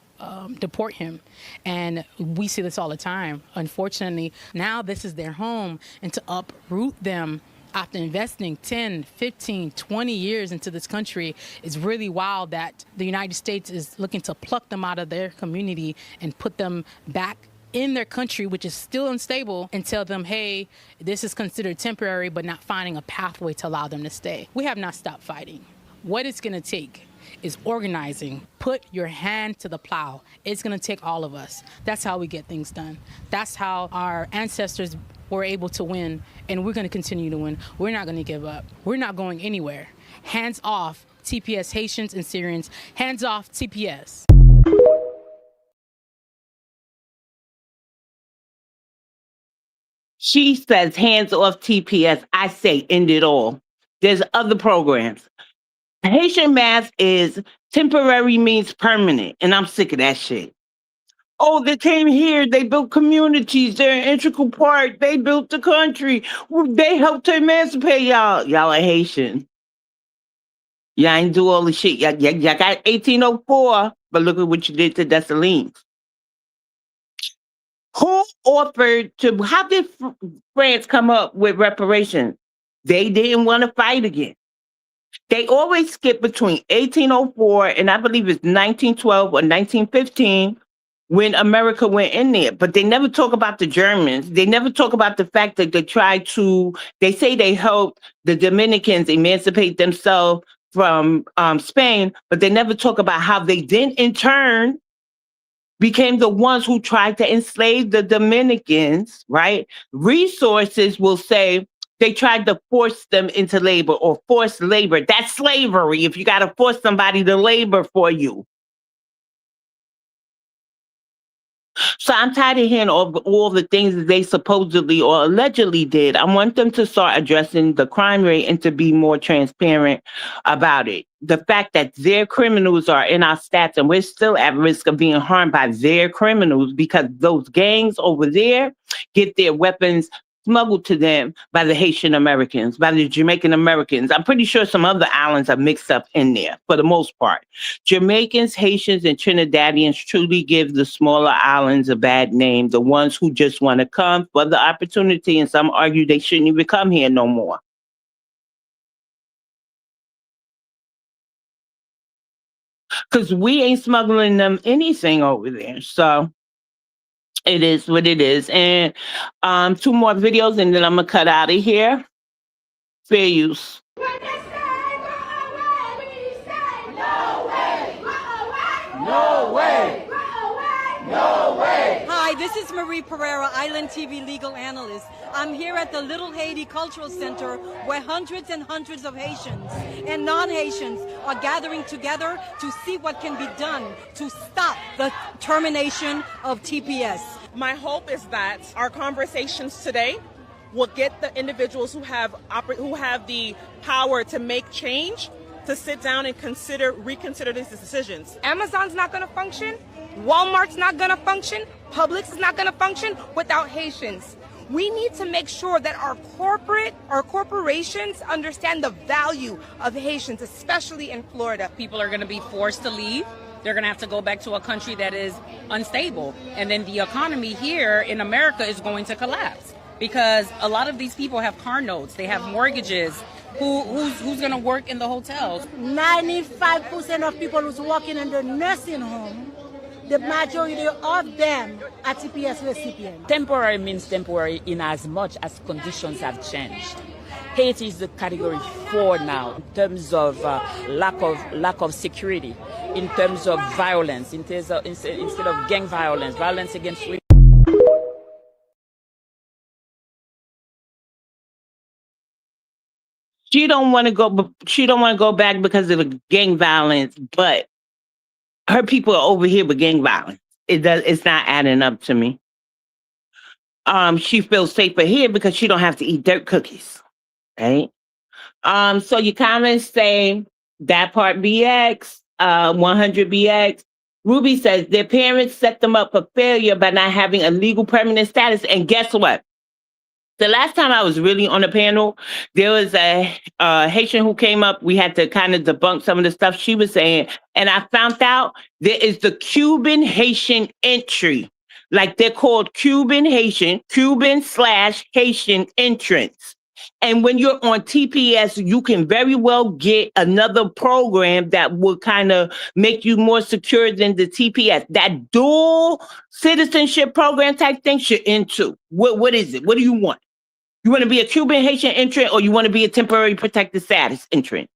deport him. And we see this all the time. Unfortunately, now this is their home, and to uproot them after investing 10, 15, 20 years into this country is really wild that the United States is looking to pluck them out of their community and put them back in their country, which is still unstable, and tell them, hey, this is considered temporary, but not finding a pathway to allow them to stay. We have not stopped fighting. What it's gonna take is organizing. Put your hand to the plow. It's gonna take all of us. That's how we get things done. That's how our ancestors were able to win, and we're gonna continue to win. We're not gonna give up. We're not going anywhere. Hands off TPS Haitians and Syrians. Hands off TPS. She says, hands off TPS. I say, end it all. There's other programs. Haitian math is temporary means permanent, and I'm sick of that shit. Oh, they came here, they built communities, they're an integral part, they built the country, they helped to emancipate y'all. Y'all are Haitian. Y'all ain't do all the shit. Y'all got 1804, but look at what you did to Dessalines. Who offered to, how did France come up with reparations? They didn't want to fight again. They always skip between 1804 and I believe it's 1912 or 1915 when America went in there. But they never talk about the Germans. They never talk about the fact that they say they helped the Dominicans emancipate themselves from Spain, but they never talk about how they then in turn became the ones who tried to enslave the Dominicans, right? Resources will say they tried to force them into labor or forced labor. That's slavery if you got to force somebody to labor for you. So I'm tired of hearing all the things that they supposedly or allegedly did. I want them to start addressing the crime rate and to be more transparent about it. The fact that their criminals are in our stats and we're still at risk of being harmed by their criminals because those gangs over there get their weapons smuggled to them by the Haitian Americans, by the Jamaican Americans. I'm pretty sure some other islands are mixed up in there for the most part. Jamaicans, Haitians, and Trinidadians truly give the smaller islands a bad name, the ones who just want to come for the opportunity, and some argue they shouldn't even come here no more. Because we ain't smuggling them anything over there. So it is what it is. And 2 more videos and then I'm going to cut out of here. Fair use. No way! No way! Hi, this is Marie Pereira, Island TV legal analyst. I'm here at the Little Haiti Cultural Center where hundreds and hundreds of Haitians and non-Haitians are gathering together to see what can be done to stop the termination of TPS. My hope is that our conversations today will get the individuals who have the power to make change to sit down and reconsider these decisions. Amazon's not going to function. Walmart's not going to function. Publix is not going to function without Haitians. We need to make sure that our corporations understand the value of Haitians, especially in Florida. People are going to be forced to leave. They're going to have to go back to a country that is unstable. And then the economy here in America is going to collapse because a lot of these people have car notes. They have mortgages. Who's going to work in the hotels? 95% of people who's working in the nursing home, the majority of them are TPS recipients. Temporary means temporary in as much as conditions have changed. Haiti is the category 4 now in terms of lack of security, in terms of violence, instead of gang violence, violence against women. She don't want to go back because of the gang violence, but her people are over here with gang violence. It's not adding up to me. She feels safer here because she don't have to eat dirt cookies. Right? So your comments say that part BX, 100 BX. Ruby says their parents set them up for failure by not having a legal permanent status. And guess what? The last time I was really on a panel, there was a Haitian who came up. We had to kind of debunk some of the stuff she was saying. And I found out there is the Cuban Haitian entry. Like they're called Cuban / Haitian entrance. And when you're on TPS, you can very well get another program that will kind of make you more secure than the TPS. That dual citizenship program type thing you're into. What is it? What do you want? You want to be a Cuban Haitian entrant or you want to be a temporary protected status entrant?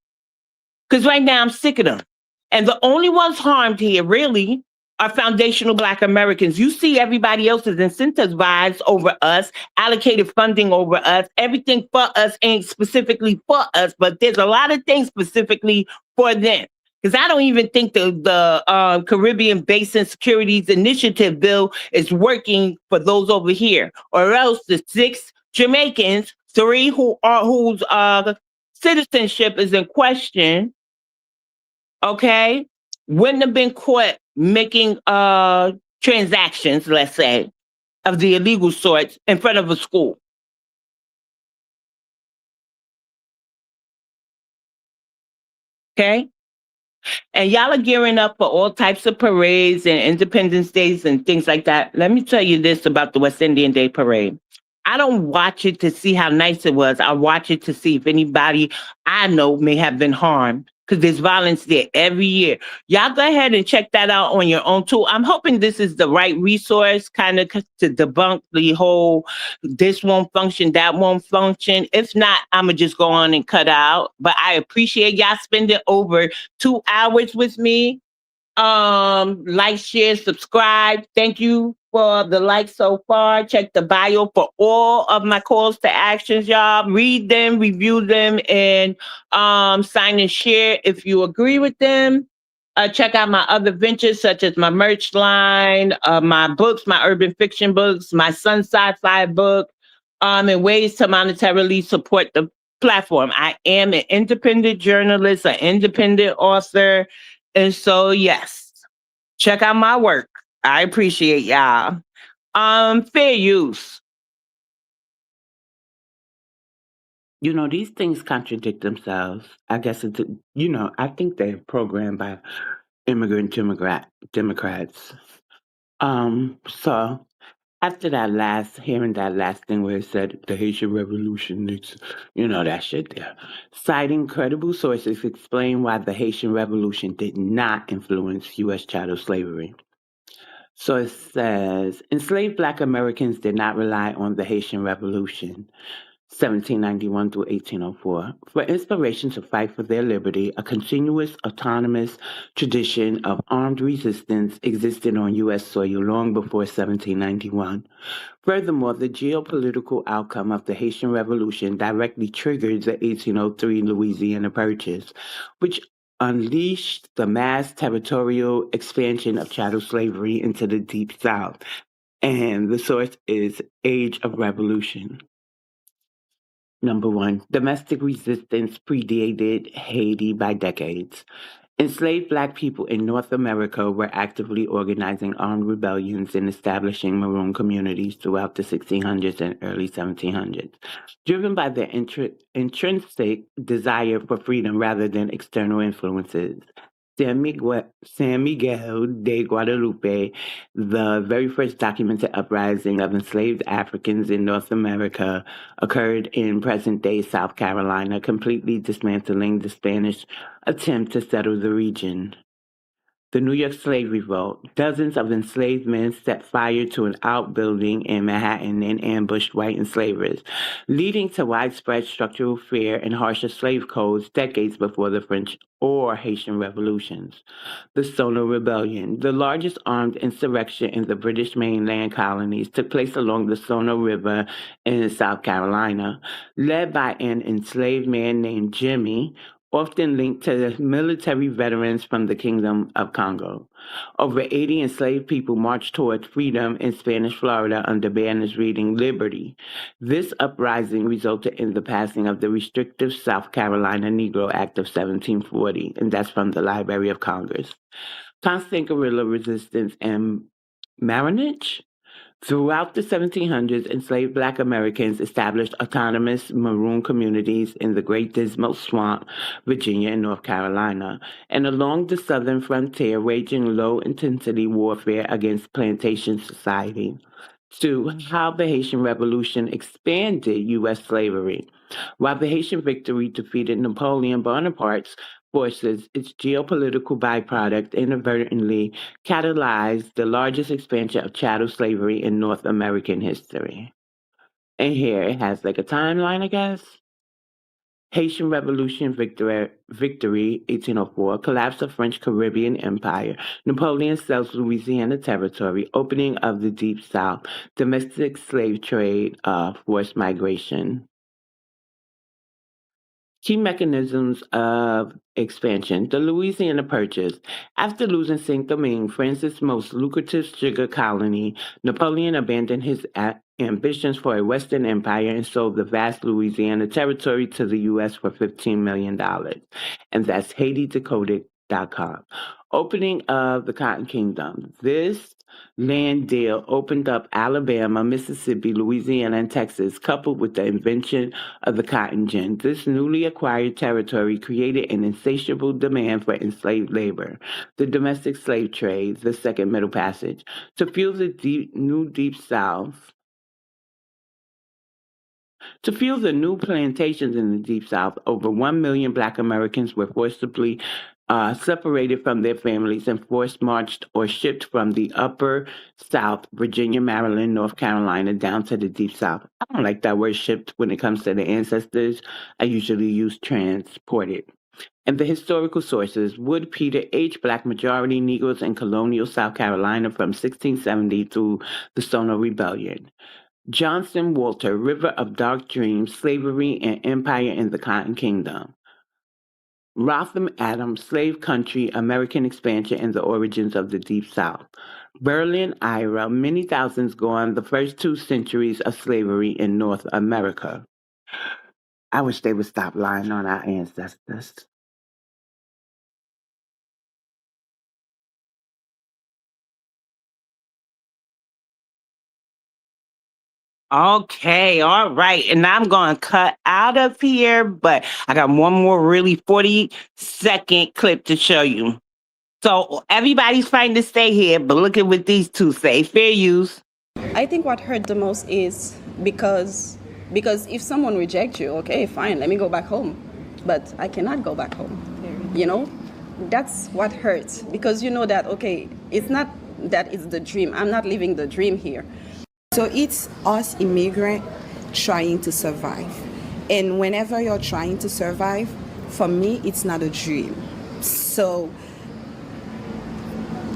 Because right now I'm sick of them. And the only ones harmed here really are foundational Black Americans. You see everybody else's incentivized over us, allocated funding over us. Everything for us ain't specifically for us, but there's a lot of things specifically for them. Because I don't even think the Caribbean Basin Securities Initiative bill is working for those over here. Or else the 6 Jamaicans, 3 whose citizenship is in question, okay, wouldn't have been caught making transactions, let's say, of the illegal sorts in front of a school. Okay? And y'all are gearing up for all types of parades and Independence Days and things like that. Let me tell you this about the West Indian Day Parade. I don't watch it to see how nice it was. I watch it to see if anybody I know may have been harmed, because there's violence there every year. Y'all go ahead and check that out on your own too. I'm hoping this is the right resource kind of to debunk the whole this won't function, that won't function. If not, I'm going to just go on and cut out. But I appreciate y'all spending over 2 hours with me. Like, share, subscribe. Thank you for the likes so far. Check the bio for all of my calls to actions, y'all. Read them, review them, and sign and share if you agree with them. Check out my other ventures, such as my merch line, my books, my urban fiction books, my Sun Sci-Fi book, and ways to monetarily support the platform. I am an independent journalist, an independent author. And so, yes, check out my work. I appreciate y'all. Fair use. You know, these things contradict themselves. I guess it's, I think they're programmed by immigrant Democrats. So after hearing that last thing where it said the Haitian Revolution, it's, that shit there. Citing credible sources explain why the Haitian Revolution did not influence U.S. chattel slavery. So it says, enslaved Black Americans did not rely on the Haitian Revolution, 1791 through 1804, for inspiration to fight for their liberty. A continuous autonomous tradition of armed resistance existed on U.S. soil long before 1791. Furthermore, the geopolitical outcome of the Haitian Revolution directly triggered the 1803 Louisiana Purchase, which unleashed the mass territorial expansion of chattel slavery into the Deep South. And the source is Age of Revolution. Number 1, domestic resistance predated Haiti by decades. Enslaved Black people in North America were actively organizing armed rebellions and establishing maroon communities throughout the 1600s and early 1700s, driven by their intrinsic desire for freedom rather than external influences. San Miguel de Guadalupe, the very first documented uprising of enslaved Africans in North America, occurred in present-day South Carolina, completely dismantling the Spanish attempt to settle the region. The New York Slave Revolt. Dozens of enslaved men set fire to an outbuilding in Manhattan and ambushed white enslavers, leading to widespread structural fear and harsher slave codes decades before the French or Haitian revolutions. The Stono Rebellion. The largest armed insurrection in the British mainland colonies took place along the Stono River in South Carolina, led by an enslaved man named Jimmy, often linked to military veterans from the Kingdom of Congo. Over 80 enslaved people marched toward freedom in Spanish Florida under banners reading Liberty. This uprising resulted in the passing of the restrictive South Carolina Negro Act of 1740, and that's from the Library of Congress. constant guerrilla resistance, and marronage. Throughout the 1700s, enslaved Black Americans established autonomous maroon communities in the Great Dismal Swamp, Virginia, and North Carolina, and along the southern frontier, waging low-intensity warfare against plantation society. 2. How the Haitian Revolution expanded U.S. slavery. While the Haitian victory defeated Napoleon Bonaparte's forces, its geopolitical byproduct inadvertently catalyzed the largest expansion of chattel slavery in North American history. And here it has like a timeline, I guess. Haitian Revolution victory, 1804, collapse of French Caribbean Empire, Napoleon sells Louisiana Territory, opening of the Deep South, domestic slave trade, forced migration. Key mechanisms of expansion. The Louisiana Purchase. After losing Saint-Domingue, France's most lucrative sugar colony, Napoleon abandoned his ambitions for a Western empire and sold the vast Louisiana territory to the U.S. for $15 million. And that's HaitiDecoded.com. Opening of the Cotton Kingdom. This land deal opened up Alabama, Mississippi, Louisiana, and Texas, coupled with the invention of the cotton gin. This newly acquired territory created an insatiable demand for enslaved labor. The domestic slave trade, the Second Middle Passage. To fuel the new Deep South, to fuel the new plantations in the Deep South, over 1 million Black Americans were forcibly separated from their families and forced marched or shipped from the upper South, Virginia, Maryland, North Carolina, down to the Deep South. I don't like that word shipped when it comes to the ancestors. I usually use transported. And the historical sources, Wood Peter H., Black majority Negroes in colonial South Carolina from 1670 through the Stono Rebellion. Johnson Walter, River of Dark Dreams, Slavery and Empire in the Cotton Kingdom. Rotham Adams, Slave Country, American Expansion and the Origins of the Deep South. Berlin Ira, Many Thousands Gone, The First 2 Centuries of Slavery in North America. I wish they would stop lying on our ancestors. Okay, all right. And I'm going to cut out of here, but I got one more really 40-second clip to show you. So everybody's fighting to stay here, but look at what these two say. Fair use. I think what hurt the most is because if someone rejects you, okay, fine, let me go back home. But I cannot go back home, you know? That's what hurts, because you know that, okay, it's not that it's the dream. I'm not living the dream here. So it's us immigrants trying to survive. And whenever you're trying to survive, for me, it's not a dream. So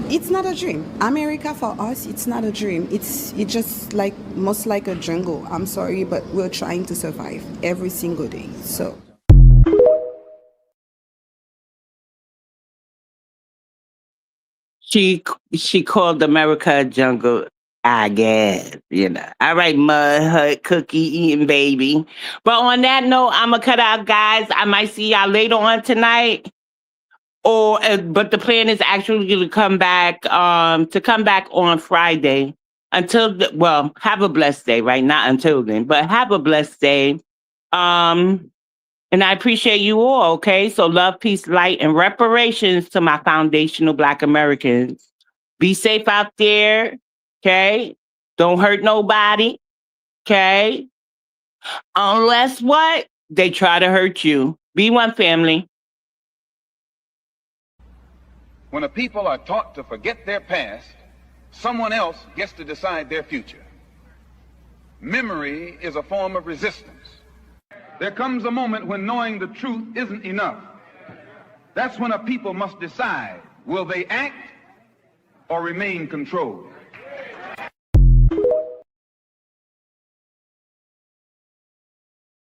it's not a dream. America for us, it's not a dream. It's just like most like a jungle. I'm sorry, but we're trying to survive every single day. So She called America a jungle, I guess, you know. All right, mud hut, cookie eating baby. But on that note, I'm going to cut out, guys. I might see y'all later on tonight. But the plan is actually to come back on Friday. Have a blessed day, right? Not until then, but have a blessed day. And I appreciate you all, okay? So love, peace, light, and reparations to my foundational Black Americans. Be safe out there, okay? Don't hurt nobody, okay? Unless what? They try to hurt you. Be one, family. When a people are taught to forget their past, someone else gets to decide their future. Memory is a form of resistance. There comes a moment when knowing the truth isn't enough. That's when a people must decide, will they act or remain controlled?